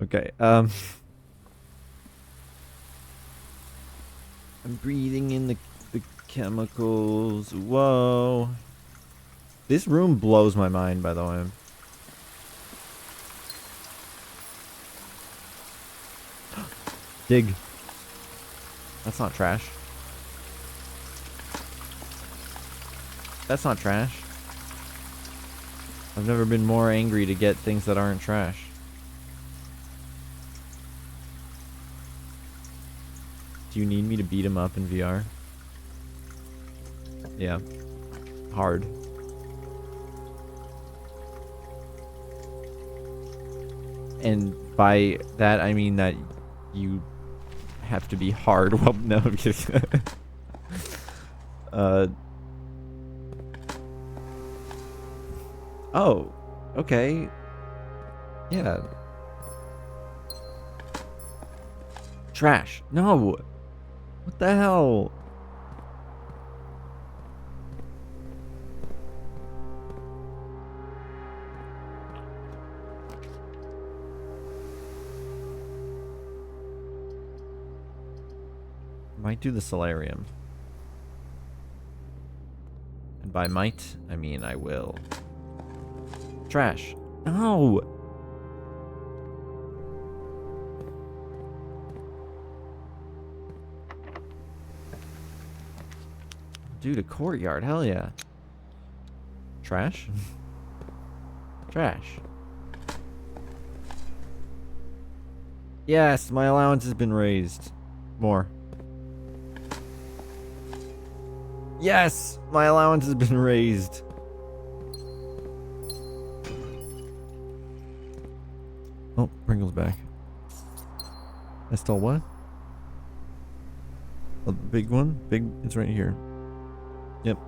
Okay, I'm breathing in the chemicals. Whoa. This room blows my mind, by the way. Dig. That's not trash. That's not trash. I've never been more angry to get things that aren't trash. Do you need me to beat him up in VR? Yeah. Hard. And by that, I mean that you have to be hard. Well, no, I'm kidding. Oh, okay. Yeah. Trash. No. What the hell? Might do the solarium. And by might, I mean I will. Trash. No! Dude, a courtyard. Hell yeah. Trash? Trash. Yes, my allowance has been raised. More. Yes, my allowance has been raised. Oh, Pringle's back. I stole what? A big one? Big, it's right here. Yep.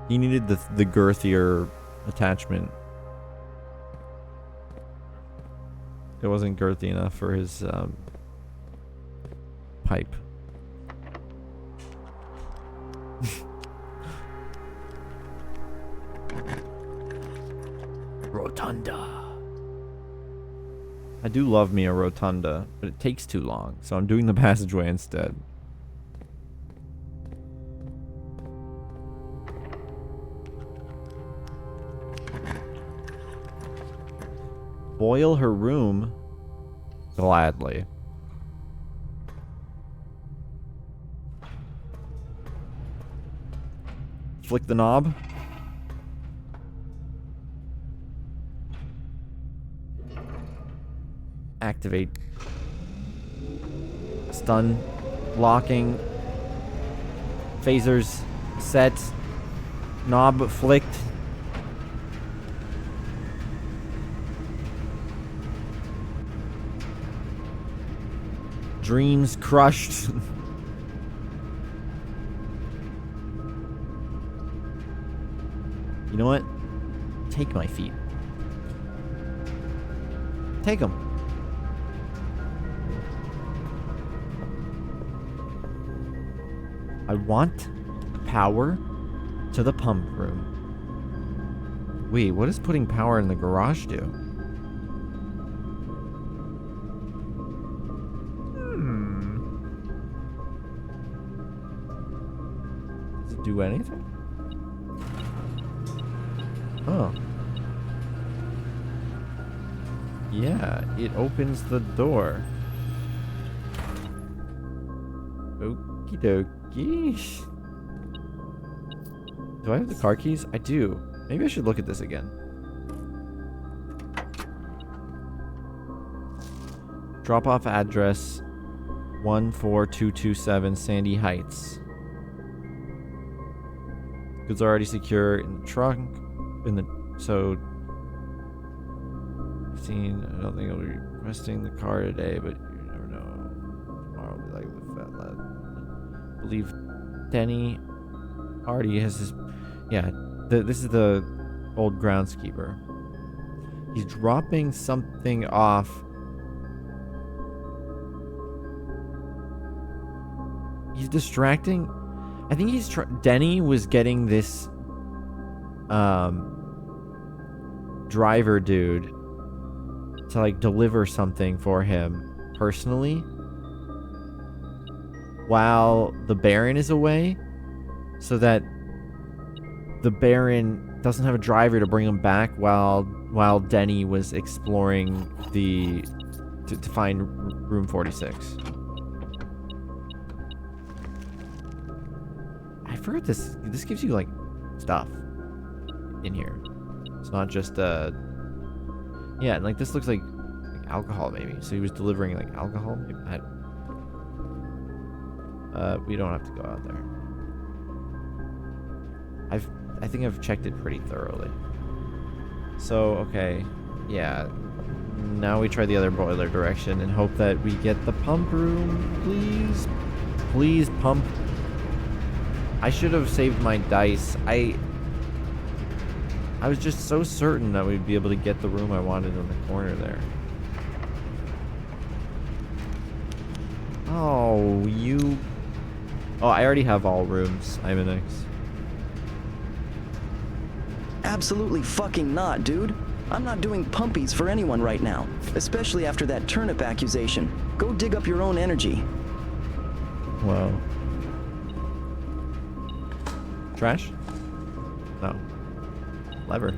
He needed the girthier attachment. It wasn't girthy enough for his pipe. Rotunda. I do love me a rotunda, but it takes too long, so I'm doing the passageway instead. Boil her room gladly. Flick the knob. Activate. Stun. Locking. Phasers. Set. Knob flicked. Dreams crushed. You know what? Take my feet. Take them. I want power to the pump room. Wait, what does putting power in the garage do? Does it do anything? Oh. Yeah, it opens the door. Okie dokie. Do I have the car keys? I do. Maybe I should look at this again. Drop off address 14227 Sandy Heights. Goods are already secure in the trunk. So I don't think I'll be requesting the car today, but you never know. Tomorrow will be like the fat lad. I believe Denny already has his. Yeah, this is the old groundskeeper. He's dropping something off. He's distracting. I think he's Denny was getting this driver dude to like deliver something for him personally while the Baron is away, so that the Baron doesn't have a driver to bring him back while Denny was exploring to find room 46. I forgot this gives you like stuff in here. It's not just yeah, like this looks like alcohol maybe. So he was delivering like alcohol. We don't have to go out there. I think I've checked it pretty thoroughly. So, okay. Yeah. Now we try the other boiler direction and hope that we get the pump room. Please. Please, pump. I should have saved my dice. I was just so certain that we'd be able to get the room I wanted in the corner there. Oh, you... Oh, I already have all rooms, Imanix. Absolutely fucking not, dude. I'm not doing pumpies for anyone right now, especially after that turnip accusation. Go dig up your own energy. Wow. Trash? No. Lever.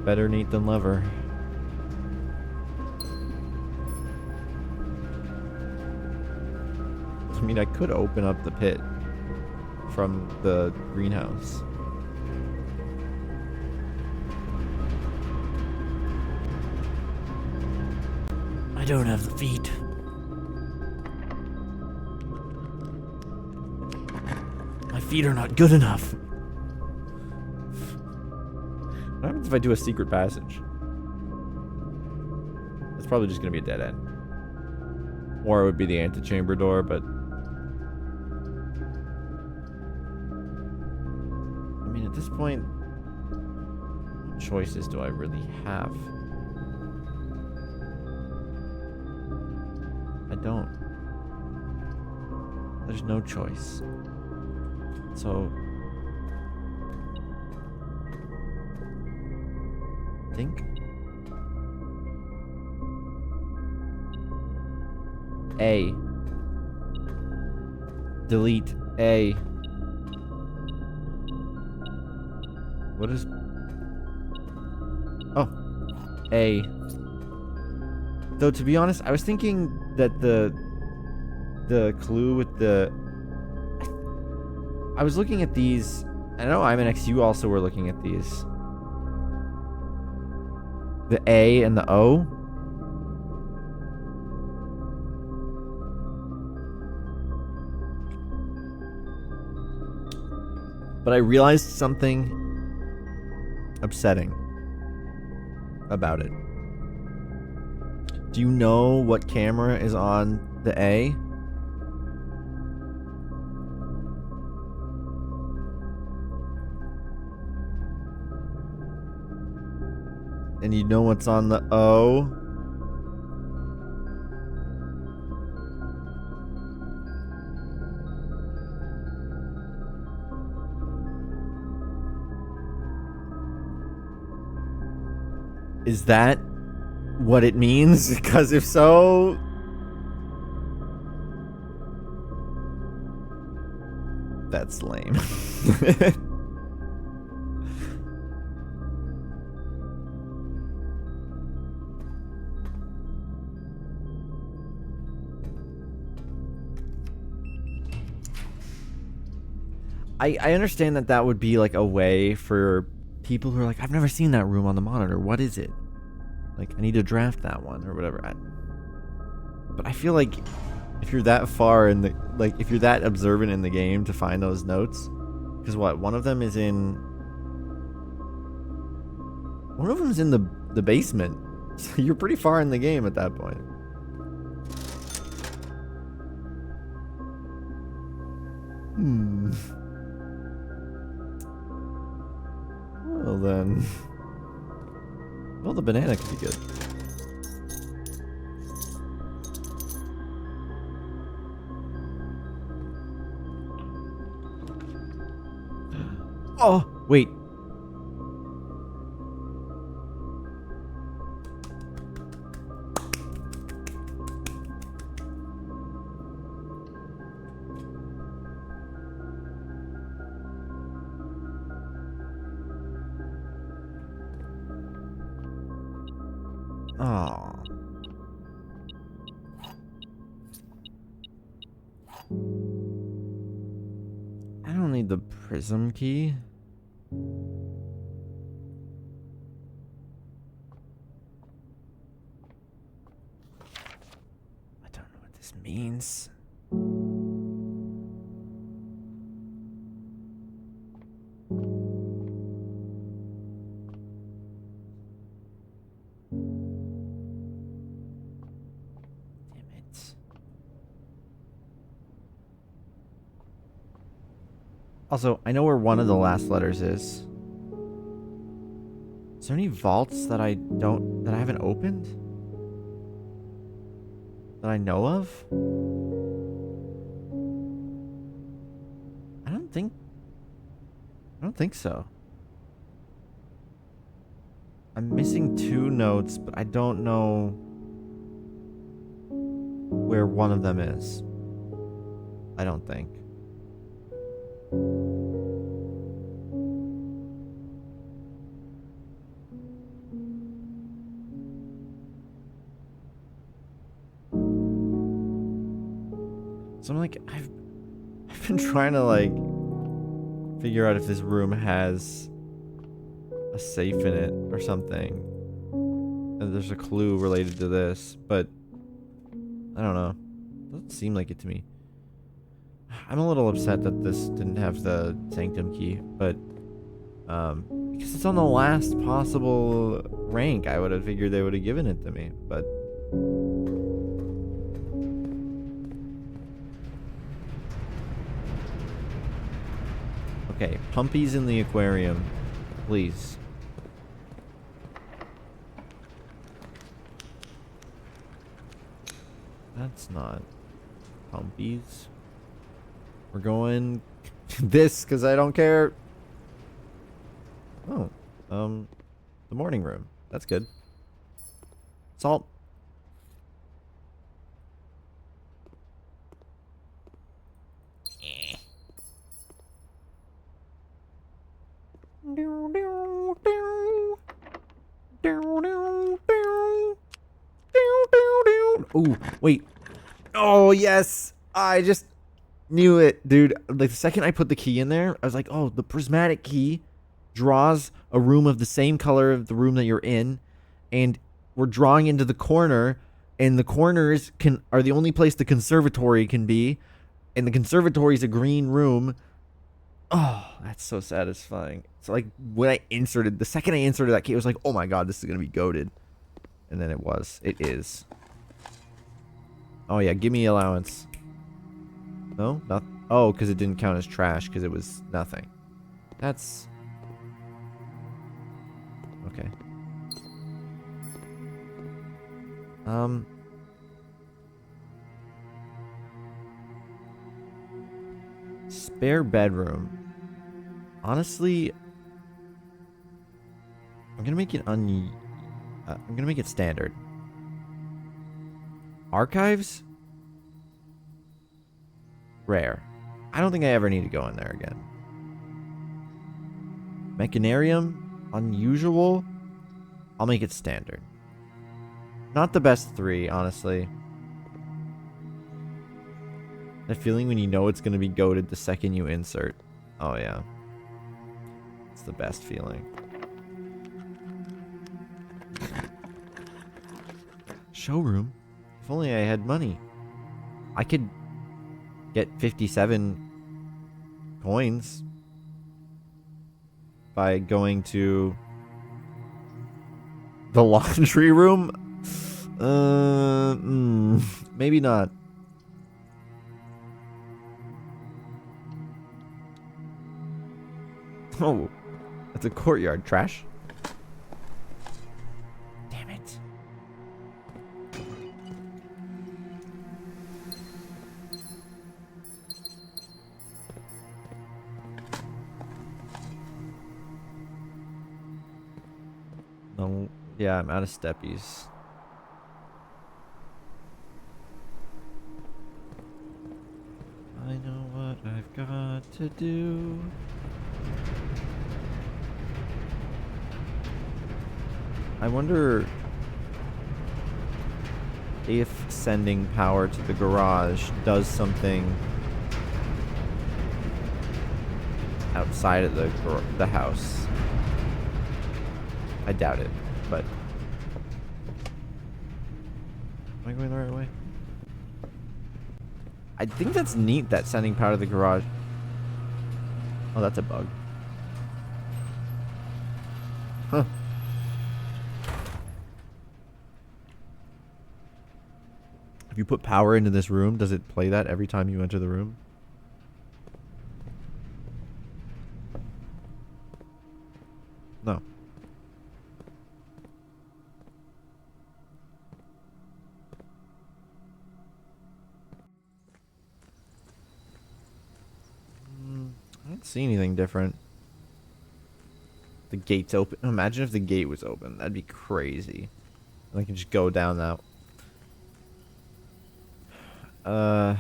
Better neat than lever. I mean, I could open up the pit from the greenhouse. I don't have the feet. My feet are not good enough. What happens if I do a secret passage? It's probably just gonna be a dead end. Or it would be the antechamber door, but... I mean, at this point, what choices do I really have? I don't. There's no choice. So... think? A. Delete A. What is... Oh. A. Though, to be honest, I was thinking that the clue with the... I was looking at these... I know Imanix, you also were looking at these. The A and the O. But I realized something upsetting about it. Do you know what camera is on the A? And you know what's on the O? Is that what it means? Because if so... that's lame. I understand that that would be like a way for people who are like, I've never seen that room on the monitor. What is it? Like, I need to draft that one or whatever. But I feel like if you're that far in the, like, if you're that observant in the game to find those notes, because what, one of them's in the basement. So you're pretty far in the game at that point. Well then. Well, the banana could be good. Oh, wait. Oh. I don't need the prism key. I don't know what this means. Also, I know where one of the last letters is. Is there any vaults that I haven't opened? That I know of? I don't think so. I'm missing 2 notes, but I don't know where one of them is. I don't think. So I'm like, I've been trying to like figure out if this room has a safe in it or something. And there's a clue related to this, but I don't know. Doesn't seem like it to me. I'm a little upset that this didn't have the sanctum key, but because it's on the last possible rank, I would have figured they would have given it to me, but okay, Pumpy's in the aquarium, please. That's not Pumpy's. We're going this because I don't care. Oh, the morning room. That's good. Salt. Ooh, wait. Oh, yes. I just knew it, dude. Like, the second I put the key in there, I was like, oh, the prismatic key draws a room of the same color of the room that you're in, and we're drawing into the corner, and the corners are the only place the conservatory can be, and the conservatory is a green room. Oh, that's so satisfying. So, like, the second I inserted that key, I was like, oh my god, this is gonna be goated. And then it is. Oh yeah, give me allowance. No? Not. Oh, because it didn't count as trash because it was nothing. That's... okay. Spare bedroom. Honestly, I'm gonna make it I'm gonna make it standard. Archives? Rare. I don't think I ever need to go in there again. Mechanarium? Unusual? I'll make it standard. Not the best 3, honestly. That feeling when you know it's going to be goated the second you insert. Oh, yeah. It's the best feeling. Showroom? If only I had money. I could get 57 coins by going to the laundry room. Maybe not. Oh, that's a courtyard. Trash. Damn it. No, yeah, I'm out of steppies. I know what I've got to do. I wonder if sending power to the garage does something outside of the house. I doubt it, but... am I going the right way? I think that's neat, that sending power to the garage. Oh, that's a bug. Huh. If you put power into this room, does it play that every time you enter the room? don't see anything different. The gate's open. Imagine if the gate was open. That'd be crazy. And I can just go down that. Well.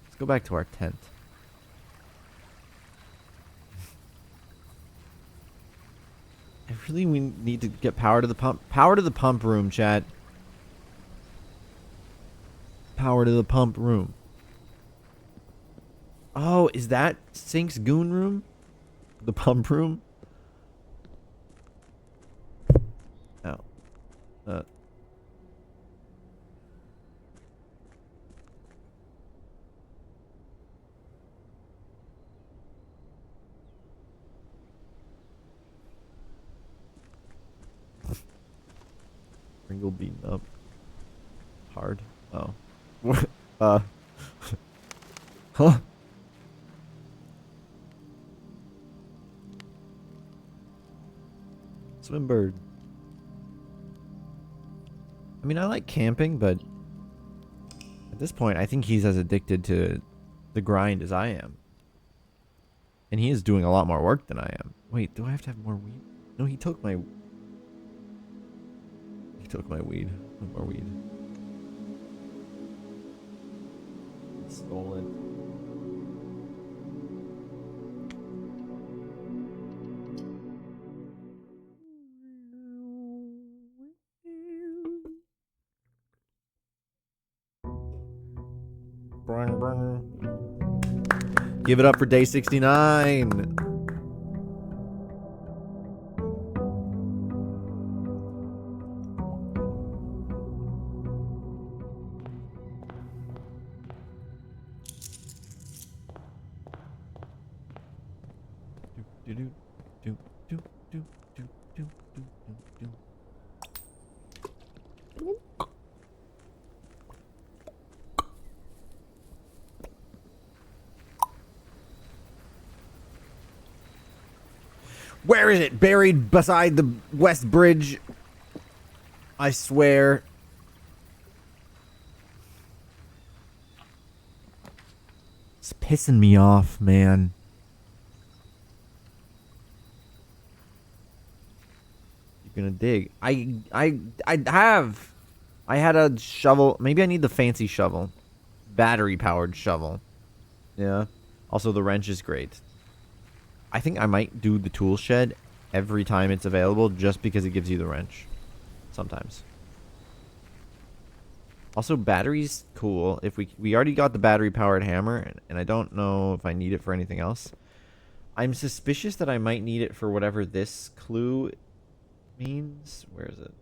Let's go back to our tent. We need to get power to the pump. Power to the pump room, chat. Power to the pump room. Oh, is that Sync's goon room? The pump room? Oh. Pringle beaten up. Hard. Oh. Huh? Swimbird. I mean, I like camping, but at this point, I think he's as addicted to the grind as I am. And he is doing a lot more work than I am. Wait, do I have to have more weed? No, he took my... He took my weed. No more weed. Stolen. Give it up for day 69. Where is it? Buried beside the West Bridge. I swear. It's pissing me off, man. You're gonna dig. I have. I had a shovel. Maybe I need the fancy shovel. Battery powered shovel. Yeah. Also, the wrench is great. I think I might do the tool shed every time it's available just because it gives you the wrench. Sometimes. Also, batteries, cool. If we already got the battery powered hammer, and I don't know if I need it for anything else. I'm suspicious that I might need it for whatever this clue means. Where is it?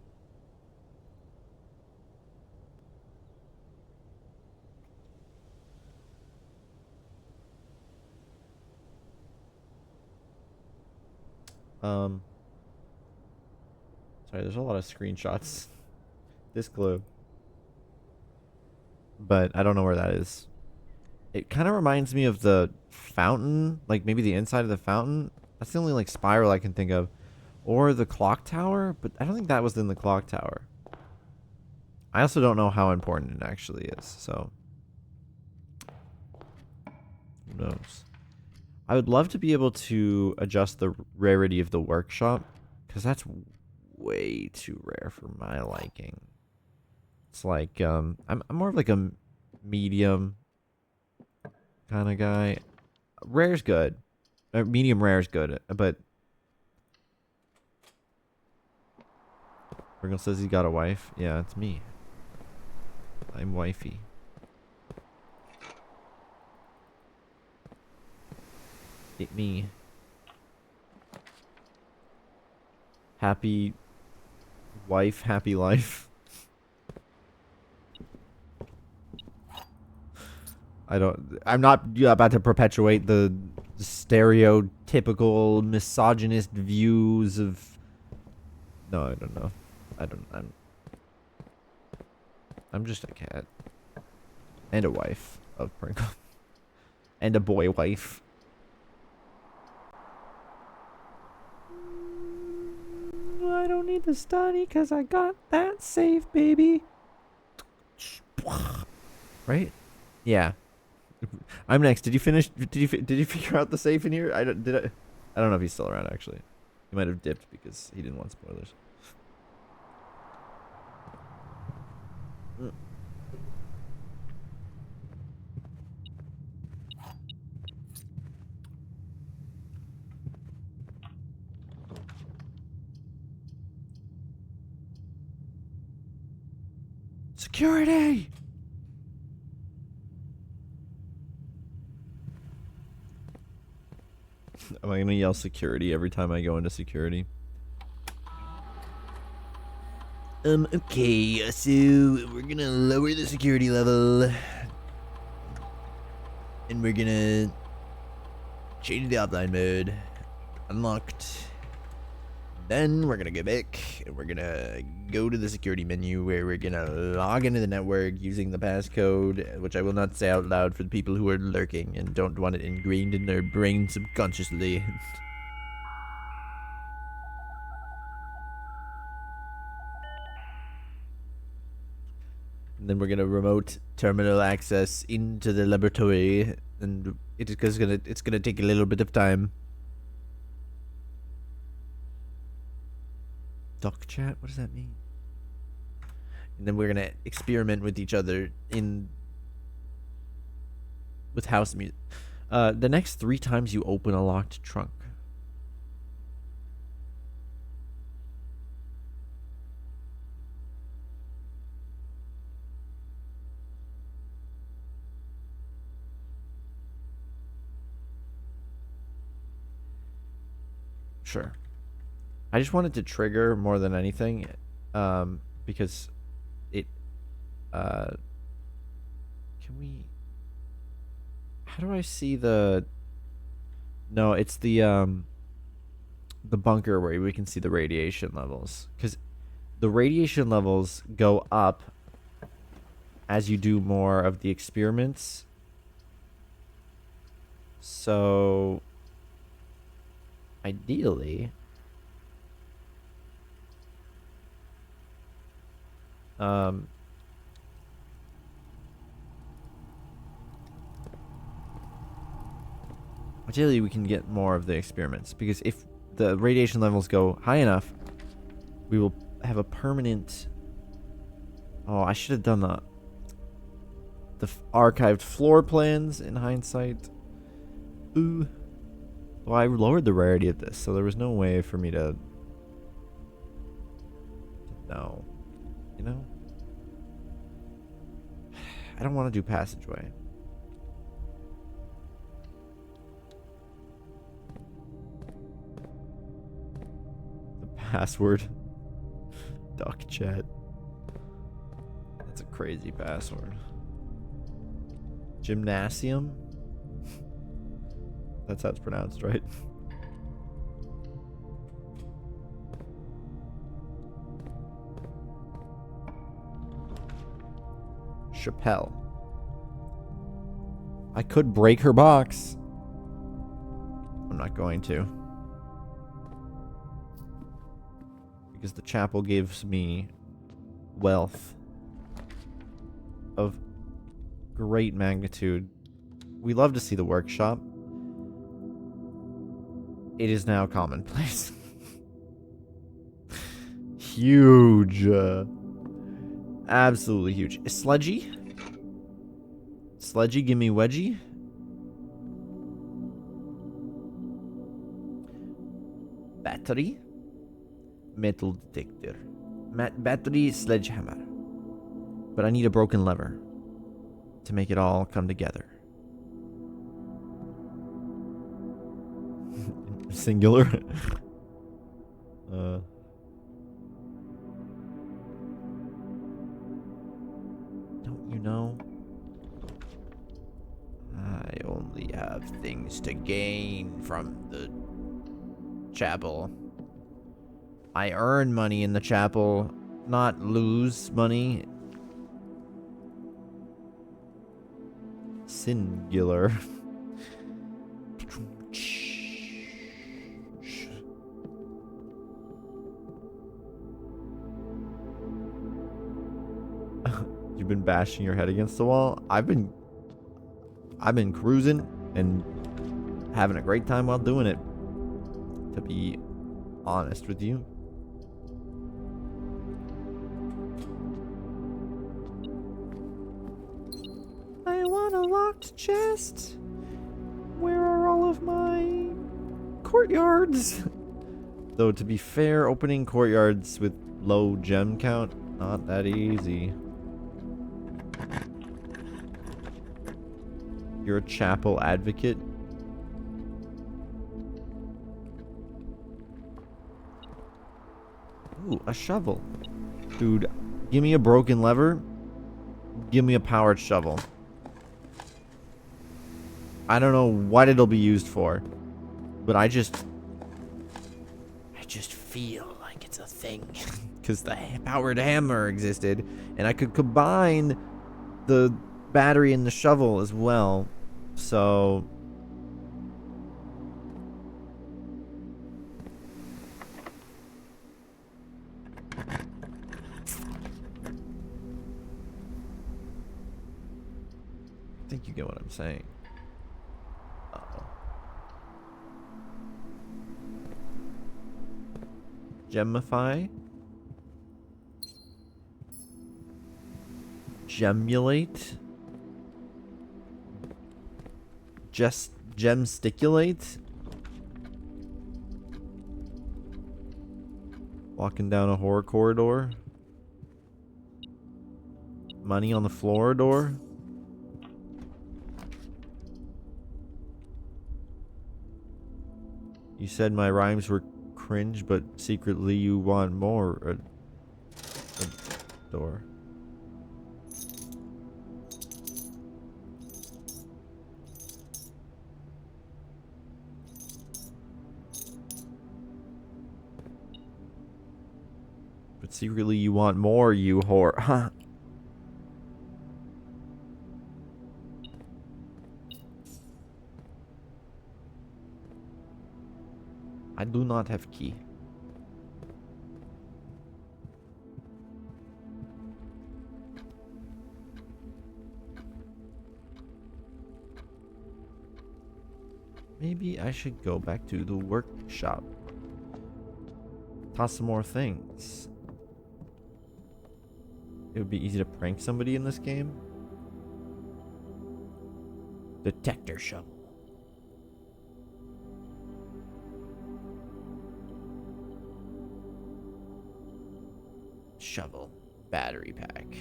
Sorry, there's a lot of screenshots. This clue. But I don't know where that is. It kind of reminds me of the fountain, like maybe the inside of the fountain. That's the only like spiral I can think of. Or the clock tower, but I don't think that was in the clock tower. I also don't know how important it actually is, so who knows. I would love to be able to adjust the rarity of the workshop, because that's way too rare for my liking. It's like, I'm more of like a medium kind of guy. Rare's good. Medium rare is good, but Pringle says he got a wife. Yeah, it's me. I'm wifey. It me. Happy wife, happy life. I'm not about to perpetuate the stereotypical misogynist views of... No, I don't know. I'm just a cat. And a wife of Pringle. And a boy wife. I don't need to study because I got that safe, baby. Right? Yeah. I'm next. Did you finish? Did you figure out the safe in here? I don't. Did I? I don't know if he's still around. Actually, he might have dipped because he didn't want spoilers. Security! Am I gonna yell security every time I go into security? Okay, so we're gonna lower the security level. And we're gonna change the offline mode. Unlocked. Then we're gonna go back and we're gonna go to the security menu where we're gonna log into the network using the passcode, which I will not say out loud for the people who are lurking and don't want it ingrained in their brain subconsciously. And then we're gonna remote terminal access into the laboratory, and it's gonna take a little bit of time. Duck chat? What does that mean? And then we're gonna experiment with each other with house music. The next 3 times you open a locked trunk. Sure. I just wanted to trigger more than anything, because it, can we, how do I see the, no, it's the bunker where we can see the radiation levels, because the radiation levels go up as you do more of the experiments. So, ideally, ideally we can get more of the experiments, because if the radiation levels go high enough, we will have a permanent. Oh, I should have done the archived floor plans in hindsight. Ooh. Well, I lowered the rarity of this, so there was no way for me to know. You know? I don't want to do passageway. The password. Duck chat. That's a crazy password. Gymnasium? That's how it's pronounced, right? Chappelle. I could break her box. I'm not going to. Because the chapel gives me wealth of great magnitude. We love to see the workshop. It is now commonplace. Huge. Absolutely huge. Sledgy? Sledgy, gimme wedgie. Battery. Metal detector. Battery, sledgehammer. But I need a broken lever to make it all come together. Singular. Don't you know? I only have things to gain from the chapel. I earn money in the chapel, not lose money. Singular. You've been bashing your head against the wall. I've been cruising and having a great time while doing it, to be honest with you. I want a locked chest. Where are all of my courtyards? Though, to be fair, opening courtyards with low gem count, not that easy. You're a chapel advocate? Ooh, a shovel. Dude, give me a broken lever. Give me a powered shovel. I don't know what it'll be used for, but I just feel like it's a thing. Because the powered hammer existed, and I could combine the battery and the shovel as well. So I think you get what I'm saying. Uh-oh. Gemify. Gemulate. Just gemsticulate. Walking down a horror corridor. Money on the floor door. You said my rhymes were cringe, but secretly you want more. A door. But secretly you want more, you whore. Huh. I do not have key. Maybe I should go back to the workshop. Toss some more things. It would be easy to prank somebody in this game. Detector shovel. Shovel. Battery pack.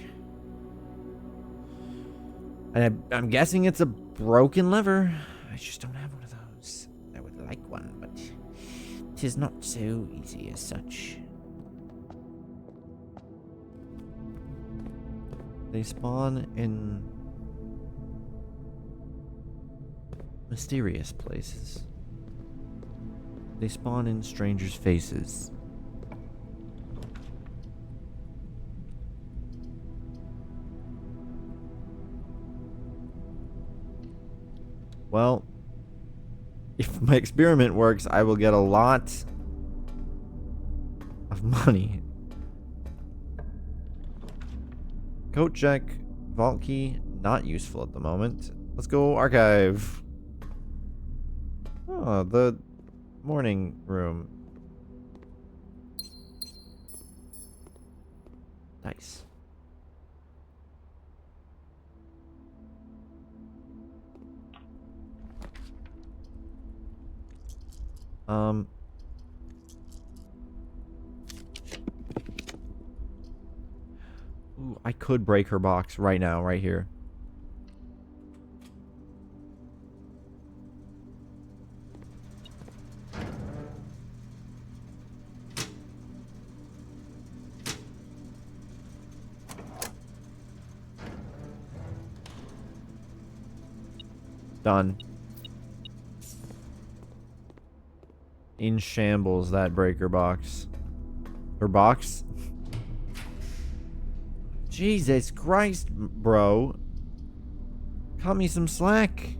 And I'm guessing it's a broken lever. I just don't have one of those. I would like one, but 'tis not so easy as such. They spawn in mysterious places. They spawn in strangers' faces. Well, if my experiment works, I will get a lot of money. Coat check, vault key, not useful at the moment. Let's go archive. Oh, the morning room. Nice. Ooh, I could break her box right now, right here. Done. In shambles, that breaker box. Or box? Jesus Christ, bro. Cut me some slack.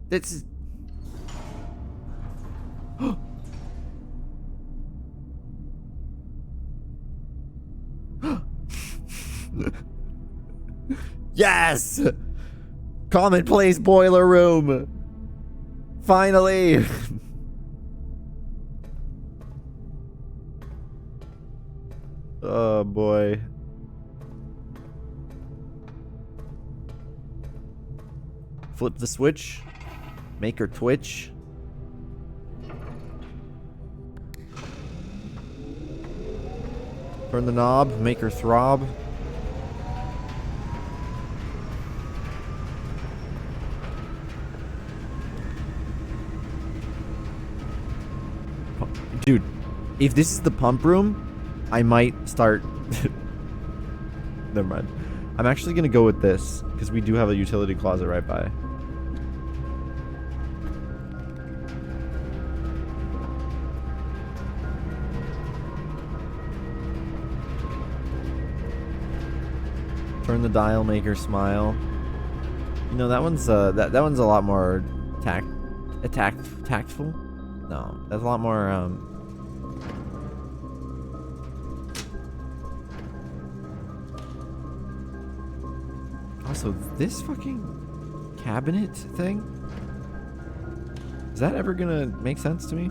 This is... Yes! Commonplace boiler room! Finally! Oh boy. Flip the switch. Make her twitch. Turn the knob. Make her throb. Dude, if this is the pump room, I might start... Never mind. I'm actually going to go with this, because we do have a utility closet right by. Turn the dial, make her smile. You know, that one's that one's a lot more tactful. No, that's a lot more Also, this fucking cabinet thing? Is that ever gonna make sense to me?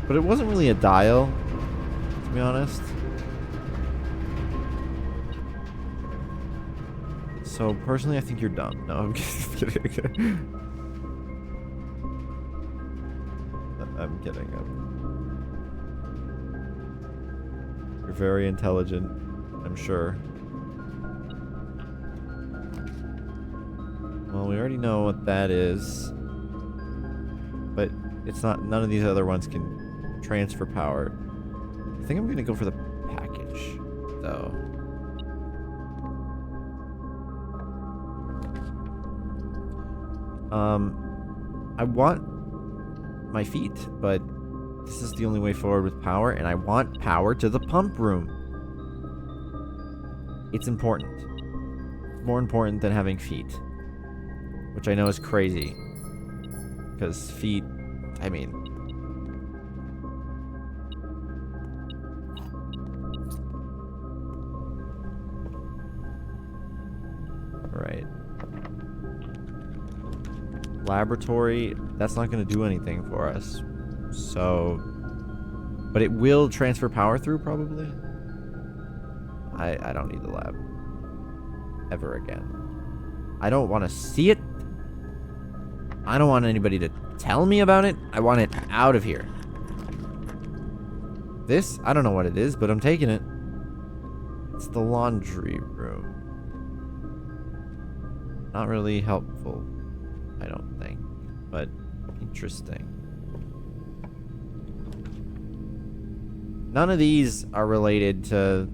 But it wasn't really a dial, to be honest. So, personally, I think you're dumb. No, I'm kidding. I'm kidding. You're very intelligent, I'm sure. Well, we already know what that is. But it's not... None of these other ones can transfer power. I think I'm going to go for the package, though. I want my feet, but this is the only way forward with power, and I want power to the pump room. It's important. More important than having feet. Which I know is crazy. Because feet, I mean... Right. Laboratory, that's not going to do anything for us. So... But it will transfer power through, probably? I don't need the lab. Ever again. I don't want to see it. I don't want anybody to tell me about it. I want it out of here. This? I don't know what it is, but I'm taking it. It's the laundry room. Not really helpful, I don't think, but interesting. None of these are related to...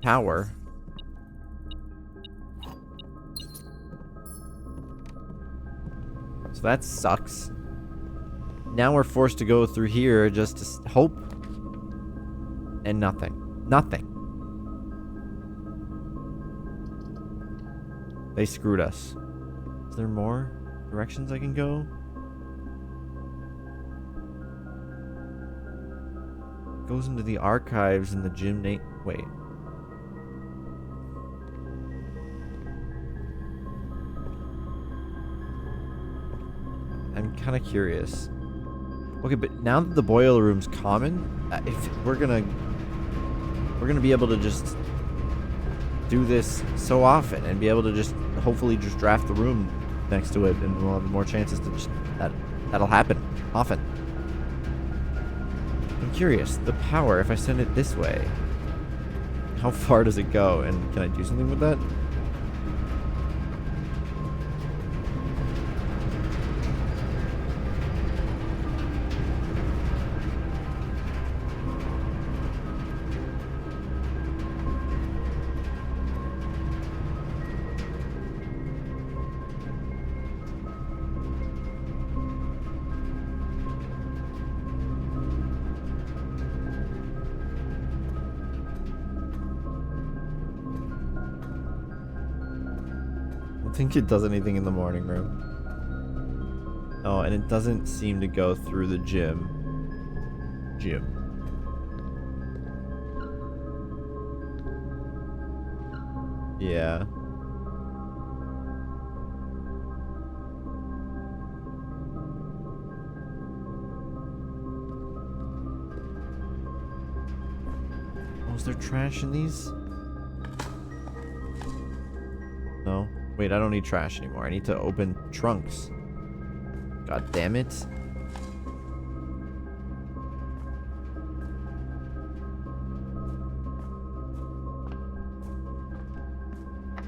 power. So that sucks. Now we're forced to go through here just to hope. And nothing. Nothing. They screwed us. Is there more directions I can go? Goes into the archives in the gymnasium. Wait. I'm kind of curious. Okay, but now that the boiler room's common, if we're gonna be able to just do this so often and be able to just hopefully just draft the room next to it, and we'll have more chances to just that'll happen often. I'm curious, the power, if I send it this way, how far does it go, and can I do something with that? think it does anything in the morning room. Oh, and it doesn't seem to go through the gym. Yeah. Oh, is there trash in these? No. Wait, I don't need trash anymore. I need to open trunks. God damn it.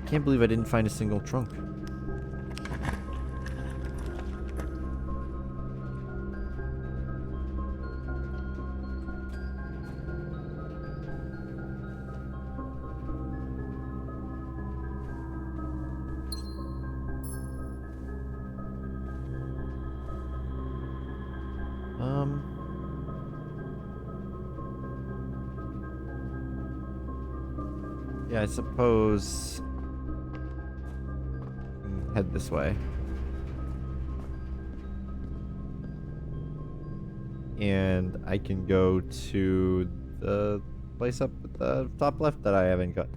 Can't believe I didn't find a single trunk. Yeah, I suppose head this way. And I can go to the place up at the top left that I haven't got.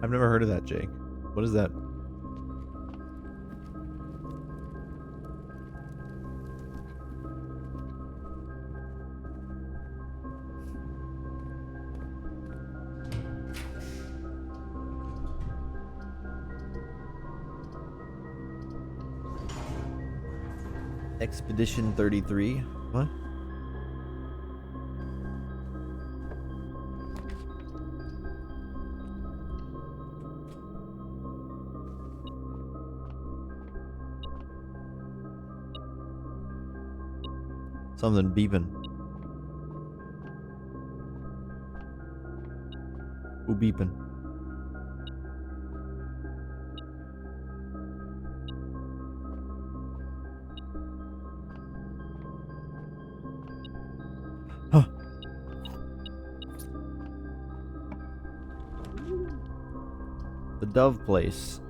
I've never heard of that, Jake. What is that? Expedition 33. What? Something beeping. Who beeping? Huh. The Dove Place.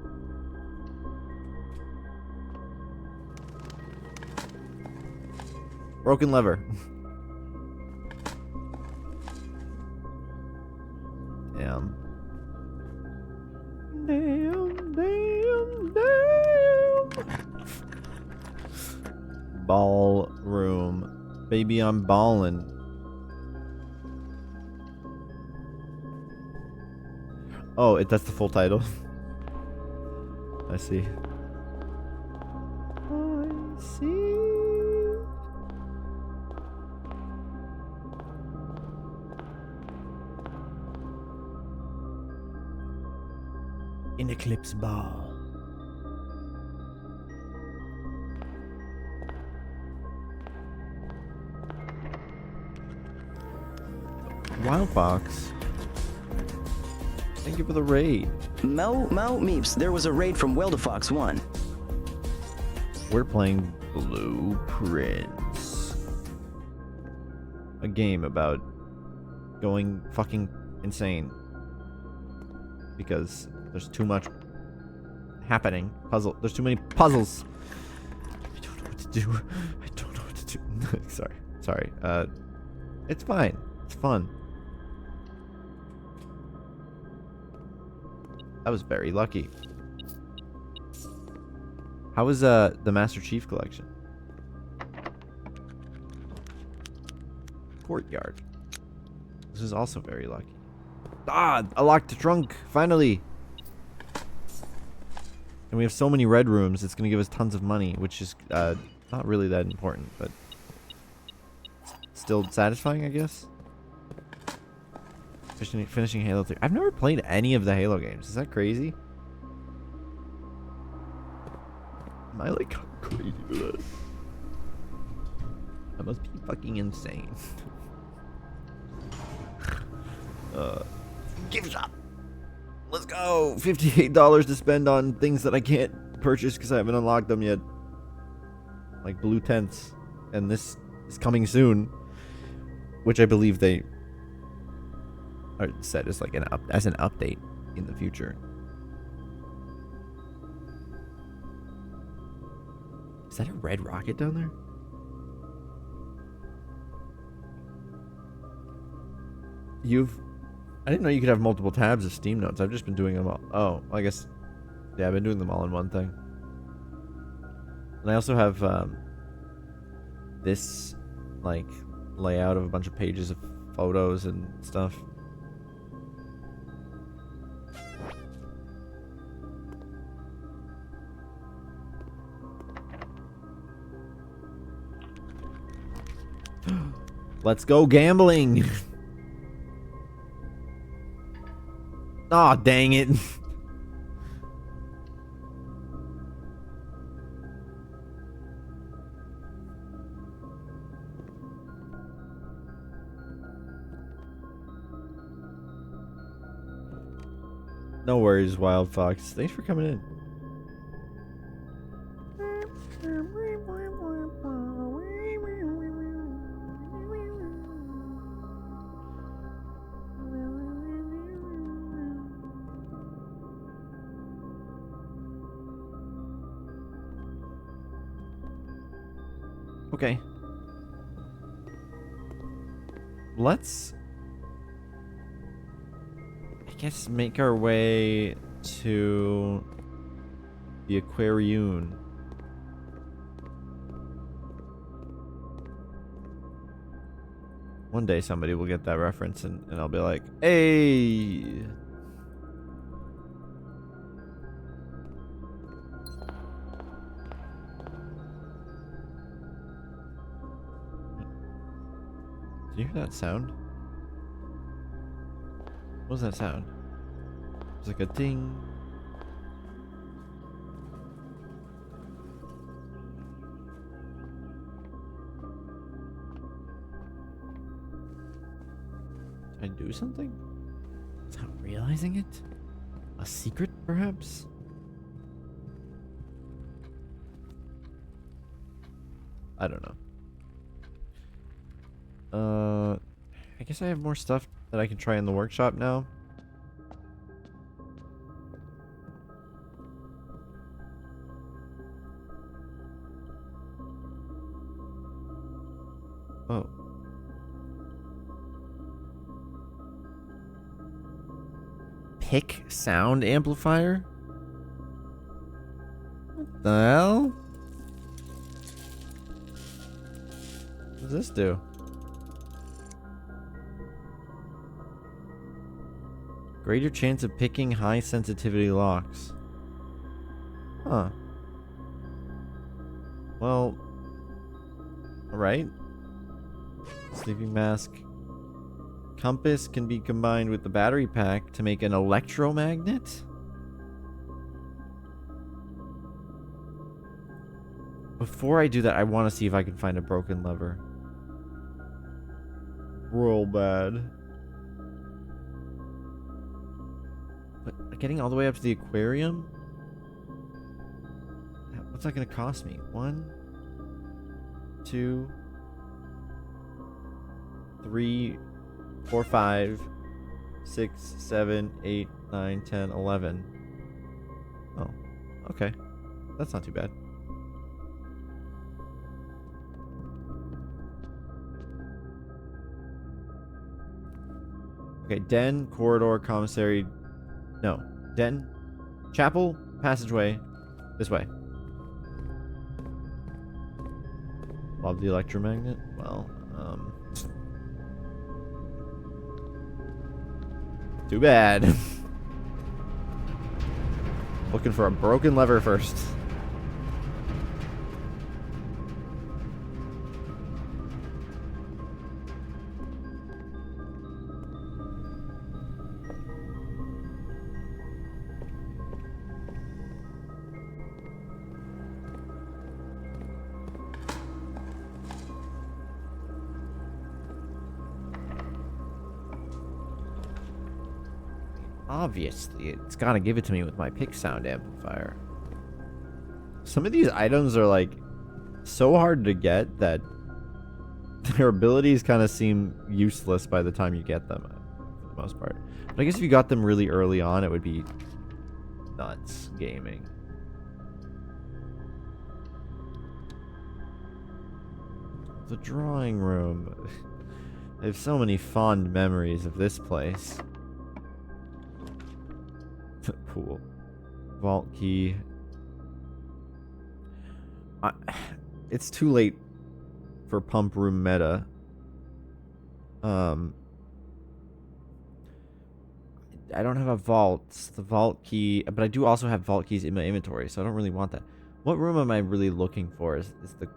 Broken lever. Damn. Damn. Ballroom. Baby, I'm ballin'. Oh, that's the full title. I see. I see. In Eclipse Ball. Wild Fox. Thank you for the raid. Mel Meeps, there was a raid from Wildefox 1. We're playing Blueprints. A game about going fucking insane. Because there's too much happening. There's too many puzzles. I don't know what to do. I don't know what to do. Sorry. It's fine. It's fun. That was very lucky. How was the Master Chief Collection? Courtyard. This is also very lucky. Ah, I locked the trunk, finally. And we have so many red rooms, it's gonna give us tons of money, which is not really that important, but still satisfying, I guess. Finishing Halo 3. I've never played any of the Halo games. Is that crazy? Am I like crazy for that? I must be fucking insane. Give it up. Let's go! $58 to spend on things that I can't purchase because I haven't unlocked them yet. Like blue tents. And this is coming soon. Which I believe they are set as like an update in the future. Is that a red rocket down there? I didn't know you could have multiple tabs of Steam notes. I've just been doing them all. Oh, I guess. Yeah, I've been doing them all in one thing. And I also have this like layout of a bunch of pages of photos and stuff. Let's go gambling. Aw, dang it. No worries, Wild Fox. Thanks for coming in. Okay. Let's, I guess, make our way to the aquarium. One day somebody will get that reference and I'll be like, hey! Did you hear that sound? What was that sound? It was like a ding. Did I do something? Without realizing it? A secret, perhaps? I don't know. I guess I have more stuff that I can try in the workshop now. Oh. Pick sound amplifier? What the hell? What does this do? Greater chance of picking high sensitivity locks. Huh. Well, alright. Sleeping mask. Compass can be combined with the battery pack to make an electromagnet? Before I do that, I want to see if I can find a broken lever. Real bad. But getting all the way up to the aquarium? What's that going to cost me? 1, 2, 3, 4, 5, 6, 7, 8, 9, 10, 11. Oh, okay. That's not too bad. Okay, den, corridor, commissary. No, den, chapel, passageway, this way. Love the electromagnet. Well, too bad. Looking for a broken lever first. Obviously, it's gotta give it to me with my pick sound amplifier. Some of these items are like so hard to get that their abilities kind of seem useless by the time you get them, for the most part. But I guess if you got them really early on, it would be nuts gaming. The drawing room. I have so many fond memories of this place. Pool. Vault key. It's too late for pump room meta. I don't have a vault. The vault key, but I do also have vault keys in my inventory, so I don't really want that. What room am I really looking for is the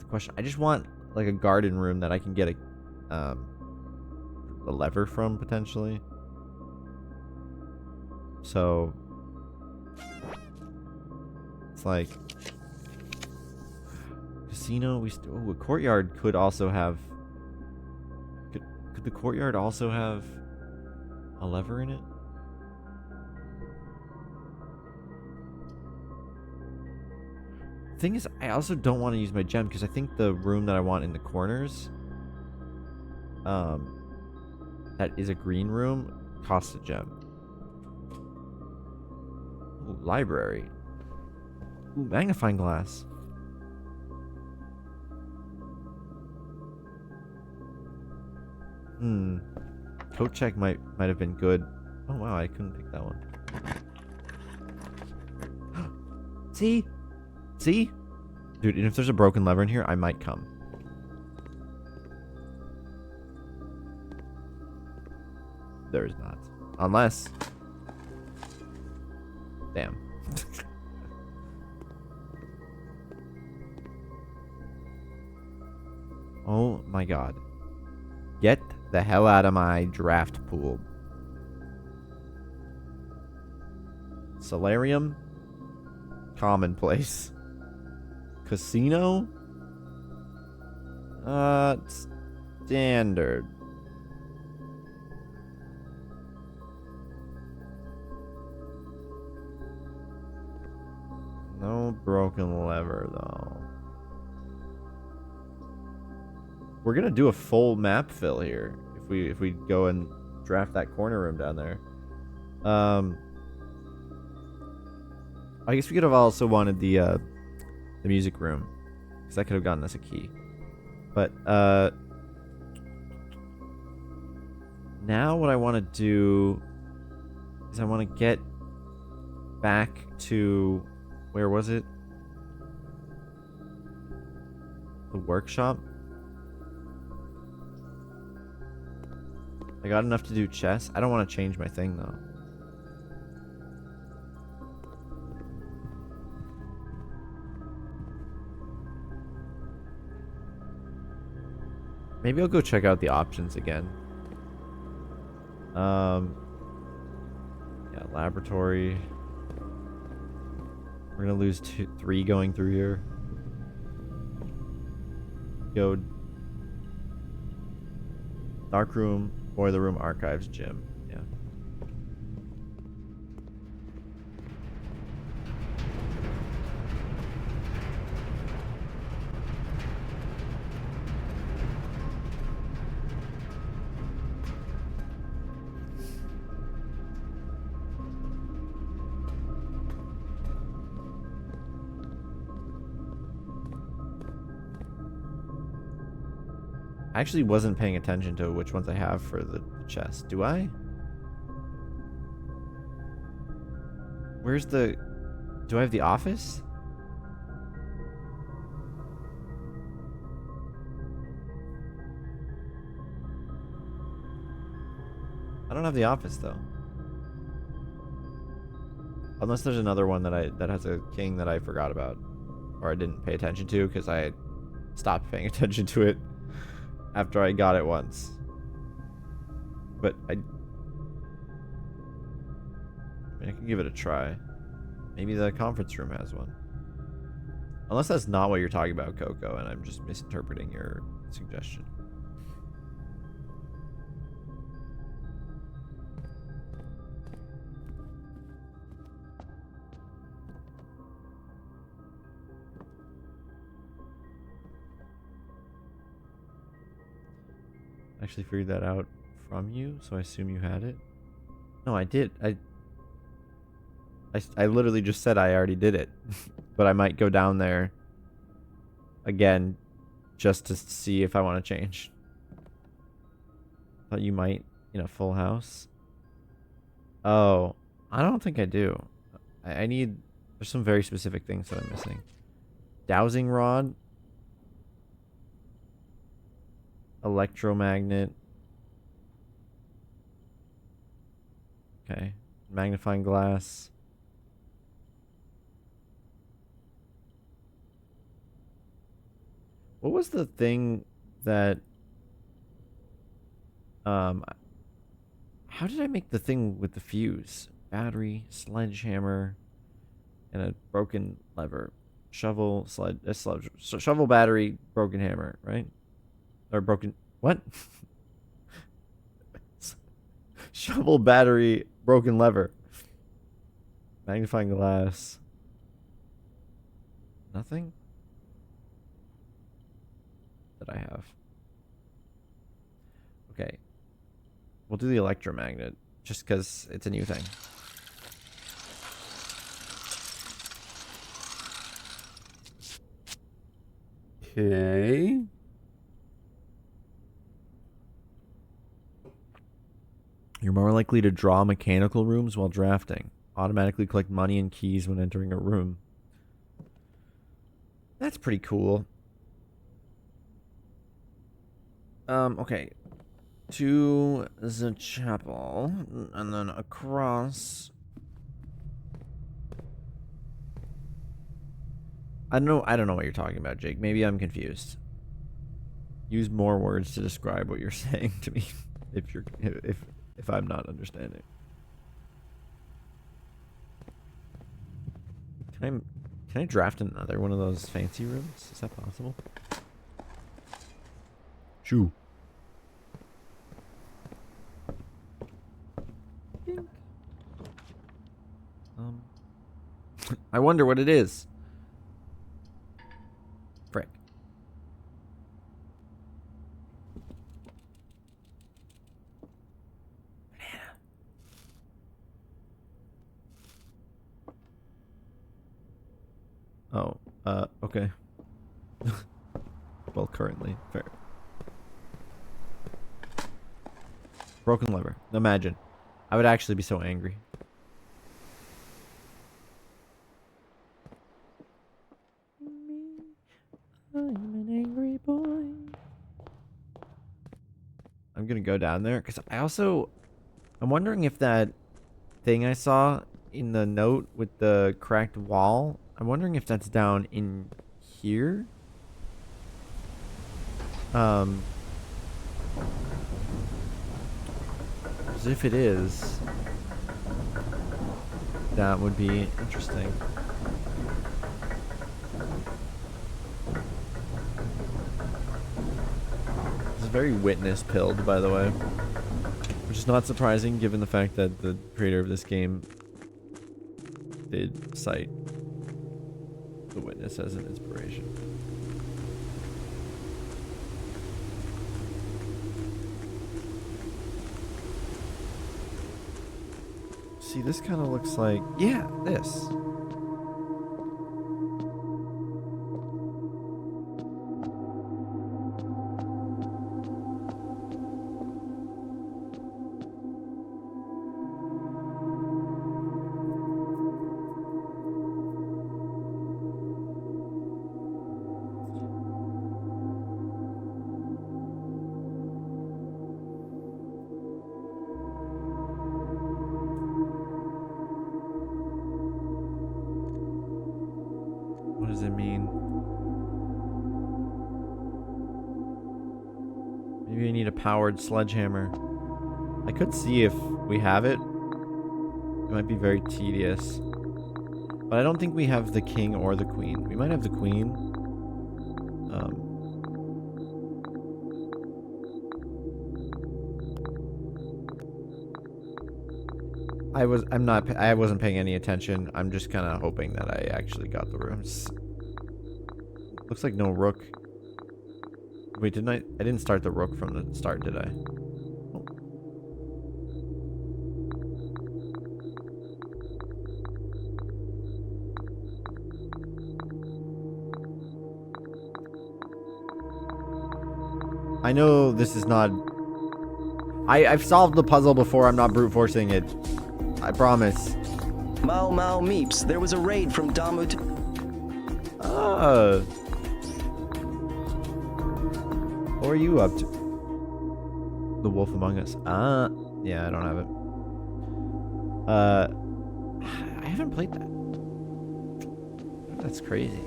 question. I just want like a garden room that I can get a lever from potentially. So it's like casino. A courtyard could also have. Could the courtyard also have a lever in it? Thing is, I also don't want to use my gem because I think the room that I want in the corners, that is a green room, costs a gem. Ooh, library. Ooh, magnifying glass. Coat check might have been good. Oh wow, I couldn't pick that one. See? See? Dude, and if there's a broken lever in here, I might come. There is not. Unless... Damn. Oh my god. Get the hell out of my draft pool. Solarium? Commonplace. Casino? Standard. No broken lever, though. We're gonna do a full map fill here if we go and draft that corner room down there. I guess we could have also wanted the music room, because that could have gotten us a key. But now what I want to do is I want to get back to, where was it? The workshop. I got enough to do chess. I don't want to change my thing though. Maybe I'll go check out the options again. Yeah, laboratory. We're gonna lose 3 going through here. Go dark room, boiler room, archives, gym. Yeah. I actually wasn't paying attention to which ones I have for the chest. Do I? Where's the... Do I have the office? I don't have the office though. Unless there's another one that has a king that I forgot about, or I didn't pay attention to because I stopped paying attention to it after I got it once. But I mean, I can give it a try. Maybe the conference room has one. Unless that's not what you're talking about, Coco, and I'm just misinterpreting your suggestion. actually figured that out from you, so I assume you had it. No, I did. I literally just said I already did it. But I might go down there again just to see if I want to change. Thought you might in a full house. Oh, I don't think I do. I need... There's some very specific things that I'm missing. Dowsing rod. Electromagnet. Okay. Magnifying glass. What was the thing that... How did I make the thing with the fuse? Battery, sledgehammer, and a broken lever. Shovel, shovel, battery, broken hammer, right? Or broken... What? Shovel, battery, broken lever. Magnifying glass. Nothing? That I have. Okay. We'll do the electromagnet, just because it's a new thing. Okay. You're more likely to draw mechanical rooms while drafting. Automatically collect money and keys when entering a room. That's pretty cool. Okay. To the chapel, and then across. I don't know what you're talking about, Jake. Maybe I'm confused. Use more words to describe what you're saying to me if I'm not understanding. Can I draft another one of those fancy rooms? Is that possible? Shoo. I wonder what it is. Frick. Banana. Oh, okay. Well, currently, fair. Broken lever. Imagine. I would actually be so angry. I'm an angry boy. I'm gonna go down there because I'm wondering if that thing I saw in the note with the cracked wall, I'm wondering if that's down in here. Because if it is, that would be interesting. This is very witness pilled, by the way, which is not surprising given the fact that the creator of this game did cite the witness as an inspiration. See, this kind of looks like... Yeah, this. What does it mean? Maybe I need a powered sledgehammer. I could see if we have it. It might be very tedious. But I don't think we have the king or the queen. We might have the queen. I wasn't paying any attention. I'm just kind of hoping that I actually got the rooms. Looks like no rook. Wait, didn't I didn't start the rook from the start, did I? Oh. I know this is not... I've solved the puzzle before. I'm not brute forcing it. I promise. Mao Mao Meeps, there was a raid from Damut. What are you up to? The Wolf Among Us. Yeah, I don't have it. I haven't played that. That's crazy.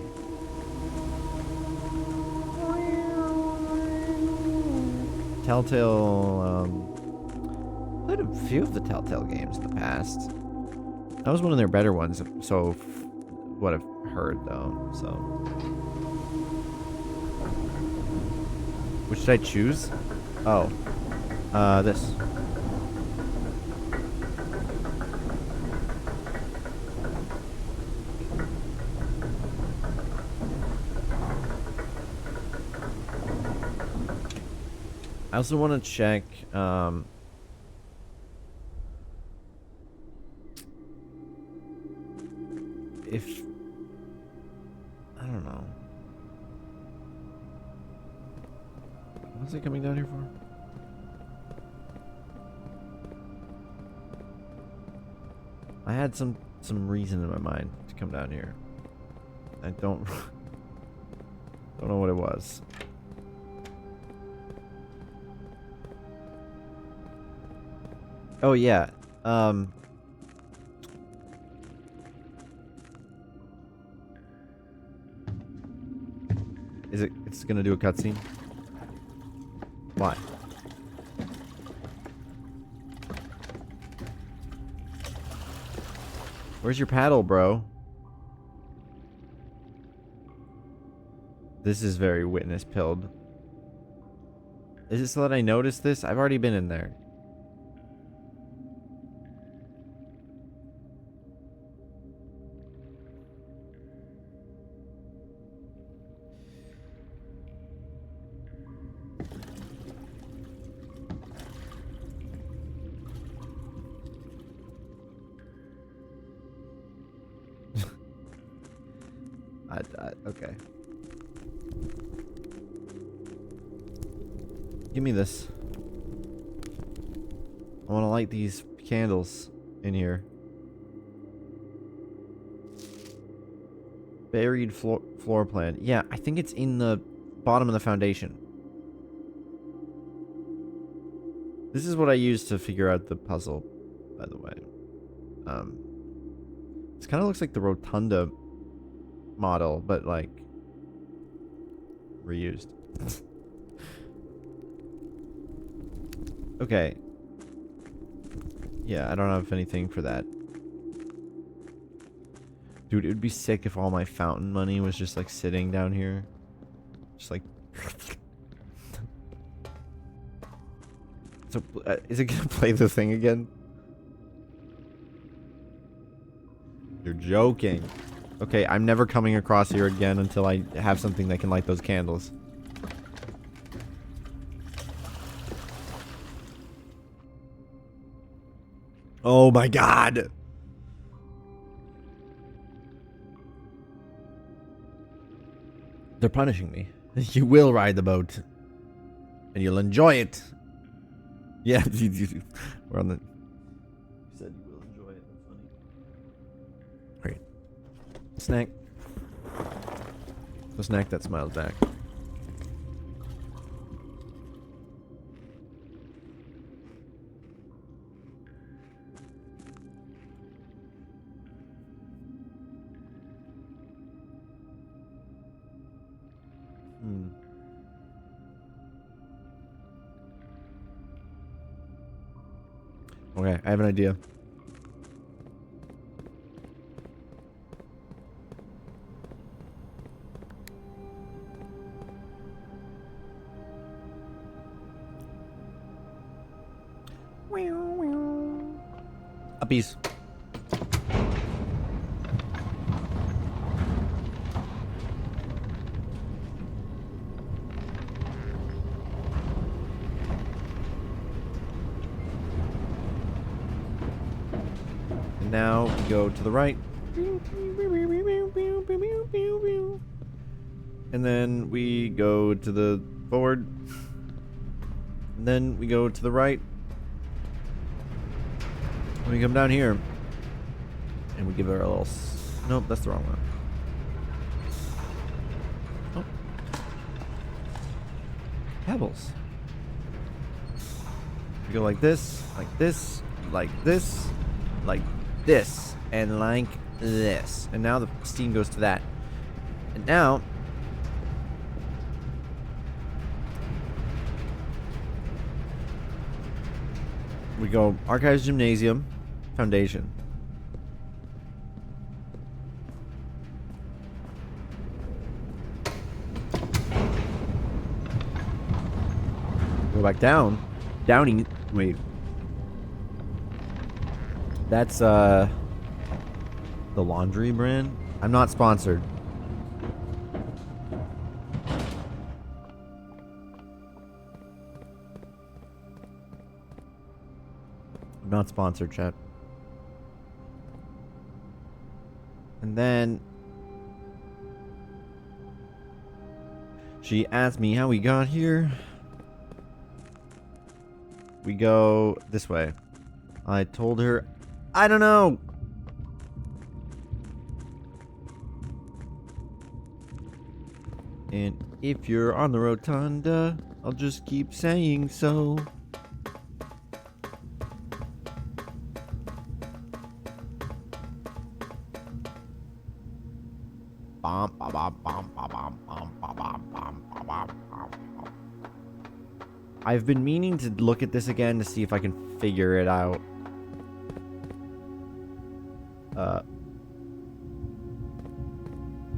Telltale, played a few of the Telltale games in the past. That was one of their better ones, so what I've heard though, so. Which should I choose? Oh. This. I also want to check, if, I don't know. What's it coming down here for? I had some reason in my mind to come down here. I don't know what it was. Oh yeah. It's gonna do a cutscene? Why? Where's your paddle, bro? This is very witness pilled. Is it so that I notice this? I've already been in there. Okay. Give me this. I want to light these candles in here. Buried floor plan. Yeah, I think it's in the bottom of the foundation. This is what I used to figure out the puzzle, by the way. This kind of looks like the rotunda model, but like reused. Okay. Yeah, I don't have anything for that. Dude, it would be sick if all my fountain money was just like sitting down here. Just like... So, is it gonna play the thing again? You're joking. Okay, I'm never coming across here again until I have something that can light those candles. Oh my god! They're punishing me. You will ride the boat. And you'll enjoy it. Yeah, we're on the... You said you will enjoy it. That's funny. Great. Snack. The snack that smiles back. Okay, I have an idea. Uppies. now we go to the right. And then we go to the forward. And then we go to the right. And we come down here. And we give her a little... Nope, that's the wrong one. Oh. Pebbles. We go like this, like this, like this, like this, and like this. And now the steam goes to that. And now... we go Archives Gymnasium, Foundation. Go back down. Downing. Wait. That's the laundry brand. I'm not sponsored. I'm not sponsored, chat. And then she asked me how we got here. We go this way. I told her, I don't know. And if you're on the rotunda, I'll just keep saying so. I've been meaning to look at this again to see if I can figure it out.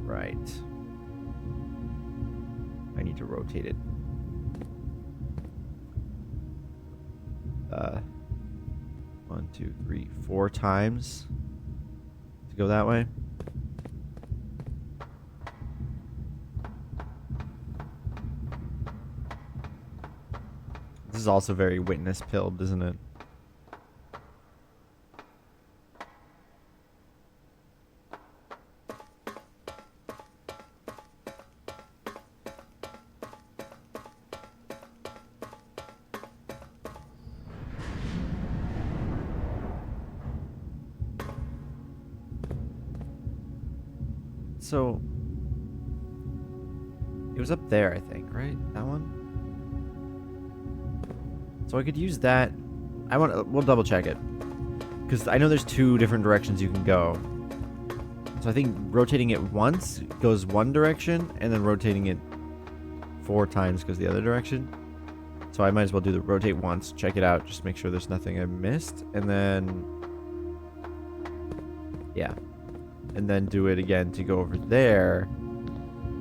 Right. I need to rotate it. 1, 2, 3, 4 times to go that way. This is also very witness pilled, isn't it? So it was up there, I think, right? That one? So I could use that. We'll double check it. Because I know there's 2 different directions you can go. So I think rotating it once goes one direction, and then rotating it 4 times goes the other direction. So I might as well do the rotate once, check it out, just make sure there's nothing I missed, and then... yeah. And then do it again to go over there,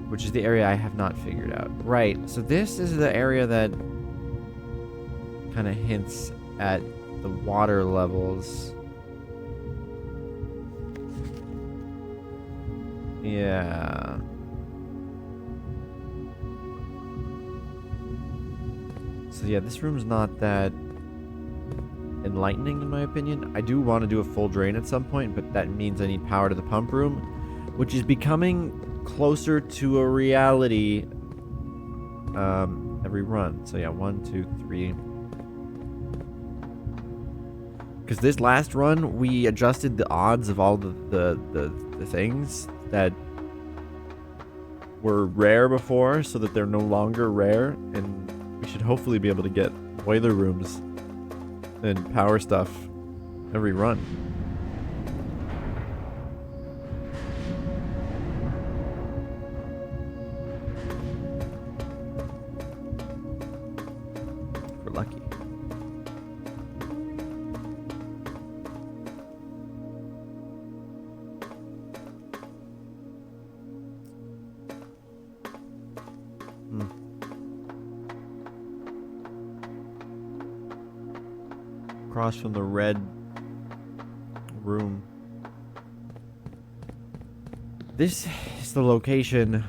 which is the area I have not figured out. Right, so this is the area that kind of hints at the water levels. Yeah. So yeah, this room's not that enlightening in my opinion. I do want to do a full drain at some point, but that means I need power to the pump room, which is becoming closer to a reality every run. So yeah, 1, 2, 3. Because this last run, we adjusted the odds of all the things that were rare before so that they're no longer rare, and we should hopefully be able to get boiler rooms and power stuff every run. If we're lucky. Across from the red room. This is the location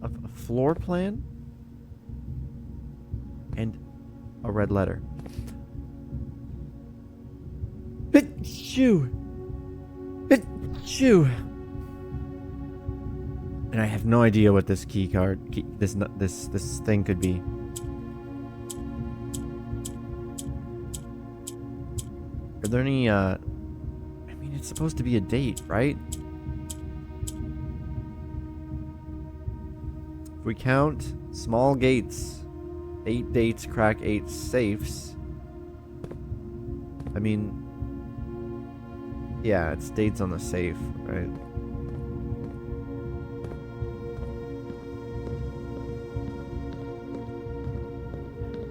of a floor plan and A red letter. Shoo. Shoo. And I have no idea what this this thing could be. Are there any I mean, it's supposed to be a date, right? If we count small gates, 8 dates crack 8 safes. I mean, yeah, it's dates on the safe, right?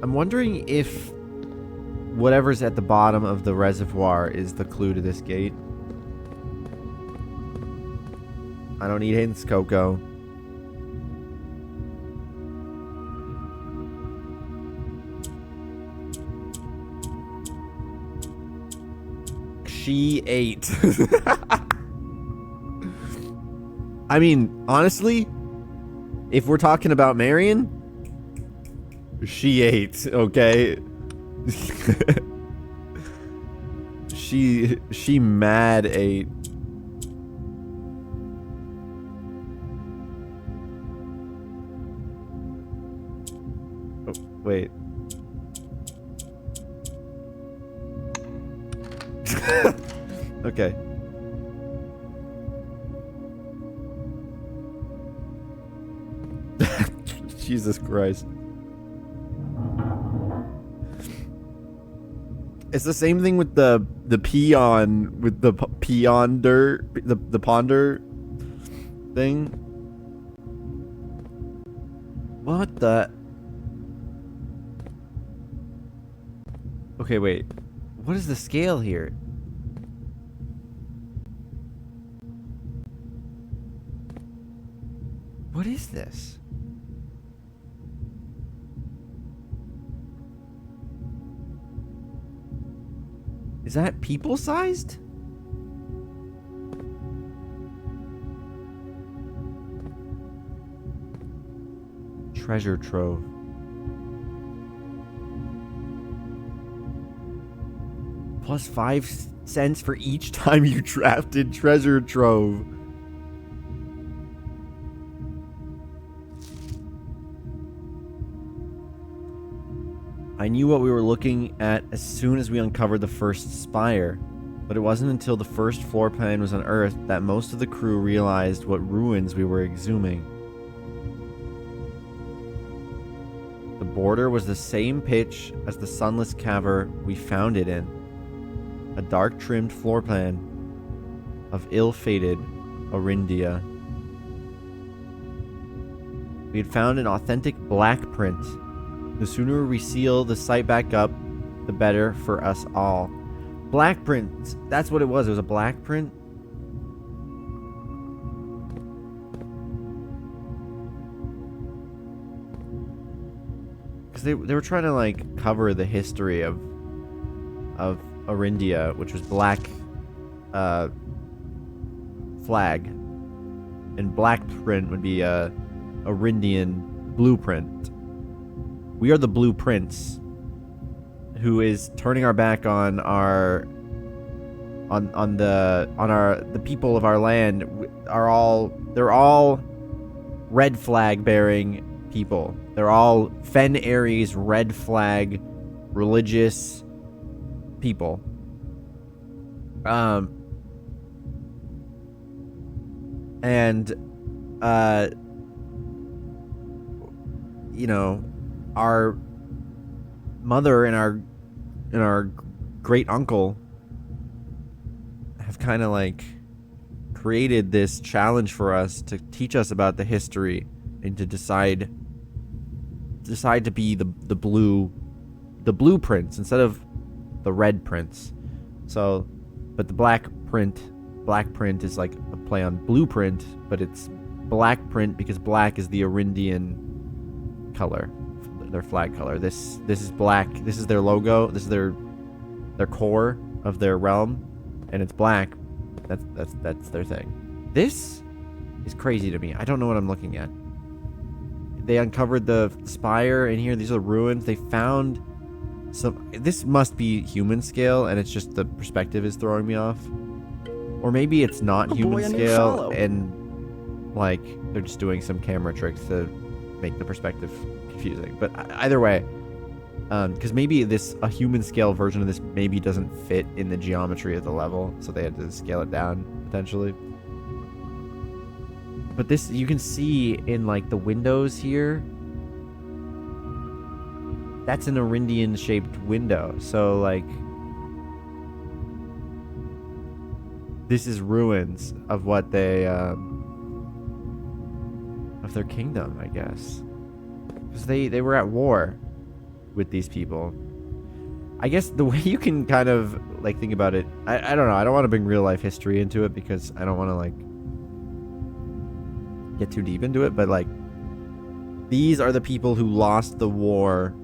I'm wondering if whatever's at the bottom of the reservoir is the clue to this gate. I don't need hints, Coco. She ate. I mean, honestly, if we're talking about Marion, she ate, okay? she mad ate. Oh, wait. Okay. Jesus Christ. It's the same thing with the peon, with the peonder, the ponder thing. What the? Okay, wait. What is the scale here? What is this? Is that people-sized? Treasure trove. Plus 5 cents for each time you drafted treasure trove. I knew what we were looking at as soon as we uncovered the first spire, but it wasn't until the first floor plan was unearthed that most of the crew realized what ruins we were exhuming. The border was the same pitch as the sunless cavern we found it in, a dark trimmed floor plan of ill-fated Orindia. We had found an authentic black print. The sooner we seal the site back up, the better for us all. Black print. That's what it was. It was a black print. Because they were trying to like cover the history of Orindia, which was black flag, and black print would be Orindian blueprint. We are the blueprints, who is turning our back on the people of our land. They're all red flag bearing people. They're all Fen Aries red flag religious people. You know, our mother and our great uncle have kind of like created this challenge for us to teach us about the history and to decide to be the blueprints instead of the red prints. So, but the black print is like a play on blueprint, but it's black print because black is the Orindian color, their flag color. This is black. This is their logo. This is their core of their realm, and it's black. That's their thing. This is crazy to me. I don't know what I'm looking at. They uncovered the spire in here. These are ruins. They found So this must be human scale, and it's just the perspective is throwing me off. Or maybe it's not Oh human boy, a new scale, follow. and like they're just doing some camera tricks to make the perspective confusing. But either way, because maybe a human scale version of this maybe doesn't fit in the geometry of the level, so they had to scale it down potentially. But this, you can see in like the windows here, that's an Arindian shaped window. So like, this is ruins of what they, of their kingdom, I guess. Because they were at war with these people. I guess the way you can kind of like think about it, I don't know, I don't want to bring real life history into it because I don't want to like get too deep into it, but like, these are the people who lost the war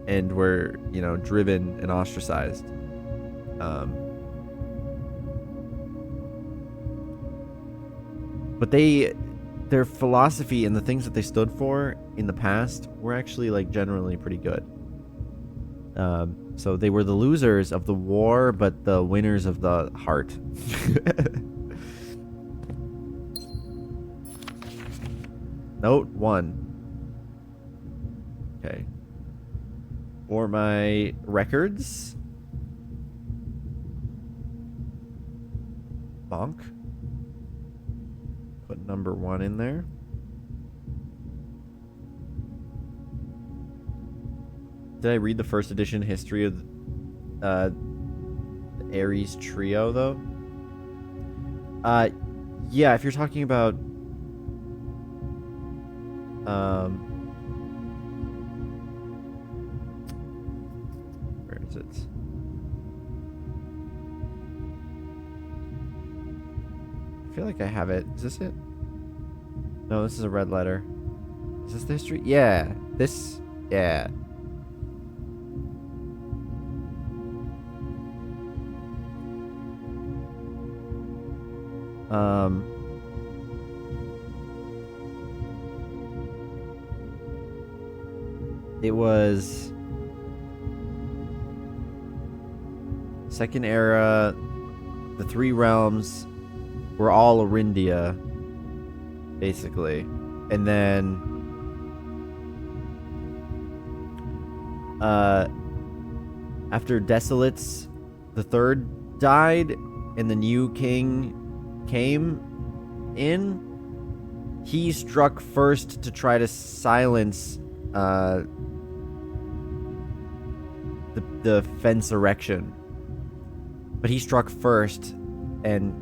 and were, you know, driven and ostracized. But their philosophy and the things that they stood for in the past were actually like generally pretty good. So they were the losers of the war, but the winners of the heart. Note 1. Okay. For my records. Bonk. Put number 1 in there. Did I read the first edition history of the Ares trio though? Yeah, if you're talking about where is it? I feel like I have it. Is this it? No, this is a red letter. Is this the history? Yeah. This, yeah. It was Second Era. The Three Realms were all Arindia, basically, and then after Desolates the Third died, and the new king came in, he struck first to try to silence the fence erection. But he struck first, and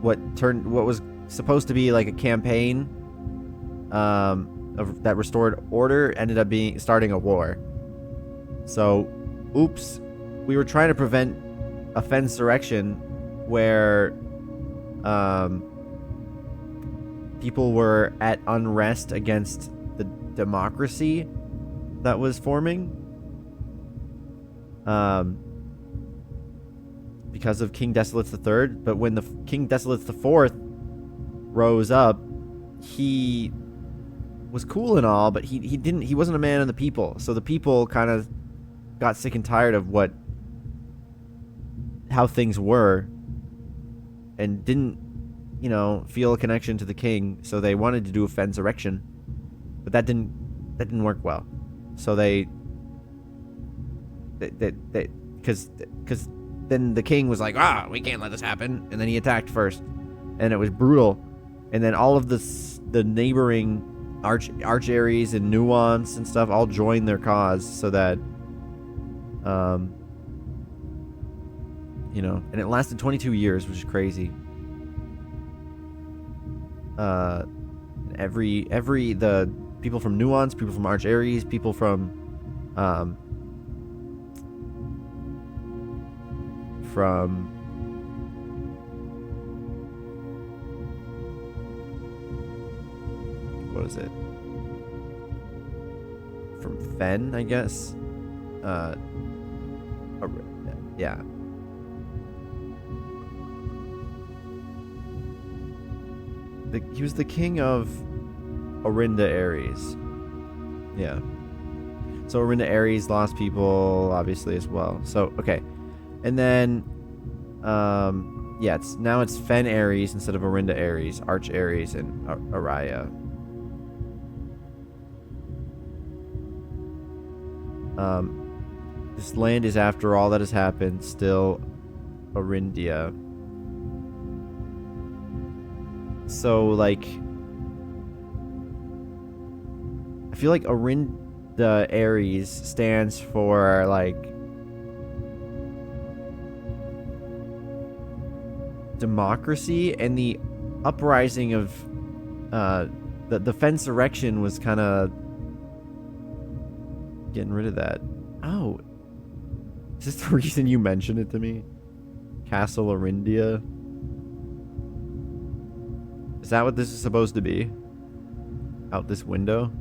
what was supposed to be like a campaign that restored order ended up starting a war. So, oops, we were trying to prevent a fence erection where people were at unrest against the democracy that was forming because of King Desolates III. But when the King Desolates IV rose up, he was cool and all, but he wasn't a man of the people. So the people kind of got sick and tired of how things were, and didn't, you know, feel a connection to the king. So they wanted to do a fence erection, but that didn't work well. So because then the king was like, we can't let this happen, and then he attacked first, and it was brutal. And then all of the neighboring arch Ares and Nuance and stuff all joined their cause, so that you know, and it lasted 22 years, which is crazy. The people from Nuance, people from Arch Ares, people from what is it? From Fen, I guess. Yeah. He was the king of Orinda Ares. Yeah. So we're into Aries, lost people, obviously, as well. So, okay. And then, yeah, it's Fen Aries instead of Orinda Aries, Arch Aries, and Araya. This land is, after all that has happened, still Orindia. So, like, I feel like Orinda Aries stands for, like, democracy, and the uprising of the Fensurrection was kind of getting rid of that. Oh, is this the reason you mentioned it to me? Castle Orindia? Is that what this is supposed to be? Out this window?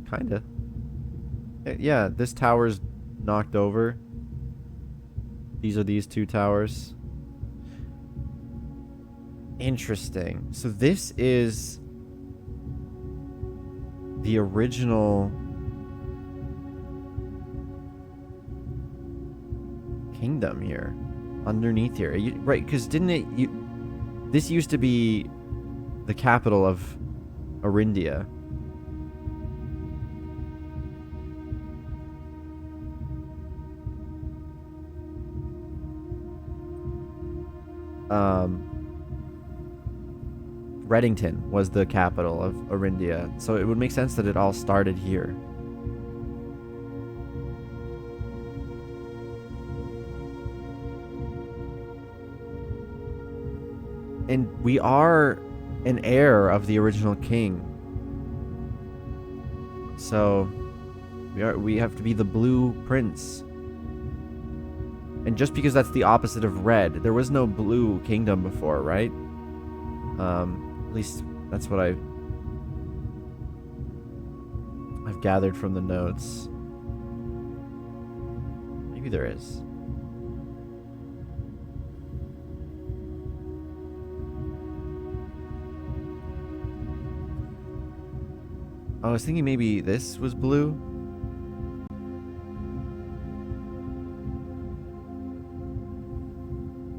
Kinda. Yeah, this tower's knocked over. These are these two towers. Interesting. So this is the original kingdom here, underneath here. Right, because didn't it... this used to be the capital of Orindia. Reddington was the capital of Orindia, so it would make sense that it all started here. And we are an heir of the original king. So we have to be the blue prince. And just because that's the opposite of red, there was no blue kingdom before, right? At least that's what I've gathered from the notes. Maybe there is. I was thinking maybe this was blue.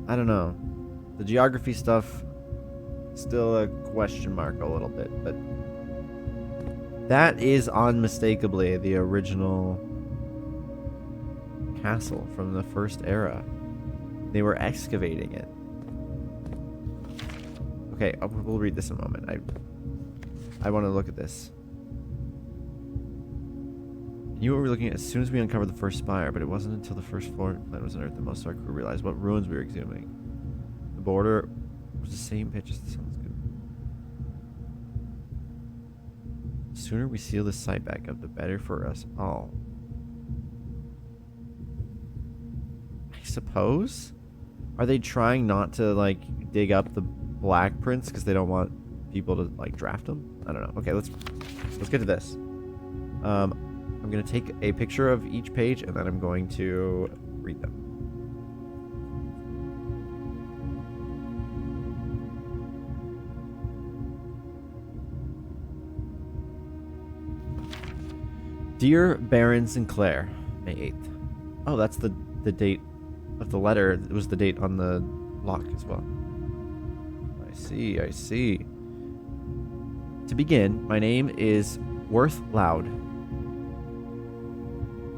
I don't know. The geography stuff, still a question mark a little bit, but that is unmistakably the original castle from the first era. They were excavating it. Okay, we'll read this in a moment. I want to look at this. You know what we were looking at as soon as we uncovered the first spire, but it wasn't until the first floor plan was unearthed that most of our crew realized what ruins we were exhuming. The border was the same pitch as the sun's good. The sooner we seal this site back up, the better for us all. I suppose? Are they trying not to, like, dig up the Black Prince because they don't want people to, like, draft them? I don't know. Okay, let's get to this. I'm going to take a picture of each page, and then I'm going to read them. Dear Baron Sinclair, May 8th. Oh, that's the date of the letter. It was the date on the lock as well. I see. To begin, my name is Worth Loud.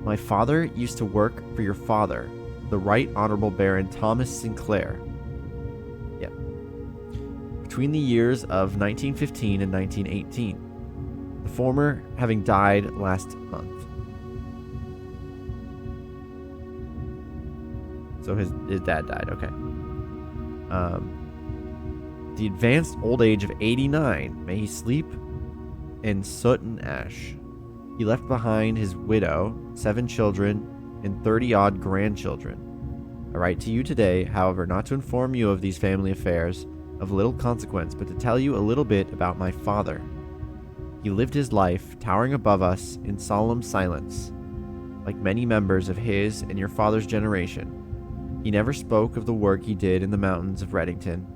My father used to work for your father, the Right Honorable Baron Thomas Sinclair. Yep. Between the years of 1915 and 1918. The former having died last month. So his dad died, okay. The advanced old age of 89. May he sleep in soot and ash. He left behind his widow, 7 children, and 30-odd grandchildren. I write to you today, however, not to inform you of these family affairs of little consequence, but to tell you a little bit about my father. He lived his life, towering above us, in solemn silence. Like many members of his and your father's generation, He never spoke of the work he did in the mountains of Reddington,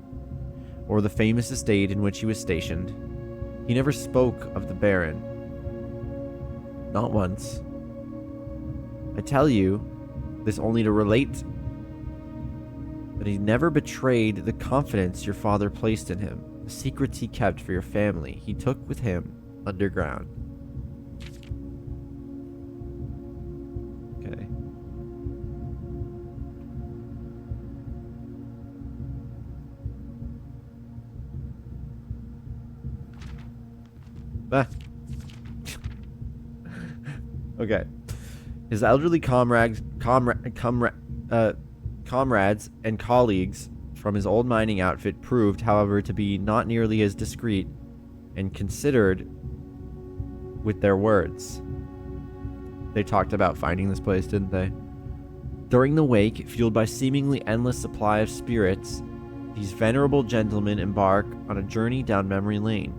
or the famous estate in which he was stationed. He never spoke of the Baron. Not once. I tell you this only to relate that he never betrayed the confidence your father placed in him. The secrets he kept for your family, he took with him underground. Okay. Ah. Okay. His elderly comrades and colleagues from his old mining outfit proved, however, to be not nearly as discreet and considered with their words. They talked about finding this place, didn't they? During the wake, fueled by seemingly endless supply of spirits, these venerable gentlemen embark on a journey down memory lane,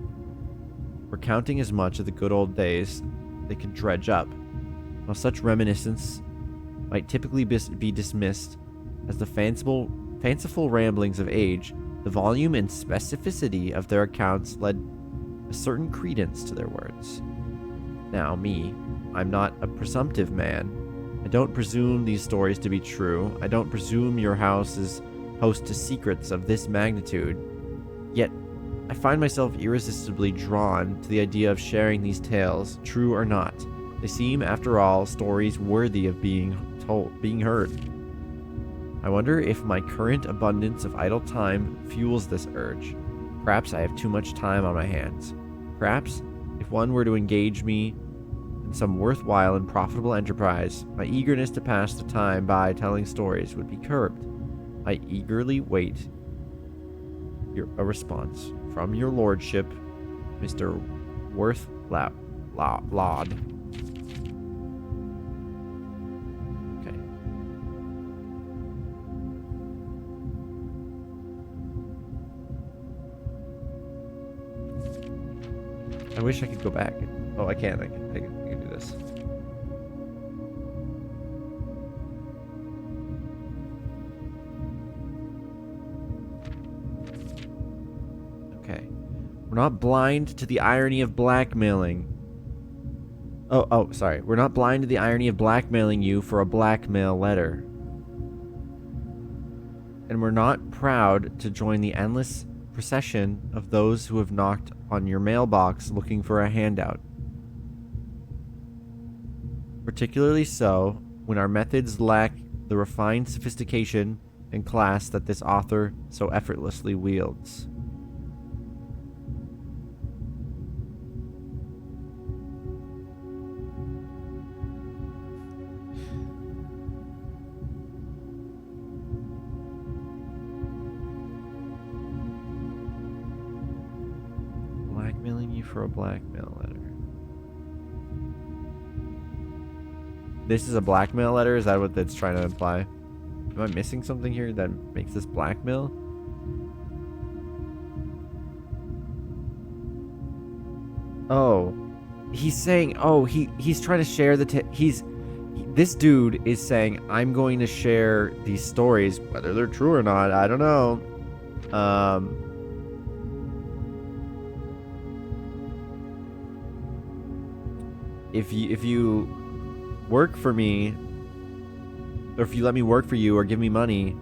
recounting as much of the good old days they could dredge up. While such reminiscence might typically be dismissed as the fanciful ramblings of age, the volume and specificity of their accounts led a certain credence to their words. Now, I'm not a presumptive man. I don't presume these stories to be true. I don't presume your house is host to secrets of this magnitude. Yet, I find myself irresistibly drawn to the idea of sharing these tales, true or not. They seem, after all, stories worthy of being heard. I wonder if my current abundance of idle time fuels this urge. Perhaps I have too much time on my hands. Perhaps, if one were to engage me in some worthwhile and profitable enterprise, my eagerness to pass the time by telling stories would be curbed. I eagerly wait a response from your lordship, Mr. Worthlaud. Okay. I wish I could go back. Oh, I can. I can do this. Okay. We're not blind to the irony of blackmailing. Oh, sorry. We're not blind to the irony of blackmailing you for a blackmail letter. And we're not proud to join the endless procession of those who have knocked on your mailbox looking for a handout. Particularly so when our methods lack the refined sophistication and class that this author so effortlessly wields. Blackmailing you for a blackmail letter. This is a blackmail letter? Is that what that's trying to imply? Am I missing something here that makes this blackmail? Oh, he's saying, oh, he's trying to share this dude is saying, I'm going to share these stories, whether they're true or not, I don't know. If you work for me, or if you let me work for you or give me money,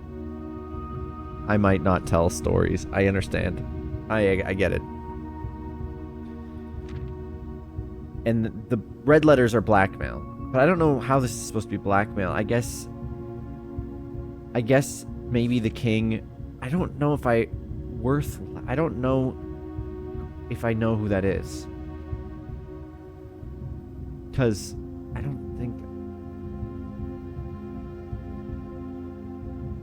I might not tell stories. I understand. I get it. And the red letters are blackmail. But I don't know how this is supposed to be blackmail. I guess maybe the king, I don't know if I don't know if I know who that is. Because I don't think...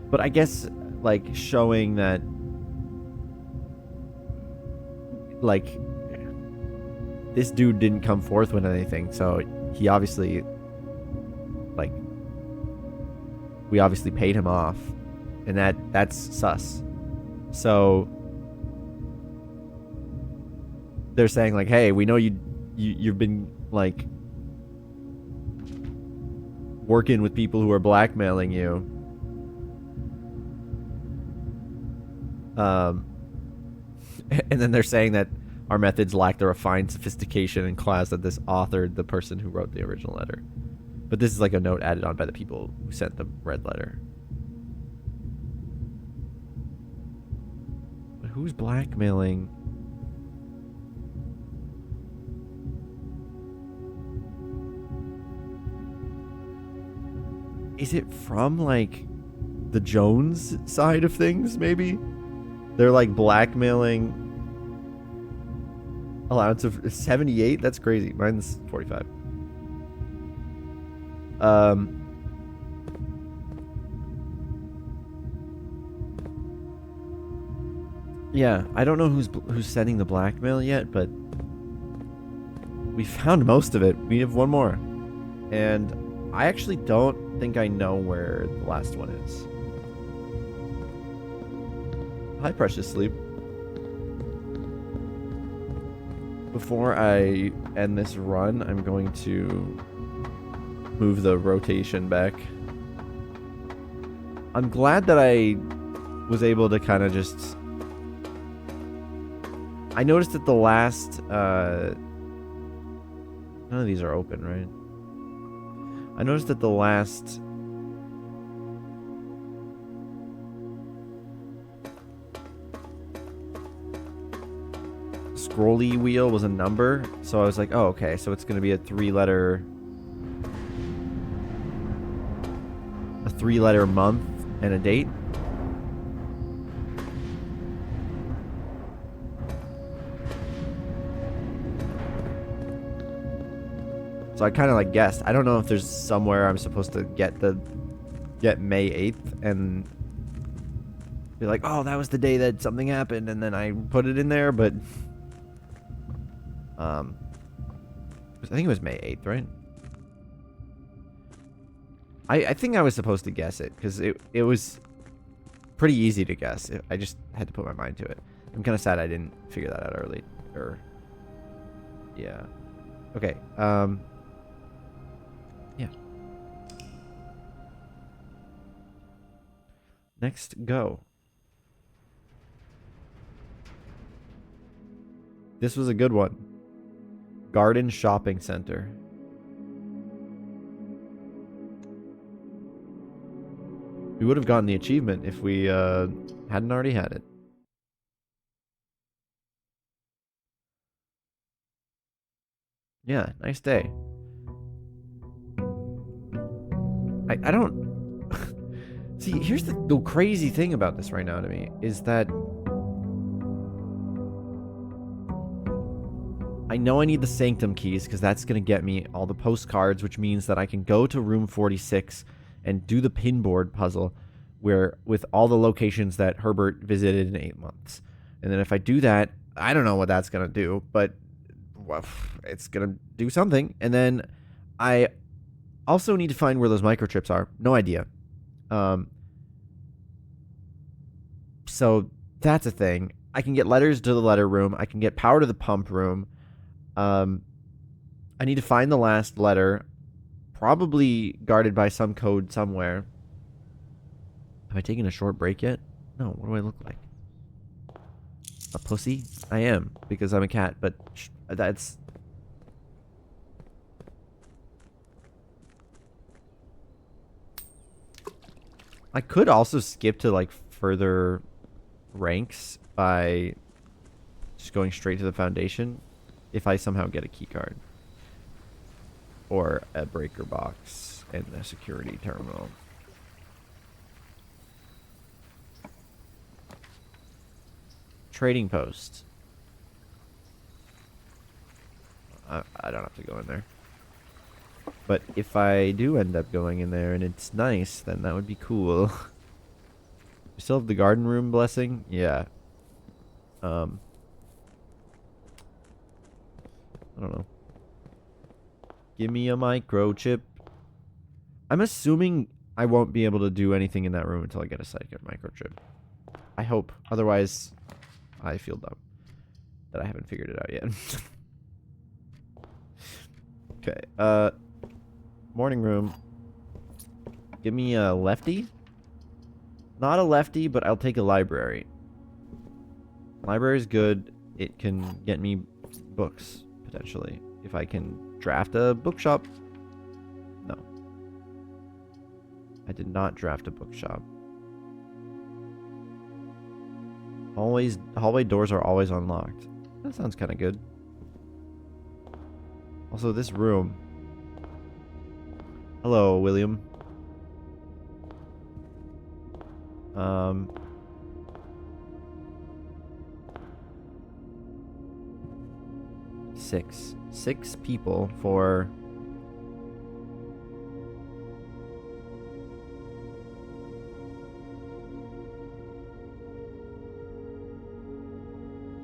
But I guess, like, showing that, like, this dude didn't come forth with anything, so he obviously, like, we obviously paid him off, and that's sus. So they're saying, like, hey, we know you've been, like, working with people who are blackmailing you. And then they're saying that our methods lack the refined sophistication and class that this authored the person who wrote the original letter. But this is like a note added on by the people who sent the red letter. But who's blackmailing? Is it from, like, the Jones side of things, maybe? They're, like, blackmailing allowance of 78? That's crazy. Mine's 45. Yeah, I don't know who's sending the blackmail yet, but we found most of it. We have one more. And I actually don't think I know where the last one is. Hi, Precious Sleep. Before I end this run, I'm going to move the rotation back. I'm glad that I was able to kind of just... I noticed that the last... none of these are open, right? I noticed that the last... scrolly wheel was a number, so I was like, oh, okay, so it's going to be a three-letter month and a date. So I kind of like guessed. I don't know if there's somewhere I'm supposed to get May 8th and be like, oh, that was the day that something happened, and then I put it in there, but I think it was May 8th, right? I think I was supposed to guess it because it was pretty easy to guess. I just had to put my mind to it. I'm kind of sad I didn't figure that out early. Yeah. Okay. Yeah. Next, go. This was a good one. Garden Shopping Center. We would have gotten the achievement if we hadn't already had it. Yeah, nice day. I don't... See, here's the crazy thing about this right now to me, is that I know I need the Sanctum keys, because that's going to get me all the postcards, which means that I can go to room 46 and do the pinboard puzzle where with all the locations that Herbert visited in 8 months. And then if I do that, I don't know what that's going to do, but well, it's going to do something. And then I also need to find where those microchips are. No idea. So that's a thing. I can get letters to the letter room. I can get power to the pump room. I need to find the last letter, probably guarded by some code somewhere. Have I taken a short break yet? No, what do I look like? A pussy? I am, because I'm a cat, but that's... I could also skip to, like, further ranks by just going straight to the foundation if I somehow get a key card. Or a breaker box in the security terminal. Trading post. I don't have to go in there. But if I do end up going in there and it's nice, then that would be cool. We still have the garden room blessing? Yeah. I don't know. Give me a microchip. I'm assuming I won't be able to do anything in that room until I get a second microchip. I hope. Otherwise, I feel dumb that I haven't figured it out yet. Okay. Morning room. Give me a lefty. Not a lefty, but I'll take a library. Library's good. It can get me books, potentially. If I can draft a bookshop. No. I did not draft a bookshop. Hallway doors are always unlocked. That sounds kind of good. Also, this room. Hello, William. Six people for...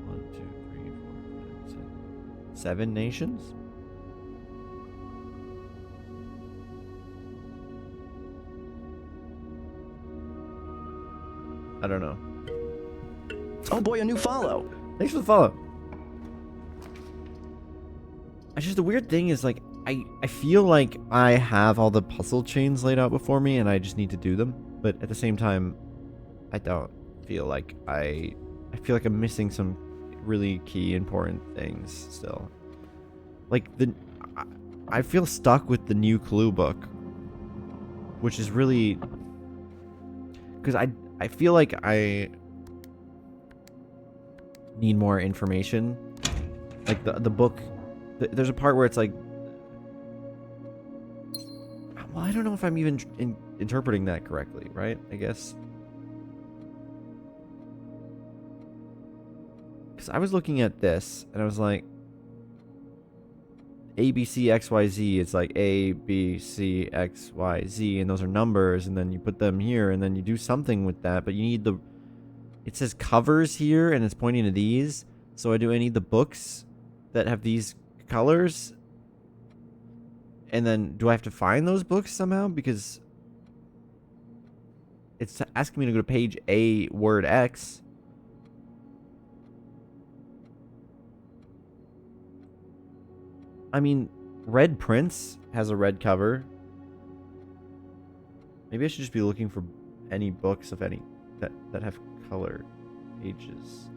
One, two, three, four, five, six. 7 nations? I don't know. Oh boy, a new follow. Thanks for the follow. It's just the weird thing is, like, I feel like I have all the puzzle chains laid out before me and I just need to do them. But at the same time, I don't feel like I feel like I'm missing some really key important things still. Like, I feel stuck with the new clue book, which is really... Because I feel like I need more information. Like, the book... There's a part where it's like... Well, I don't know if I'm even interpreting that correctly, right? I guess. Because I was looking at this, and I was like... A, B, C, X, Y, Z. It's like A, B, C, X, Y, Z, and those are numbers, and then you put them here, and then you do something with that, but you need the... It says covers here, and it's pointing to these. So I need the books that have these colors, and then do I have to find those books somehow? Because it's asking me to go to page A, word X. I mean, Red Prince has a red cover. Maybe I should just be looking for any books of any that have color pages.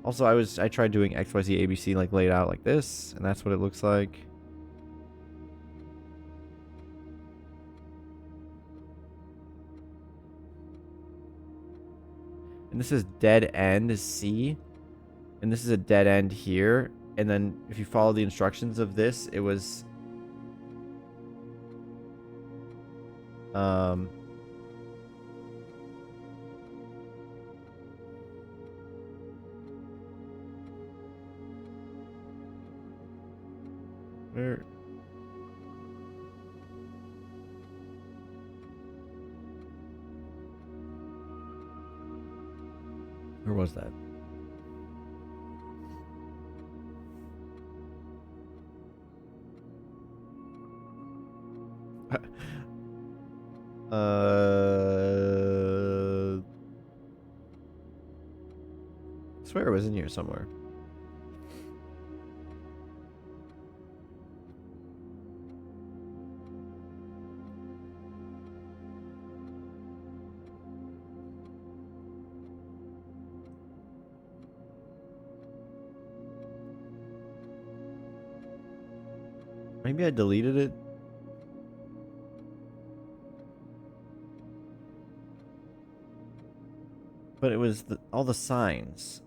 Also, I tried doing XYZ ABC like laid out like this, and that's what it looks like. And this is dead end C, and this is a dead end here. And then if you follow the instructions of this, it was where was that? I swear it was in here somewhere. Maybe I deleted it. But it was all the signs.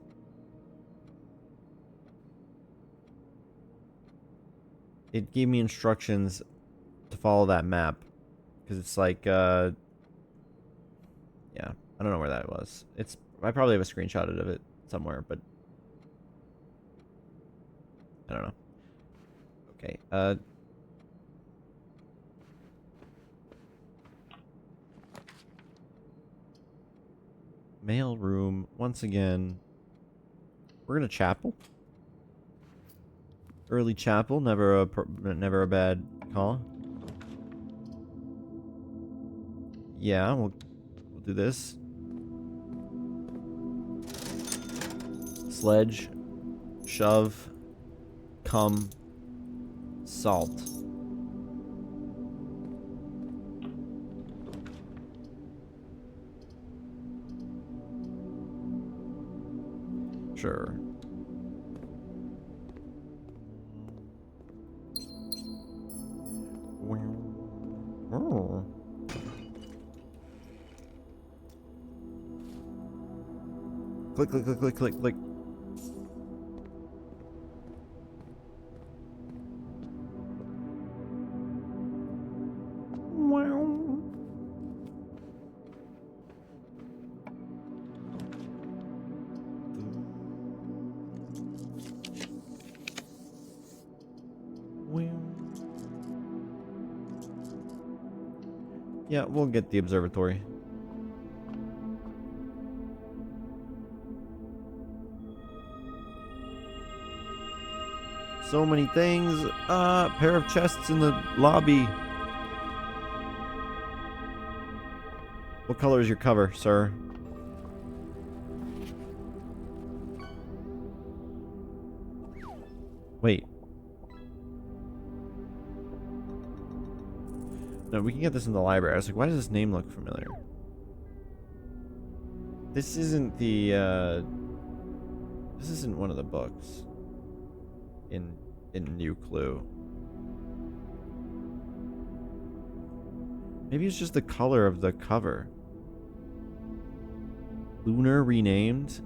It gave me instructions to follow that map. Because it's like, yeah. I don't know where that was. I probably have a screenshot of it somewhere, but... I don't know. Okay, mail room, once again. We're gonna chapel. Early chapel, never a bad call. Yeah, we'll do this. Sledge, shove, come, salt. Sure. Oh. Click, click, click, click, click, click. Yeah, we'll get the observatory. So many things. Pair of chests in the lobby. What color is your cover, sir? Wait. No, we can get this in the library. I was like, why does this name look familiar? This isn't the, this isn't one of the books in New Clue. Maybe it's just the color of the cover. Lunar renamed.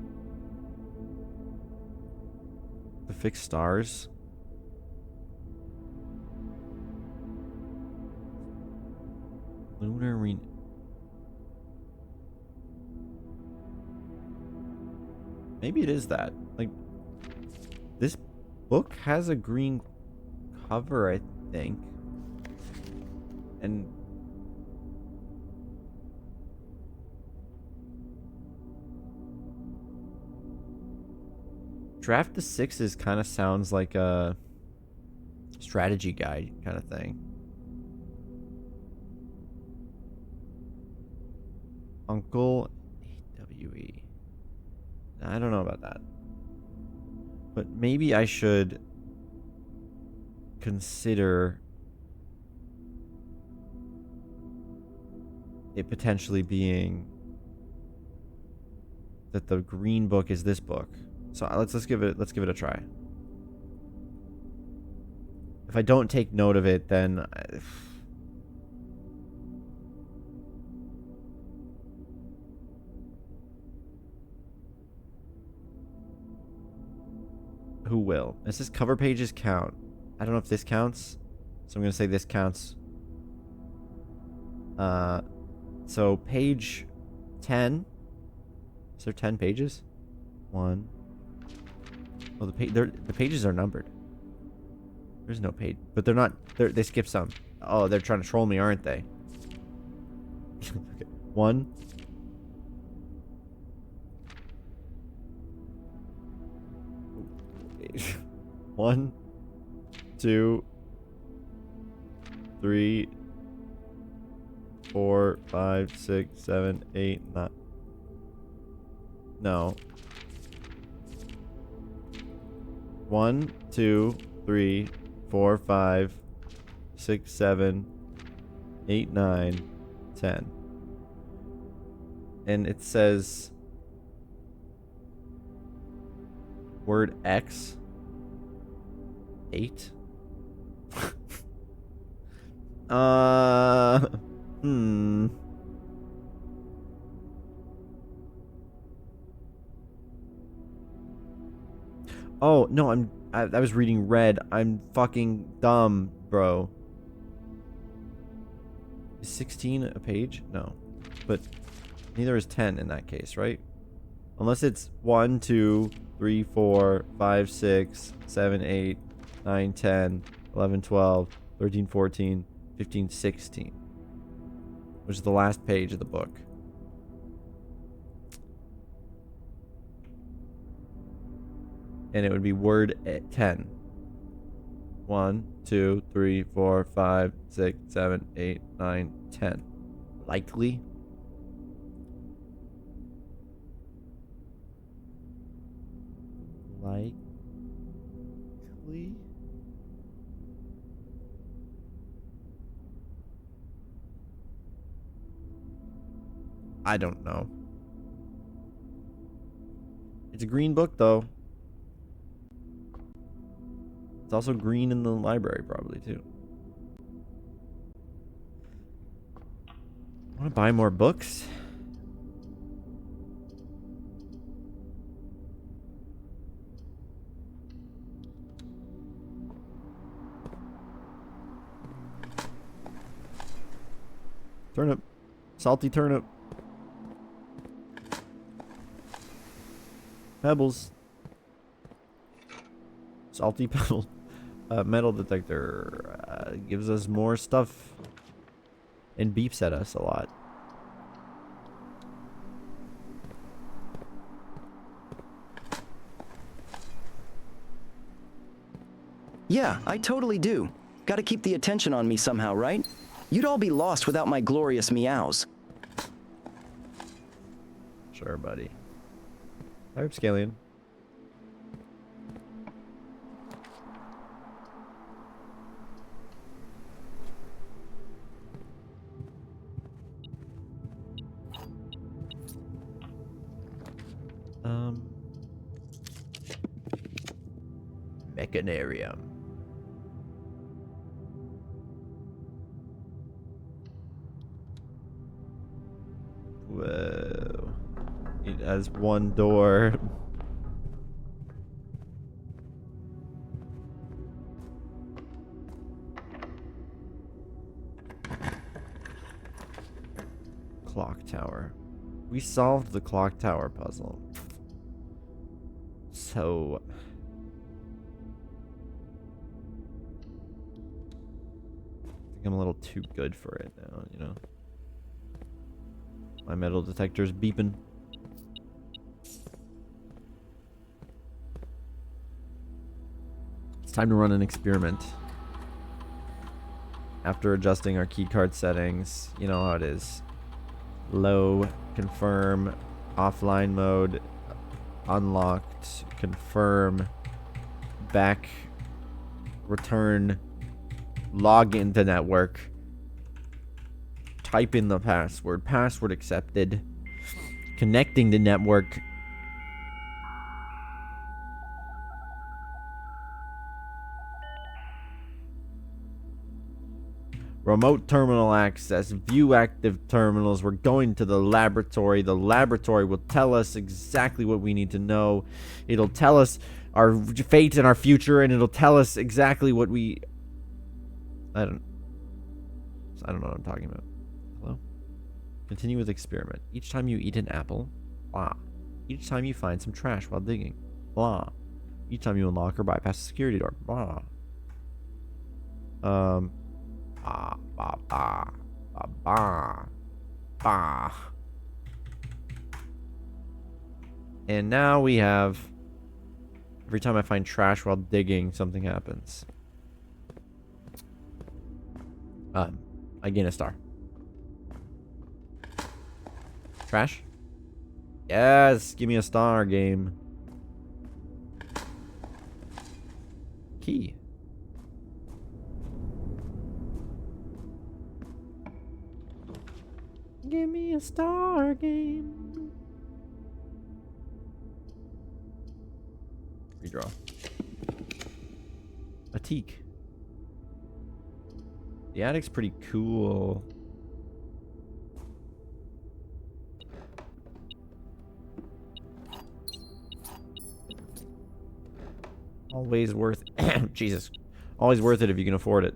The fixed stars. Lunar re... Maybe it is that. Like, this book has a green cover, I think. And... Draft the Sixes kind of sounds like a strategy guide kind of thing. Uncle AWE. I don't know about that. But maybe I should consider it potentially being that the green book is this book. So let's give it a try. If I don't take note of it, then who will? It says cover pages count. I don't know if this counts, so I'm gonna say this counts. So page 10. Is there 10 pages? 1. Oh, the pages are numbered. There's no page, but they're not. They skip some. Oh, they're trying to troll me, aren't they? Okay. 1. One, 2, 3, 4, 5, 6, 7, 8, 9. No. 1, 2, 3, 4, 5, 6, 7, 8, 9, 10. And it says word X 8. Oh, no, I was reading red. I'm fucking dumb, bro. Is 16 a page? No. But neither is 10 in that case, right? Unless it's 1, 2, 3, 4, 5, 6, 7, 8, 9, 10, 11, 12, 13, 14, 15, 16. Which is the last page of the book. And it would be word 10. 1, 2, 3, 4, 5, 6, 7, 8, 9, 10. Likely. Likely. I don't know. It's a green book, though. It's also green in the library, probably, too. Want to buy more books? Turnip. Salty turnip. Pebbles. Salty pebble. Metal detector gives us more stuff and beeps at us a lot. Yeah, I totally do. Gotta keep the attention on me somehow, right? You'd all be lost without my glorious meows. Sure, buddy. Type scallion. Mechanarium. Whoa. It has one door. Clock tower. We solved the clock tower puzzle. So... I think I'm a little too good for it now, you know? My metal detector's beeping. It's time to run an experiment. After adjusting our keycard settings, you know how it is. Low, confirm, offline mode, unlocked, confirm, back, return, log into network, type in the password, password accepted, connecting to network. Remote terminal access, view active terminals. We're going to the laboratory. The laboratory will tell us exactly what we need to know. It'll tell us our fate and our future, and it'll tell us exactly what we... I don't know what I'm talking about. Hello? Continue with experiment. Each time you eat an apple, blah. Each time you find some trash while digging, blah. Each time you unlock or bypass a security door, blah. Ba, ba, ba, ba, ba, ba. And now we have... Every time I find trash while digging, something happens. I gain a star. Trash? Yes, give me a star, game. Key. Give me a star, game. Redraw. A teak. The attic's pretty cool. Always worth Jesus. Always worth it if you can afford it.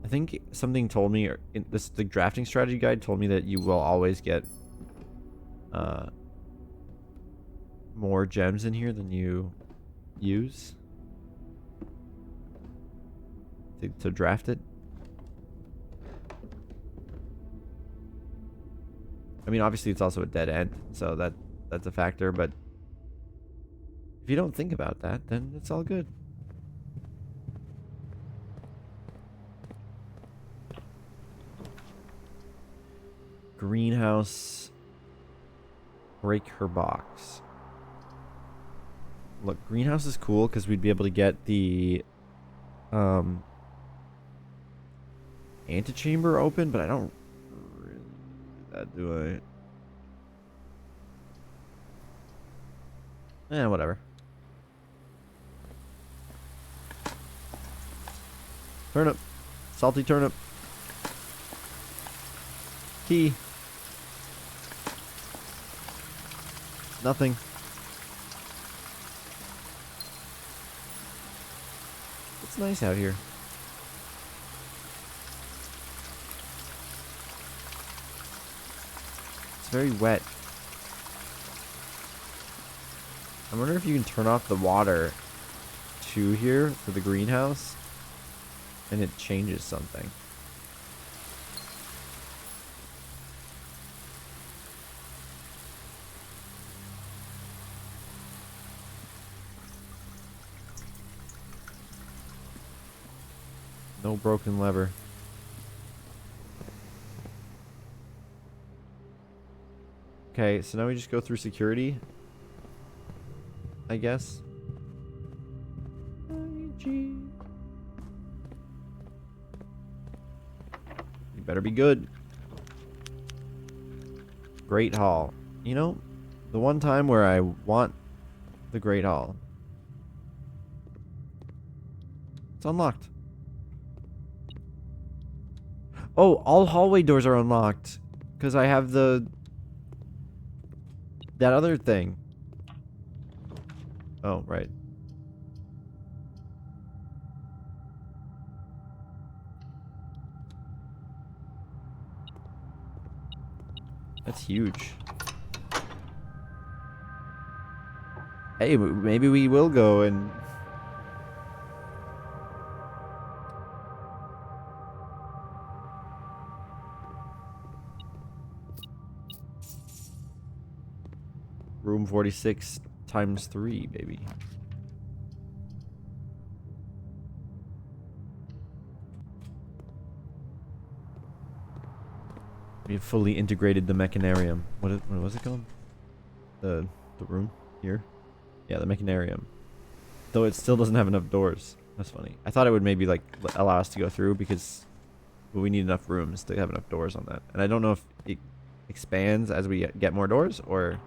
I think something told me, or the drafting strategy guide told me that you will always get more gems in here than you use to draft it. I mean, obviously it's also a dead end, so that's a factor, but if you don't think about that, then it's all good. Greenhouse. Break her box. Look, greenhouse is cool because we'd be able to get the antechamber open, but I don't really do that, do I? Whatever. Turnip. Salty turnip. Key. Nothing. It's nice out here. It's very wet. I wonder if you can turn off the water to here for the greenhouse and it changes something. No broken lever. Okay, so now we just go through security, I guess. You better be good. Great Hall. You know, the one time where I want the Great Hall. It's unlocked. Oh, all hallway doors are unlocked. Because I have that other thing. Oh, right. That's huge. Hey, maybe we will go and... Room 46 times 3, baby. We have fully integrated the mechanarium. What was it called? The room here? Yeah, the mechanarium. Though it still doesn't have enough doors. That's funny. I thought it would maybe like allow us to go through because we need enough rooms to have enough doors on that. And I don't know if it expands as we get more doors or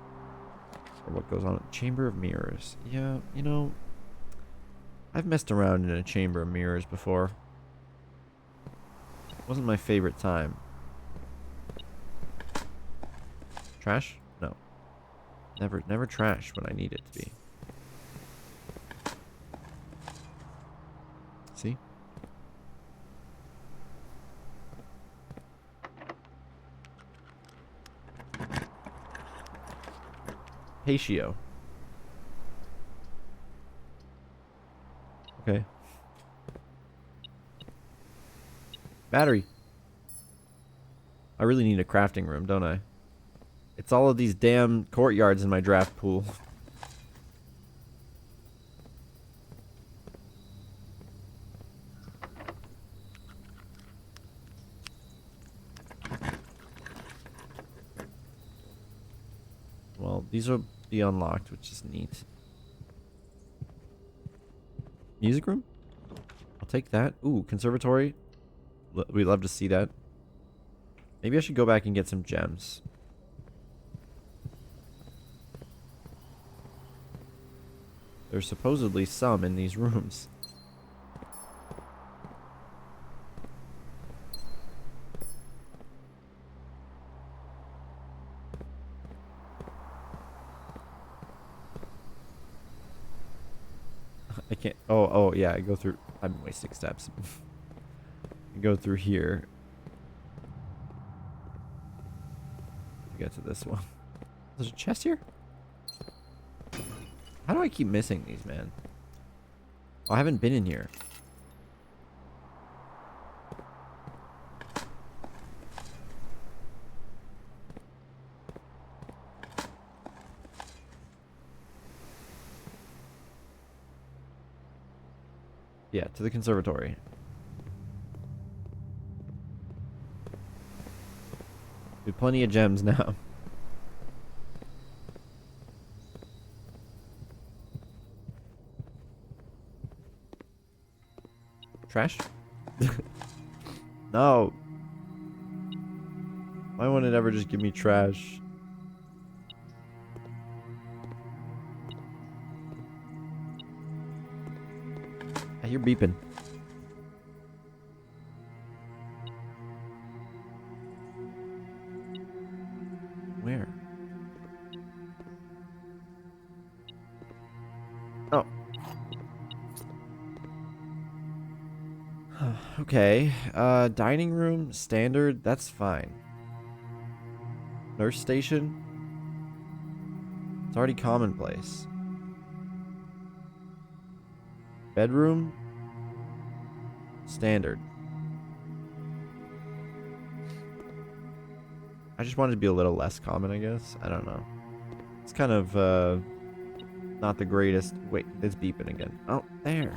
what goes on. Chamber of mirrors. Yeah, you know, I've messed around in a chamber of mirrors before. Wasn't my favorite time. Trash? No. Never trash when I need it to be. See? Patio. Okay. Battery. I really need a crafting room, don't I? It's all of these damn courtyards in my draft pool. Well, these will be unlocked, which is neat. Music room? I'll take that. Ooh, conservatory. We'd love to see that. Maybe I should go back and get some gems. There's supposedly some in these rooms. I can't. Oh, yeah. I go through. I'm wasting steps. I go through here. To get to this one. There's a chest here? How do I keep missing these, man? Oh, I haven't been in here. Yeah, to the conservatory. We have plenty of gems now. Trash? No. Why won't it ever just give me trash? I hear beeping. Where? Oh. Okay. Dining room, standard, that's fine. Nurse station? It's already commonplace. Bedroom? Standard. I just wanted to be a little less common, I guess. I don't know. It's kind of, not the greatest. Wait, it's beeping again. Oh, there.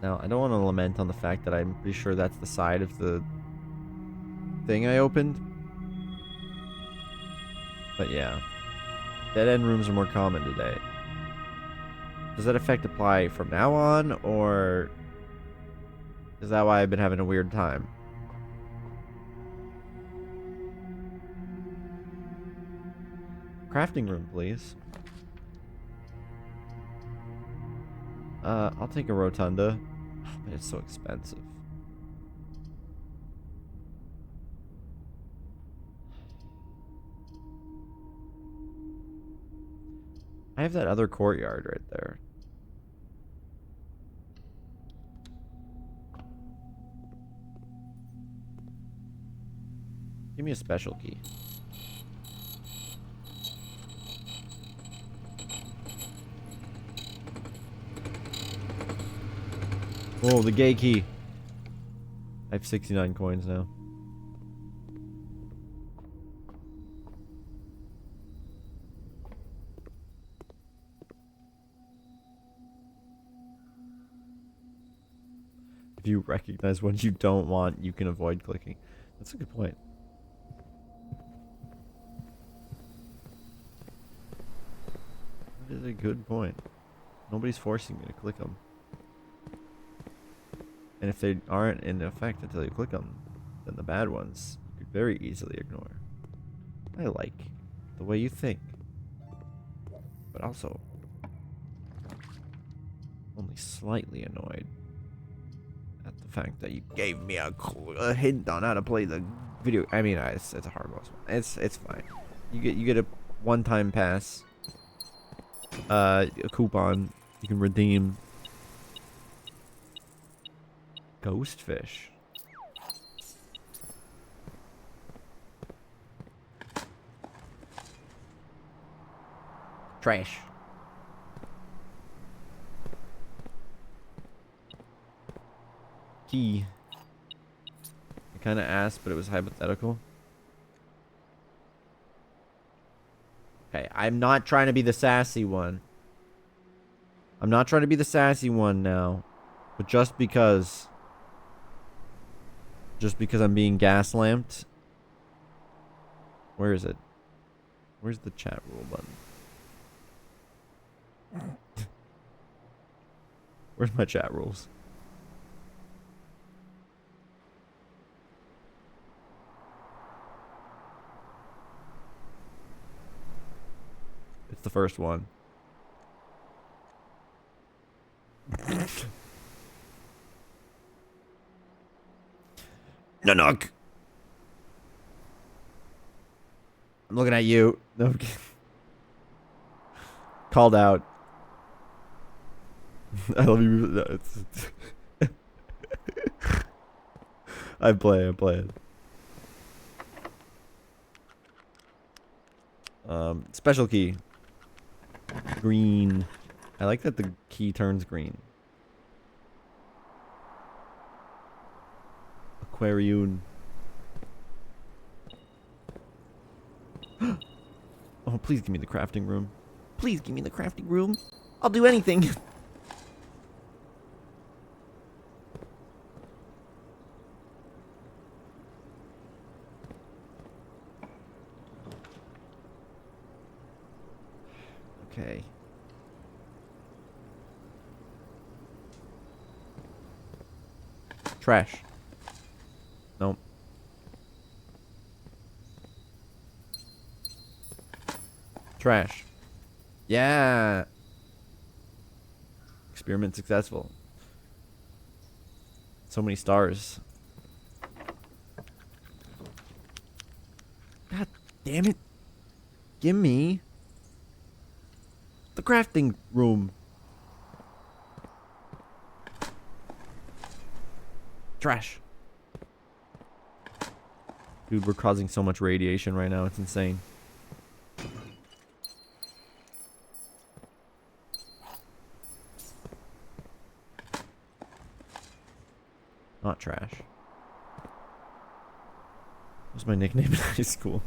Now, I don't want to lament on the fact that I'm pretty sure that's the side of the thing I opened. But yeah. Dead end rooms are more common today. Does that effect apply from now on, or is that why I've been having a weird time? Crafting room, please. I'll take a rotunda. Oh, but it's so expensive. I have that other courtyard right there. Give me a special key. Oh, the gay key. I have 69 coins now. If you recognize what you don't want, you can avoid clicking. That's a good point. That is a good point. Nobody's forcing me to click them. And if they aren't in effect until you click them, then the bad ones you could very easily ignore. I like the way you think, but also only slightly annoyed at the fact that you gave me a hint on how to play the video. I mean, it's a hard one. It's fine. You get a one-time pass, a coupon you can redeem. Ghost fish. Trash. Key. I kind of asked, but it was hypothetical. Okay, I'm not trying to be the sassy one. I'm not trying to be the sassy one now. But just because I'm being gas-lamped. Where is it? Where's the chat rule button? Where's my chat rules? It's the first one. No knock. I'm looking at you. No. Called out. I love you. No, I'm playing. Special key. Green. I like that the key turns green. Aquarium. Oh, please give me the crafting room. Please give me the crafting room. I'll do anything. Okay. Trash. Nope. Trash. Yeah. Experiment successful. So many stars. God damn it. Give me the crafting room. Trash. Dude, we're causing so much radiation right now. It's insane. Not trash. What's my nickname in high school?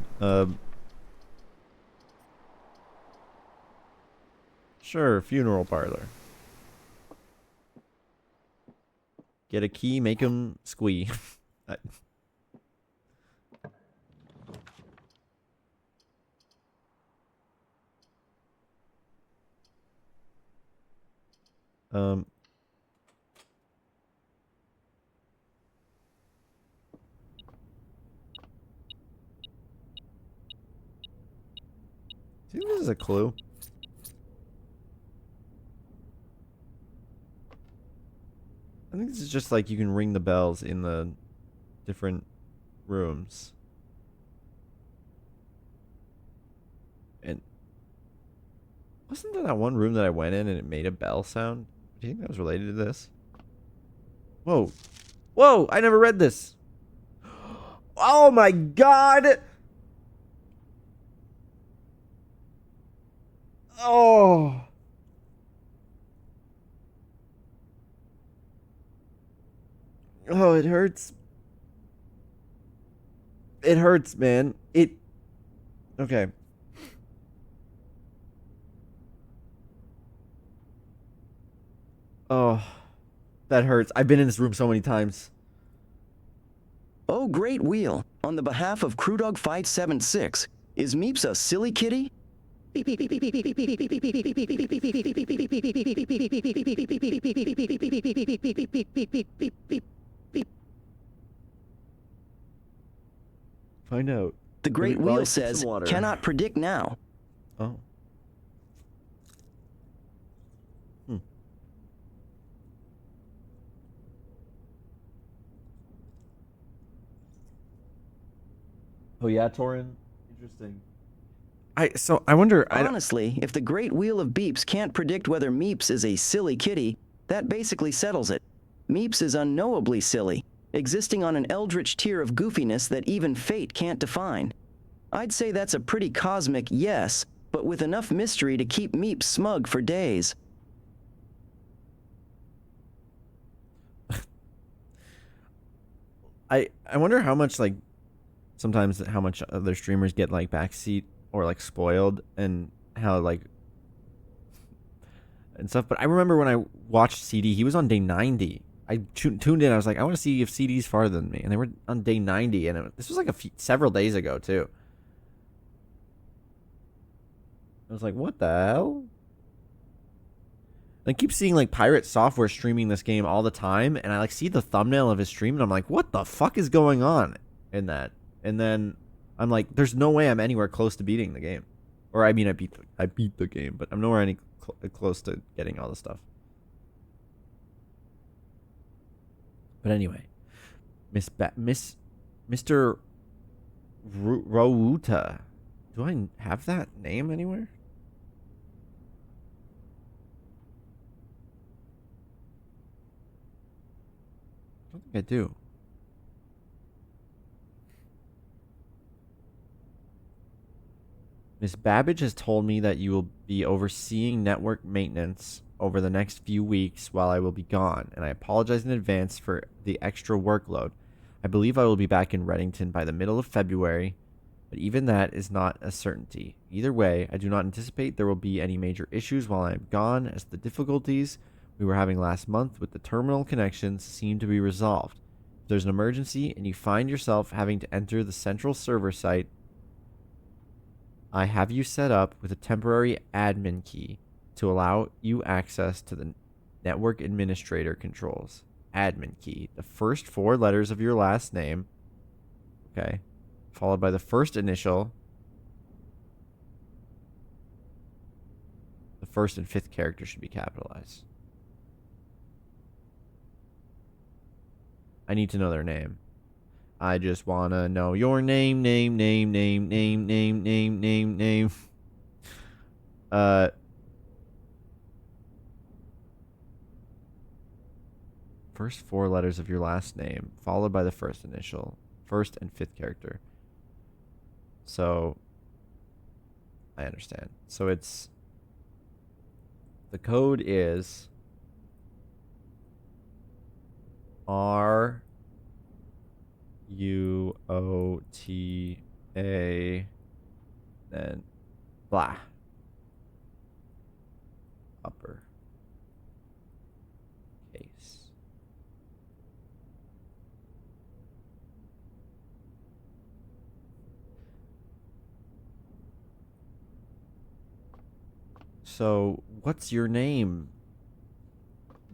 Sure, funeral parlor. Get a key, make him squee. Do you think this is a clue? I think this is just like you can ring the bells in the different rooms. And wasn't there that one room that I went in and it made a bell sound? Do you think that was related to this? Whoa. Whoa, I never read this. Oh my god. Oh. Oh, it hurts. It hurts, man. Okay. Oh, that hurts. I've been in this room so many times. Oh, great wheel. On the behalf of CrewDog576, is Meeps a silly kitty? Find out. The great While I wheel sip some says, water. cannot predict now. Oh. Oh yeah, Torin. Interesting. I wonder. Honestly, if the great wheel of beeps can't predict whether Meeps is a silly kitty, that basically settles it. Meeps is unknowably silly, existing on an eldritch tier of goofiness that even fate can't define. I'd say that's a pretty cosmic yes, but with enough mystery to keep Meeps smug for days. I wonder how much like sometimes how much other streamers get like backseat or like spoiled and how like and stuff. But I remember when I watched CD, he was on day 90. I tuned in. I was like, I want to see if CD's farther than me, and they were on day 90, and this was like several days ago too. I was like, what the hell? I keep seeing like Pirate Software streaming this game all the time, and I like see the thumbnail of his stream, and I'm like, what the fuck is going on in that? And then I'm like, there's no way I'm anywhere close to beating the game, or I mean, I beat the game, but I'm nowhere any close to getting all the stuff. But anyway, Mr. Routa, do I have that name anywhere? I don't think I do. Miss Babbage has told me that you will be overseeing network maintenance over the next few weeks while I will be gone, and I apologize in advance for the extra workload. I believe I will be back in Reddington by the middle of February, but even that is not a certainty. Either way, I do not anticipate there will be any major issues while I am gone, as the difficulties we were having last month with the terminal connections seem to be resolved. If there's an emergency and you find yourself having to enter the central server site, I have you set up with a temporary admin key to allow you access to the network administrator controls. Admin key. The first 4 letters of your last name. Okay. Followed by the first initial. first and fifth character should be capitalized. I need to know their name. I just wanna know your name. First four letters of your last name, followed by the first initial, first and fifth character. So, I understand. So it's, the code is RUOTA, then blah. Upper case. So, what's your name,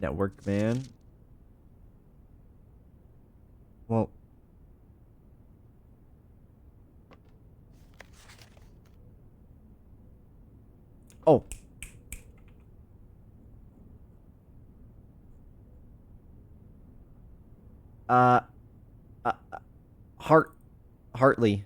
network man? Well, oh. Uh, uh, Hartley.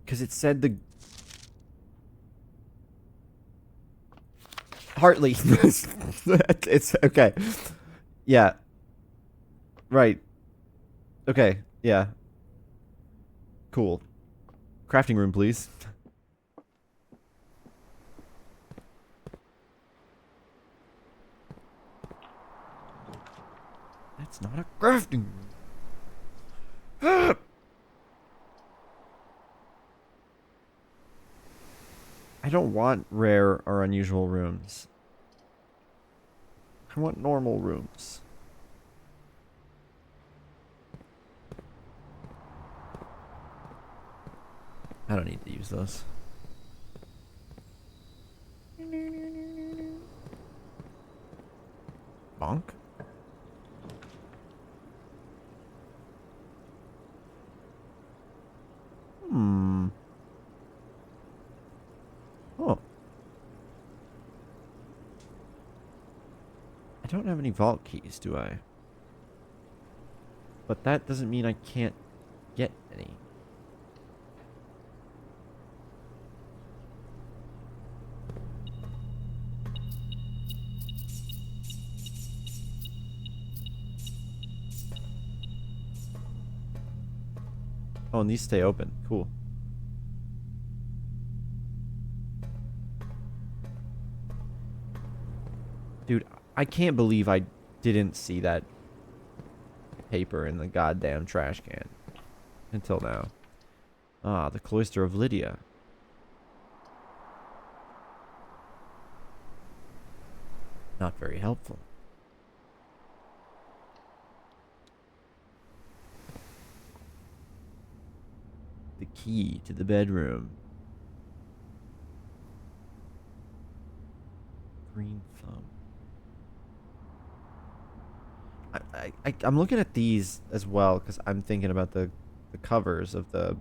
Because it said the... Hartley. It's okay. Yeah. Right. Okay. Yeah. Cool. Crafting room, please. That's not a crafting room. I don't want rare or unusual rooms. I want normal rooms. I don't need to use those. Bonk? Hmm. Oh. I don't have any vault keys, do I? But that doesn't mean I can't get any. Oh, and these stay open. Cool. Dude, I can't believe I didn't see that paper in the goddamn trash can until now. Ah, the Cloister of Lydia. Not very helpful. The key to the bedroom. Green thumb. I'm looking at these as well because I'm thinking about the covers of the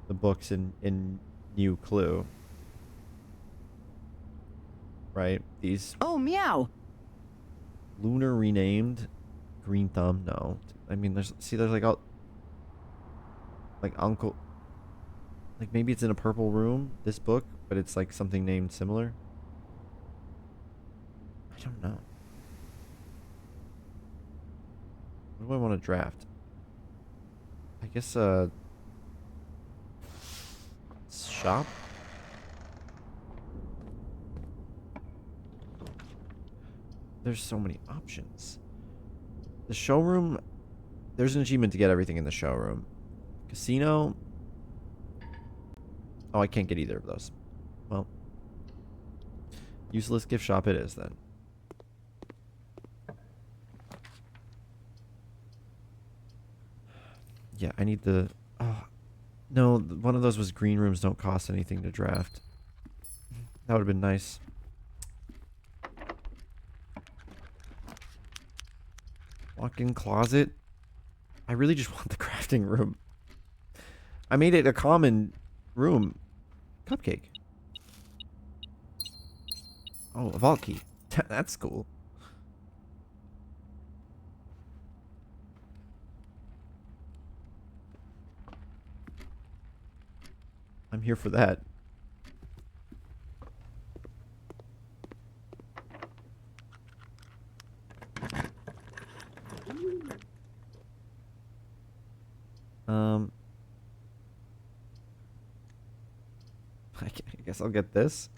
books in New Clue. Right? These Oh, meow. Lunar renamed Green Thumb. No, I mean there's like all like Uncle, like maybe it's in a purple room, this book, but it's like something named similar. I don't know. What do I want to draft? I guess shop. There's so many options. The showroom, there's an achievement to get everything in the showroom. Casino. Oh, I can't get either of those. Well, useless gift shop it is then. Yeah, I need the... Oh, no, one of those was green rooms don't cost anything to draft. That would have been nice. Walk-in closet. I really just want the crafting room. I made it a common room. Cupcake. Oh, a vault key. That's cool. I'm here for that. I guess I'll get this.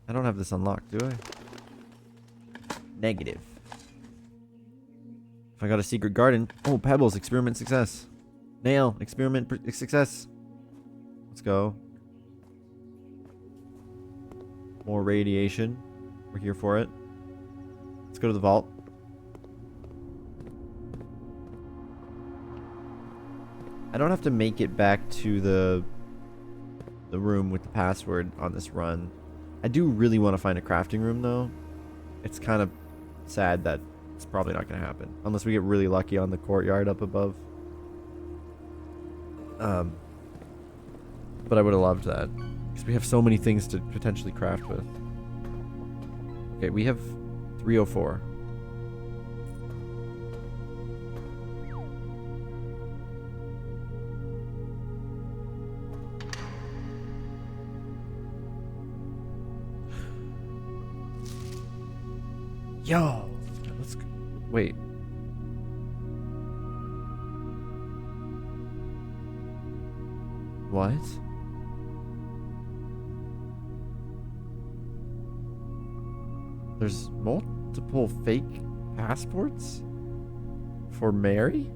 I don't have this unlocked, do I? Negative. If I got a secret garden. Oh, pebbles, experiment success. Nail, experiment success. Let's go. More radiation. We're here for it. Let's go to the vault. I don't have to make it back to the room with the password on this run. I do really want to find a crafting room though. It's kind of sad that it's probably not going to happen unless we get really lucky on the courtyard up above. But I would have loved that because we have so many things to potentially craft with. Okay, we have 304. Yo, let's go. Wait. What? There's multiple fake passports for Mary?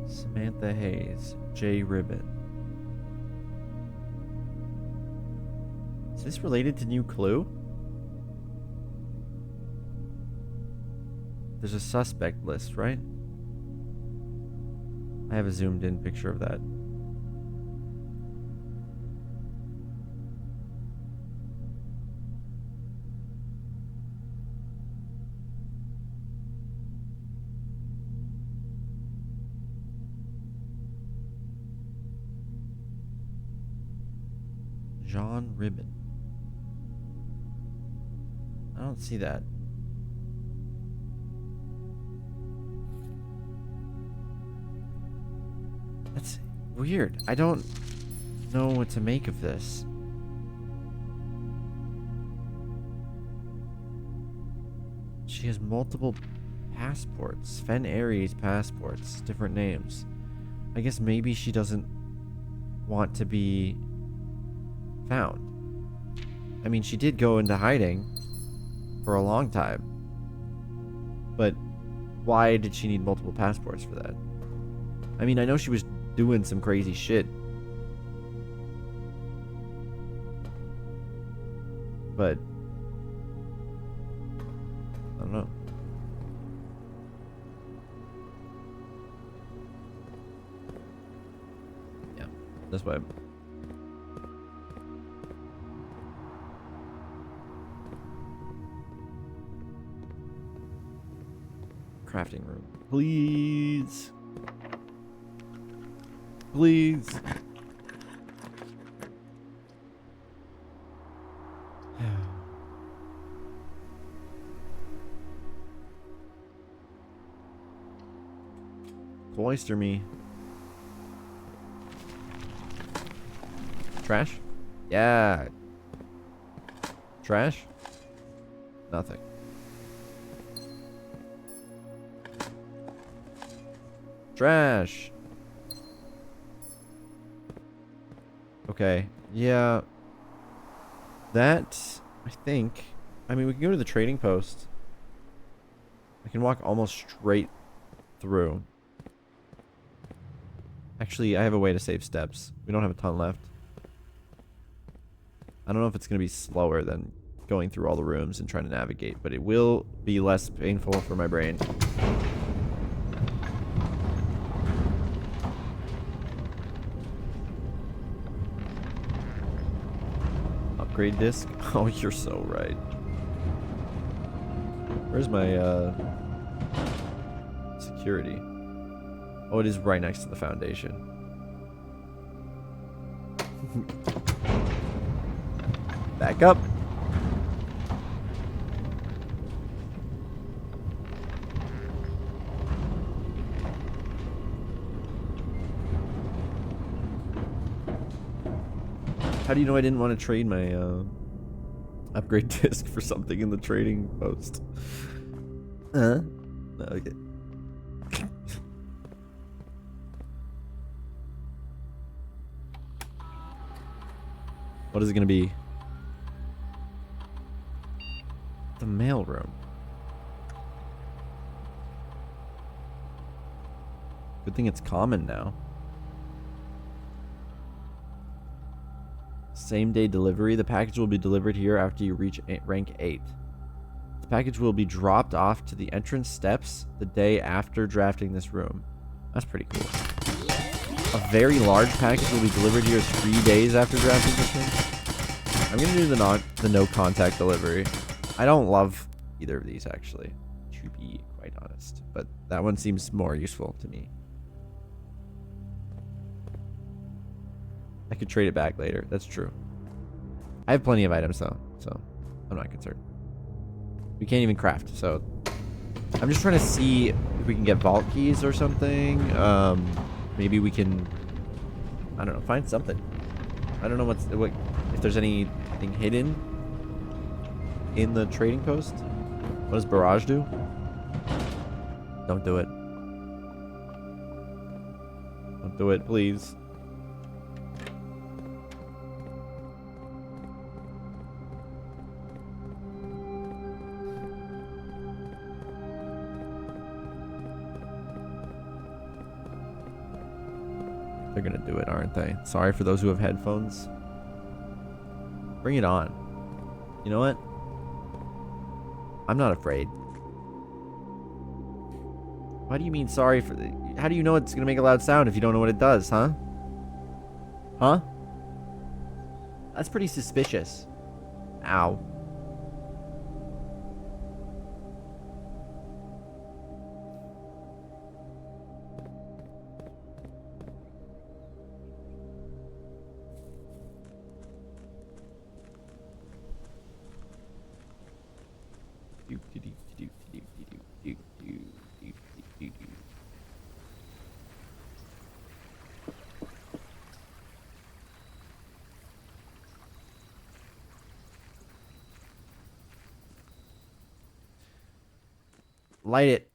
Samantha Hayes, J. Ribbon. Is this related to New Clue? There's a suspect list, right? I have a zoomed in picture of that. John Ribbon. I don't see that. That's weird. I don't know what to make of this. She has multiple passports. Fen Aries passports. Different names. I guess maybe she doesn't want to be found. I mean, she did go into hiding for a long time. But why did she need multiple passports for that? I mean, I know she was doing some crazy shit. But I don't know. Yeah, that's why. Crafting room, please. Please. Cloister me. Trash? Yeah. Trash? Nothing. Trash. Okay. Yeah. That, I think. I mean, we can go to the trading post. I can walk almost straight through. Actually, I have a way to save steps. We don't have a ton left. I don't know if it's going to be slower than going through all the rooms and trying to navigate, but it will be less painful for my brain. Upgrade disc? Oh, you're so right. Where's my security? Oh, it is right next to the foundation. Back up. How do you know I didn't want to trade my upgrade disc for something in the trading post? Huh? No, okay. What is it gonna be? The mailroom. Good thing it's common now. Same day delivery. The package will be delivered here after you reach rank 8. The package will be dropped off to the entrance steps the day after drafting this room. That's pretty cool. A very large package will be delivered here 3 days after drafting this room. I'm gonna do the no contact delivery. I don't love either of these actually, to be quite honest, but that one seems more useful to me. I could trade it back later. That's true. I have plenty of items though, so I'm not concerned. We can't even craft, so I'm just trying to see if we can get vault keys or something. Maybe we can, I don't know, find something. I don't know what if there's anything hidden in the trading post. What does barrage do? Don't do it. Don't do it, please. They're gonna do it, aren't they? Sorry for those who have headphones. Bring it on. You know what? I'm not afraid. Why do you mean sorry for the... How do you know it's gonna make a loud sound if you don't know what it does, huh? Huh? That's pretty suspicious. Ow. Light it.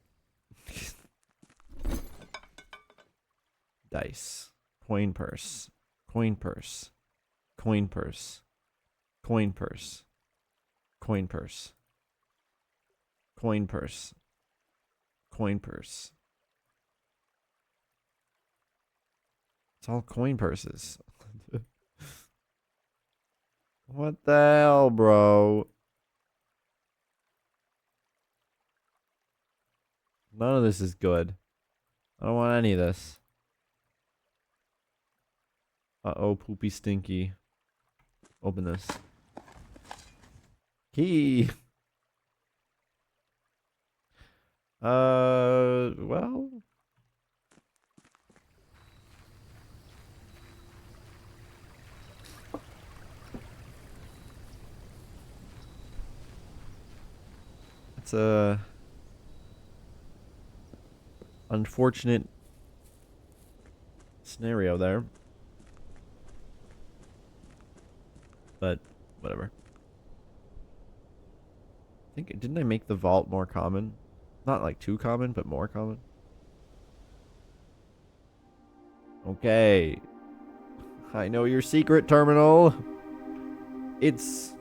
Dice. Coin purse. Coin purse. Coin purse. Coin purse. Coin purse. Coin purse. Coin purse. It's all coin purses. What the hell, bro? None of this is good. I don't want any of this. Uh-oh, poopy stinky. Open this. Key. Well. It's a unfortunate scenario there. But whatever. I think, didn't I make the vault more common? Not like too common, but more common. Okay. I know your secret, terminal. It's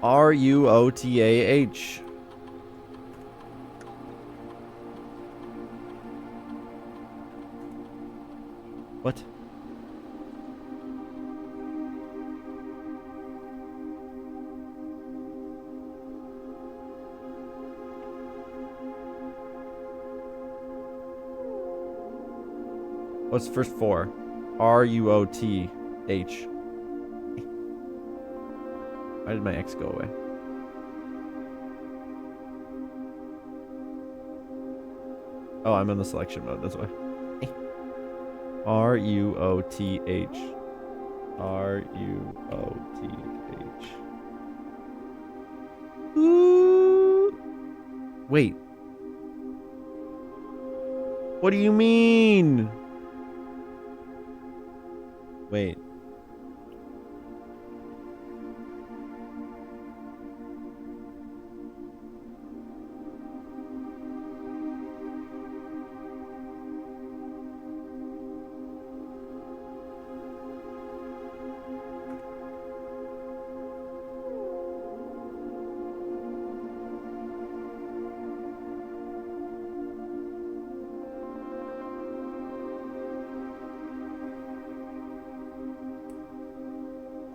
RUOTAH. What? What's the first four? R-U-O-T-H. Why did my X go away? Oh, I'm in the selection mode, that's why. R-U-O-T-H. R-U-O-T-H. Ooh. Wait. What do you mean? Wait.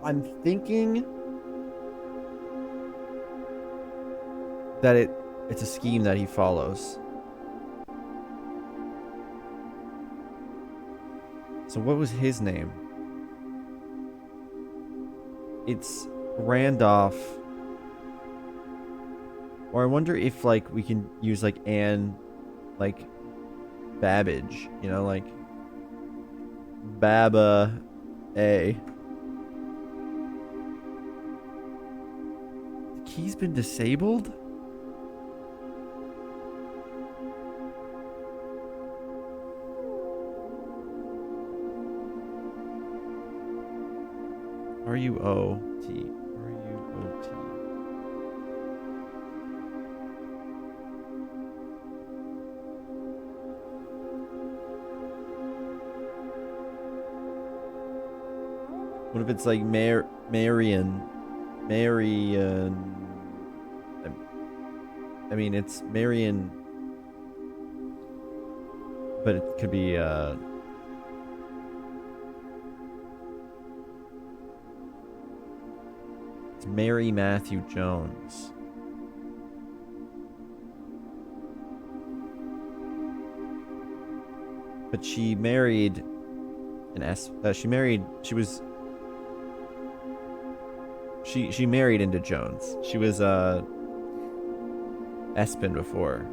I'm thinking that it's a scheme that he follows. So what was his name? It's Randolph. Or I wonder if like we can use like Anne, like Babbage, you know, like Baba A. He's been disabled? R-U-O-T. R-U-O-T. What if it's like Marion? I mean, it's Marion, but it could be, it's Mary Matthew Jones. But she married she married into Jones. She was, Espen before.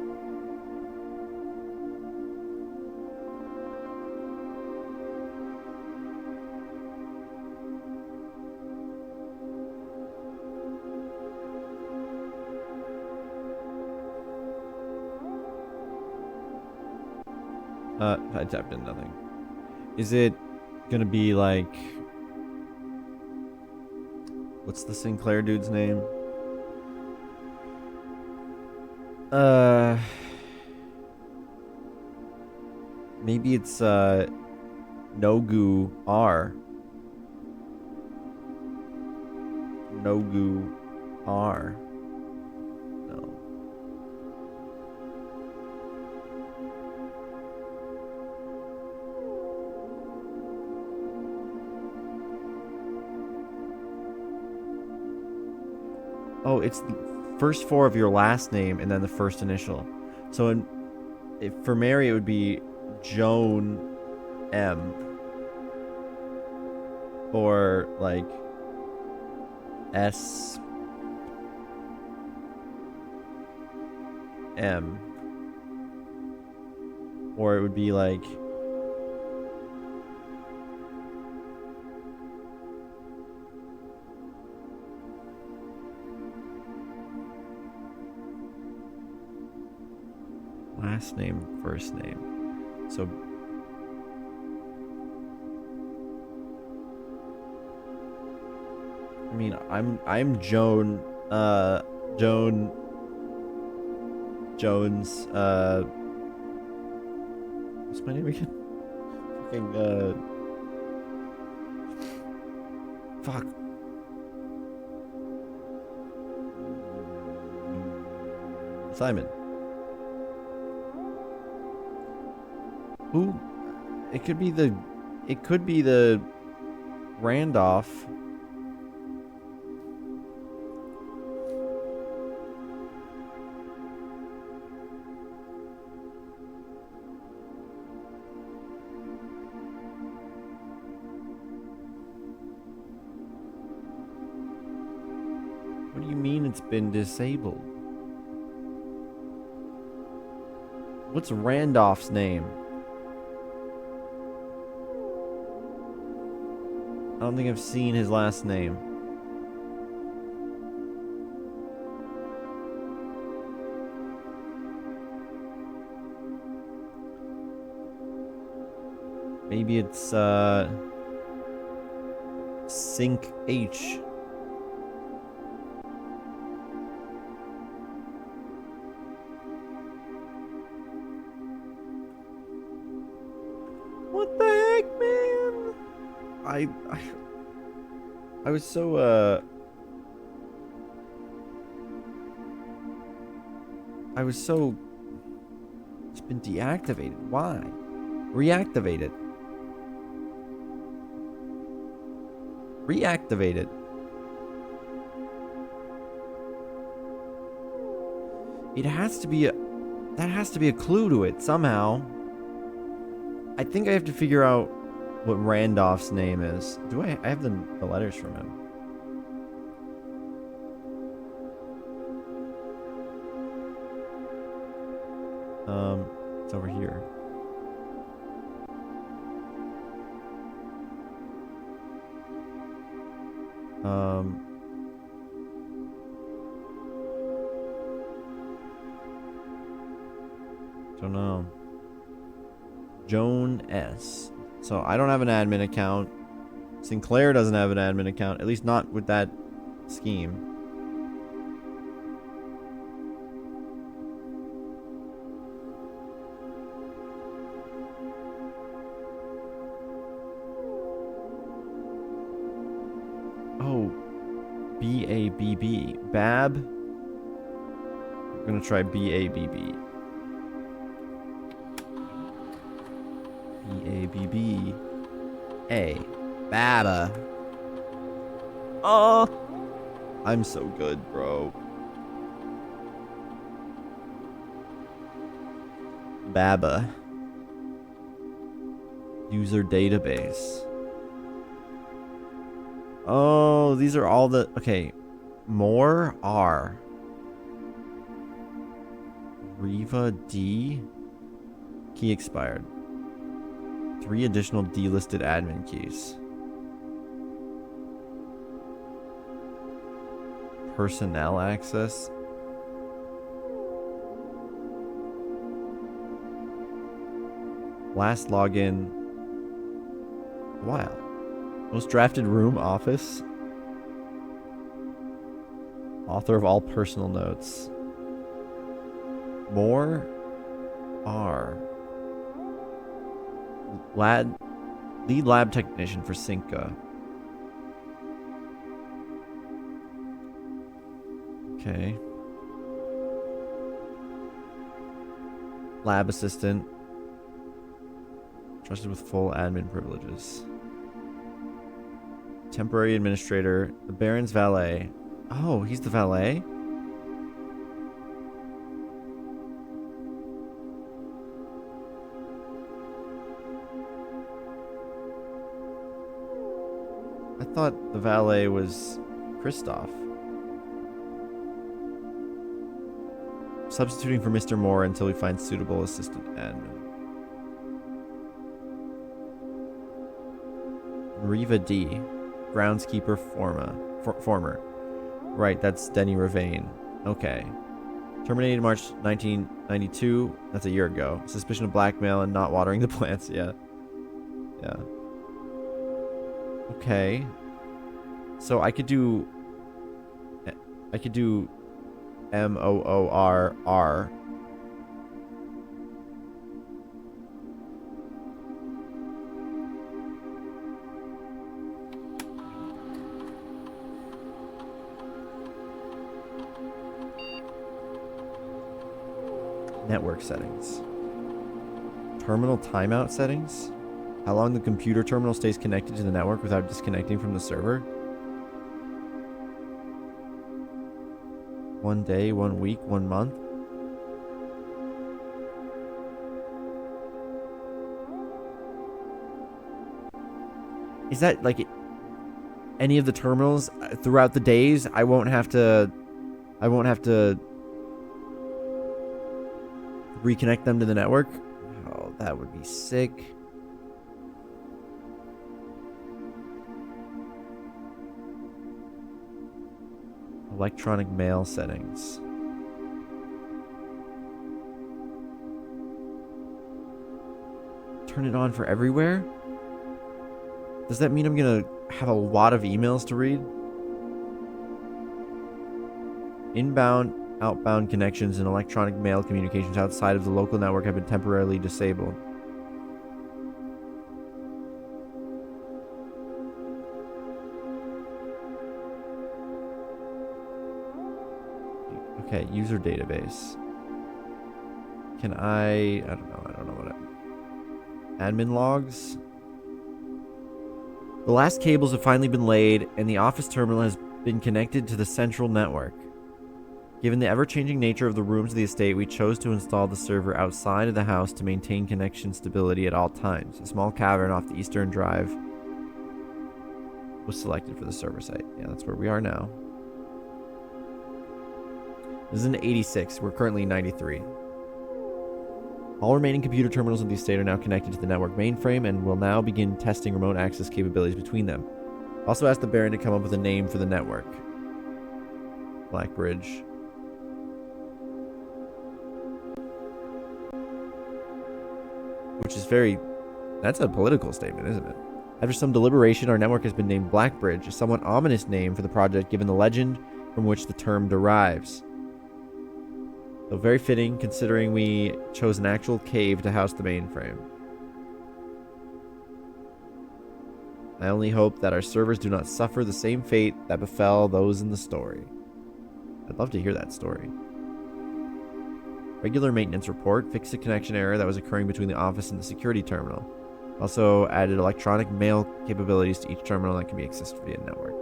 I typed in nothing. Is it gonna be like, what's the Sinclair dude's name? Maybe it's Nogu R. Nogu R. No. Oh, it's the first four of your last name and then the first initial. So for Mary, it would be Joan M. Or like S M. Or it would be like last name, first name. So I mean, I'm Jones, what's my name again? Fucking, fuck. Simon. Who? It could be the it could be the Randolph. What do you mean it's been disabled? What's Randolph's name? I don't think I've seen his last name. Maybe it's Sync H. What the heck, man? I was so it's been deactivated. Why? Reactivate it. Reactivate it. It has to be that has to be a clue to it somehow. I think I have to figure out what Randolph's name is. Do I have the letters from him? It's over here. Don't know. Joan S. So I don't have an admin account. Sinclair doesn't have an admin account, at least not with that scheme. Oh, B-A-B-B. Bab? I'm gonna try B-A-B-B. B-A-B-B. A. Baba. Oh! I'm so good, bro. Baba. User database. Oh, these are all the... Okay. More R. Riva D. Key expired. 3 additional delisted admin keys. Personnel access. Last login. Wow. Most drafted room office. Author of all personal notes. More R. Lead lab technician for Cinca. Okay. Lab assistant. Trusted with full admin privileges. Temporary administrator. The Baron's valet. Oh, he's the valet? I thought the valet was Christoph. Substituting for Mr. Moore until we find suitable assistant admin. Riva D. Groundskeeper former. Right, that's Denny Ravane. Okay. Terminated March 1992. That's a year ago. Suspicion of blackmail and not watering the plants. Yeah. Yeah. Okay. So I could do MOORR. Network settings. Terminal timeout settings. How long the computer terminal stays connected to the network without disconnecting from the server? 1 day, 1 week, 1 month? Is that like any of the terminals throughout the days? I won't have to reconnect them to the network? Oh, that would be sick. Electronic mail settings. Turn it on for everywhere? Does that mean I'm gonna have a lot of emails to read? Inbound, outbound connections and electronic mail communications outside of the local network have been temporarily disabled. Okay, user database. Can I don't know what admin logs? The last cables have finally been laid and the office terminal has been connected to the central network. Given the ever-changing nature of the rooms of the estate, we chose to install the server outside of the house to maintain connection stability at all times. A small cavern off the Eastern Drive was selected for the server site. Yeah, that's where we are now. This is in 86. We're currently in 93. All remaining computer terminals in the estate are now connected to the network mainframe and will now begin testing remote access capabilities between them. Also asked the Baron to come up with a name for the network. Blackbridge. Which is that's a political statement, isn't it? After some deliberation, our network has been named Blackbridge, a somewhat ominous name for the project given the legend from which the term derives. So very fitting, considering we chose an actual cave to house the mainframe. I only hope that our servers do not suffer the same fate that befell those in the story. I'd love to hear that story. Regular maintenance report. Fixed a connection error that was occurring between the office and the security terminal. Also added electronic mail capabilities to each terminal that can be accessed via network.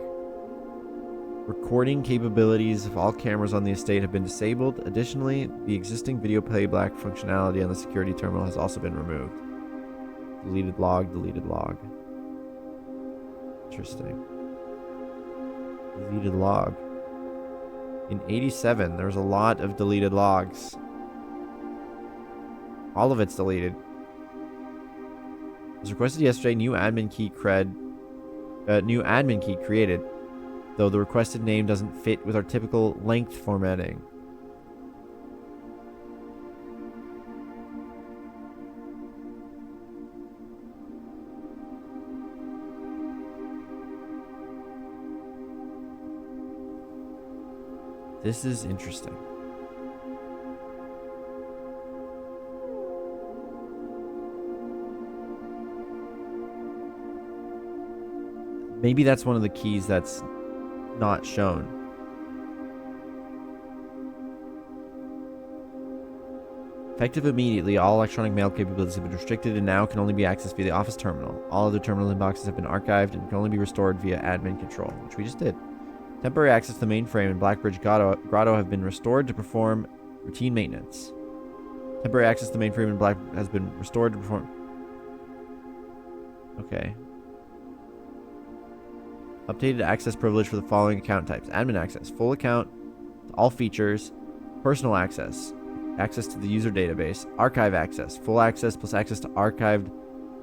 Recording capabilities of all cameras on the estate have been disabled. Additionally, the existing video playback functionality on the security terminal has also been removed. Deleted log, deleted log. Interesting. Deleted log. In 87, there was a lot of deleted logs. All of it's deleted. It was requested yesterday, new admin key created. Though the requested name doesn't fit with our typical length formatting. This is interesting. Maybe that's one of the keys that's not shown. Effective immediately, all electronic mail capabilities have been restricted and now can only be accessed via the office terminal. All other terminal inboxes have been archived and can only be restored via admin control, which we just did. Temporary access to the mainframe and Blackbridge Grotto have been restored to perform routine maintenance. Temporary access to the mainframe and Black has been restored to perform... Okay. Updated access privilege for the following account types. Admin access, full account, all features, personal access, access to the user database, archive access, full access plus access to archived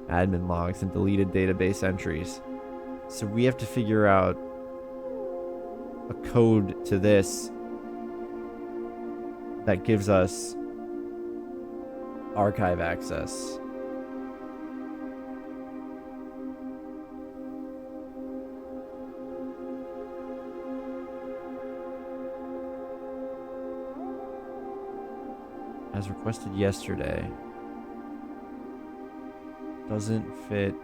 admin logs and deleted database entries. So we have to figure out a code to this that gives us archive access. As requested yesterday. Doesn't fit.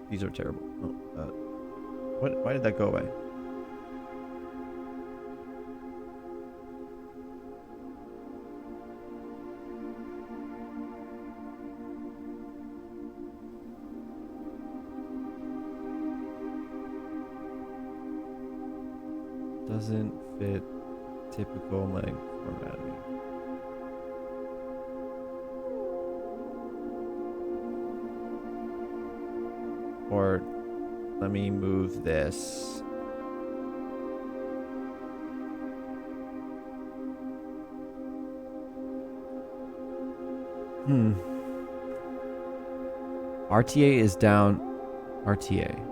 These are terrible. Oh, why did that go away? Doesn't fit typical leg formatting. Or let me move this. RTA is down. RTA.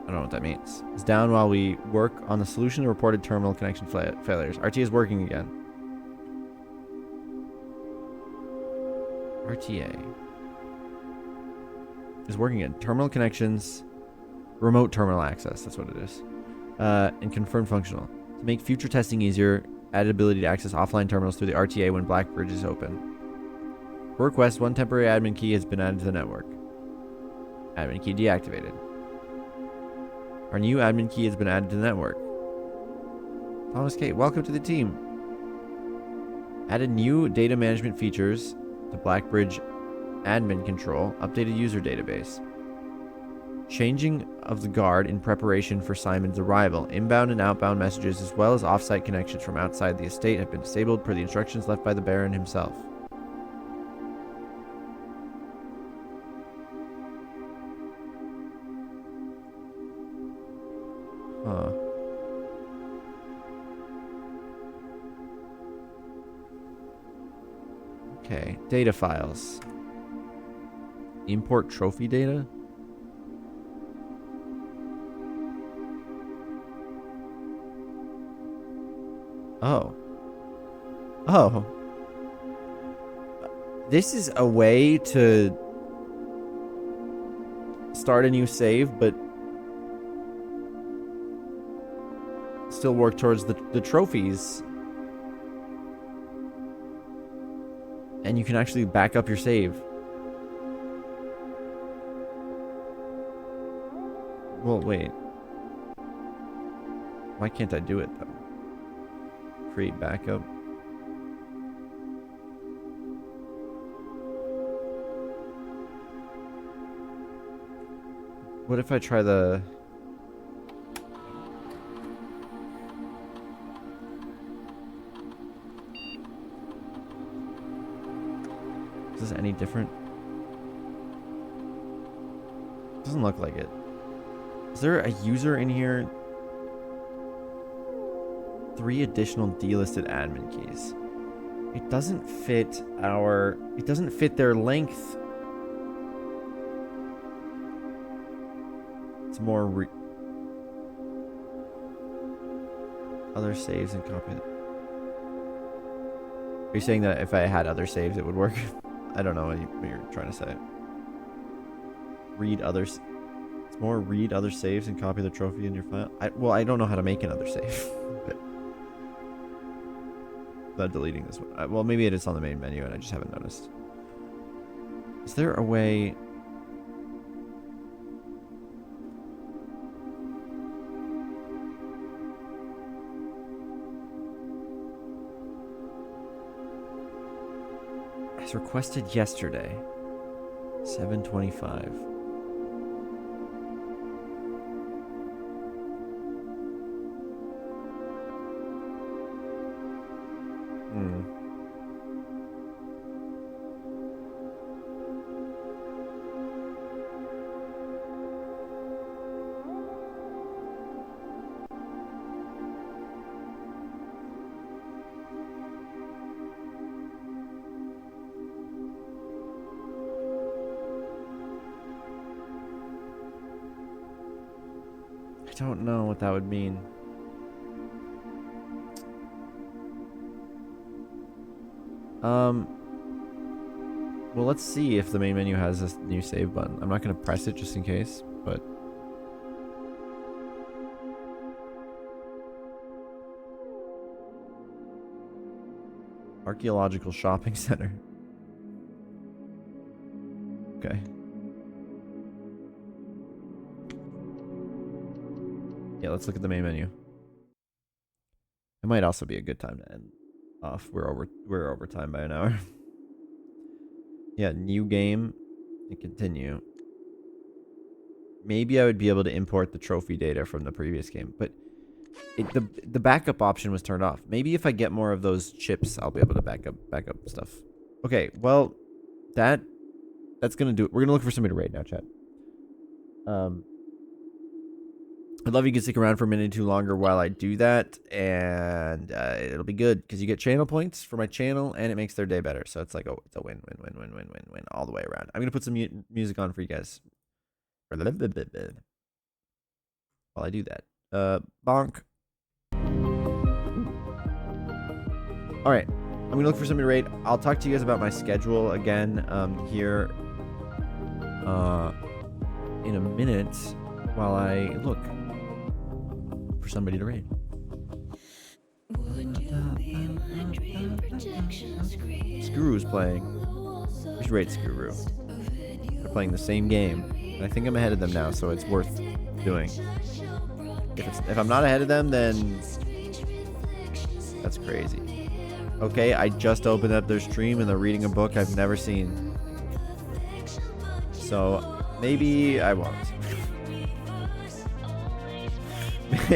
I don't know what that means. It's down while we work on the solution to reported terminal connection failures. RTA is working again. RTA is working again. Terminal connections, remote terminal access. That's what it is. And confirmed functional. To make future testing easier, added ability to access offline terminals through the RTA when Blackbridge is open. For request, one temporary admin key has been added to the network. Admin key deactivated. Our new admin key has been added to the network. Thomas K, welcome to the team. Added new data management features to Blackbridge admin control. Updated user database. Changing of the guard in preparation for Simon's arrival. Inbound and outbound messages as well as offsite connections from outside the estate have been disabled per the instructions left by the Baron himself. Huh. Okay, data files. Import trophy data? Oh. Oh. This is a way to start a new save, but still work towards the trophies. And you can actually back up your save. Well, wait. Why can't I do it, though? Create backup. What if I try the... Is this any different? Doesn't look like it. Is there a user in here? 3 additional delisted admin keys. It doesn't fit our... It doesn't fit their length. It's more... Other saves and copy. Are you saying that if I had other saves it would work? I don't know what you're trying to say. Read others. It's more read other saves and copy the trophy in your file. Well, I don't know how to make another save. But without deleting this one. Well, maybe it is on the main menu and I just haven't noticed. Is there a way... As requested yesterday. 7:25. I don't know what that would mean. Well, let's see if the main menu has this new save button. I'm not going to press it just in case, but... Archaeological shopping center. Okay. Yeah, let's look at the main menu. It might also be a good time to end off. We're over time by an hour. Yeah, new game and continue. Maybe I would be able to import the trophy data from the previous game, but the backup option was turned off. Maybe if I get more of those chips, I'll be able to back up stuff. Okay, well, that's gonna do it. We're gonna look for somebody to raid now, chat. I'd love you to stick around for a minute or two longer while I do that, and it'll be good because you get channel points for my channel, and it makes their day better. So it's like, oh, it's a win all the way around. I'm gonna put some music on for you guys while I do that. Bonk. All right, I'm gonna look for somebody to raid. I'll talk to you guys about my schedule again here in a minute while I look for somebody to raid. Skuru's playing. We should raid Skuru. They're playing the same game, and I think I'm ahead of them now, so it's worth doing. If I'm not ahead of them, then that's crazy. Okay, I just opened up their stream and they're reading a book I've never seen. So maybe I won't.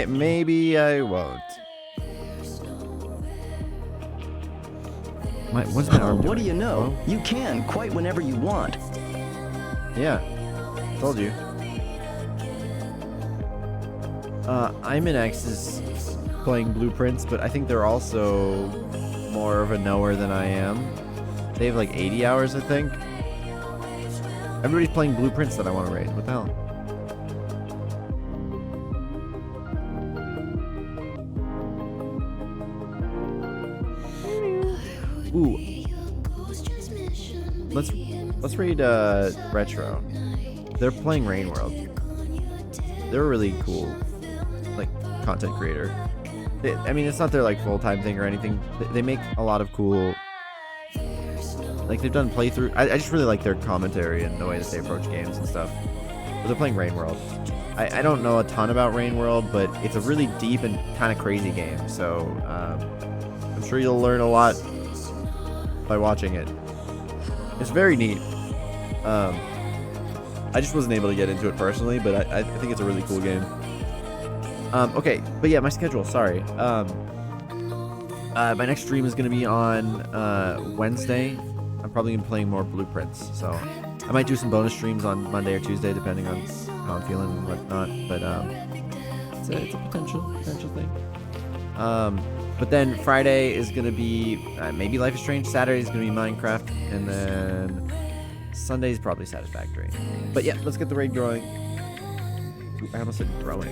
Maybe I won't. What's my arm doing? What do you know? You can quite whenever you want. Yeah, told you. IMNX is playing Blueprints, but I think they're also more of a knower than I am. They have like 80 hours, I think. Everybody's playing Blueprints that I want to raid. What the hell? Ooh. Let's raid Retro. They're playing Rain World. They're a really cool like content creator. I mean, it's not their like full-time thing or anything. They make a lot of cool, like they've done playthrough. I just really like their commentary and the way that they approach games and stuff. But they're playing Rain World. I don't know a ton about Rain World, but it's a really deep and kind of crazy game. So I'm sure you'll learn a lot by watching it. It's very neat. I just wasn't able to get into it personally, but I think it's a really cool game. Okay, but yeah, my schedule, sorry. My next stream is going to be on Wednesday. I'm probably going to be playing more Blueprints, so I might do some bonus streams on Monday or Tuesday, depending on how I'm feeling and whatnot, but it's a potential thing. But then Friday is going to be maybe Life is Strange, Saturday is going to be Minecraft, and then Sunday is probably Satisfactory. But yeah, let's get the raid going. Ooh, I almost said growing. I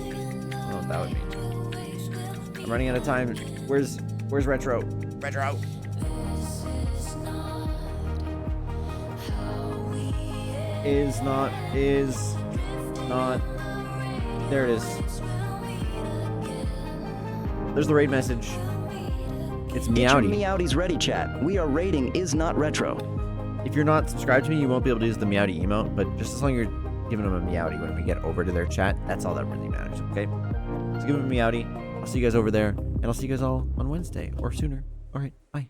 don't know what that would mean. I'm running out of time. Where's Retro? Retro! Is not. There it is. There's the raid message. It's Meowdy. Meowdy's ready, chat. We are raiding Is Not Retro. If you're not subscribed to me, you won't be able to use the Meowdy emote, but just as long as you're giving them a Meowdy when we get over to their chat, that's all that really matters, okay? So give them a Meowdy. I'll see you guys over there, and I'll see you guys all on Wednesday or sooner. All right, bye.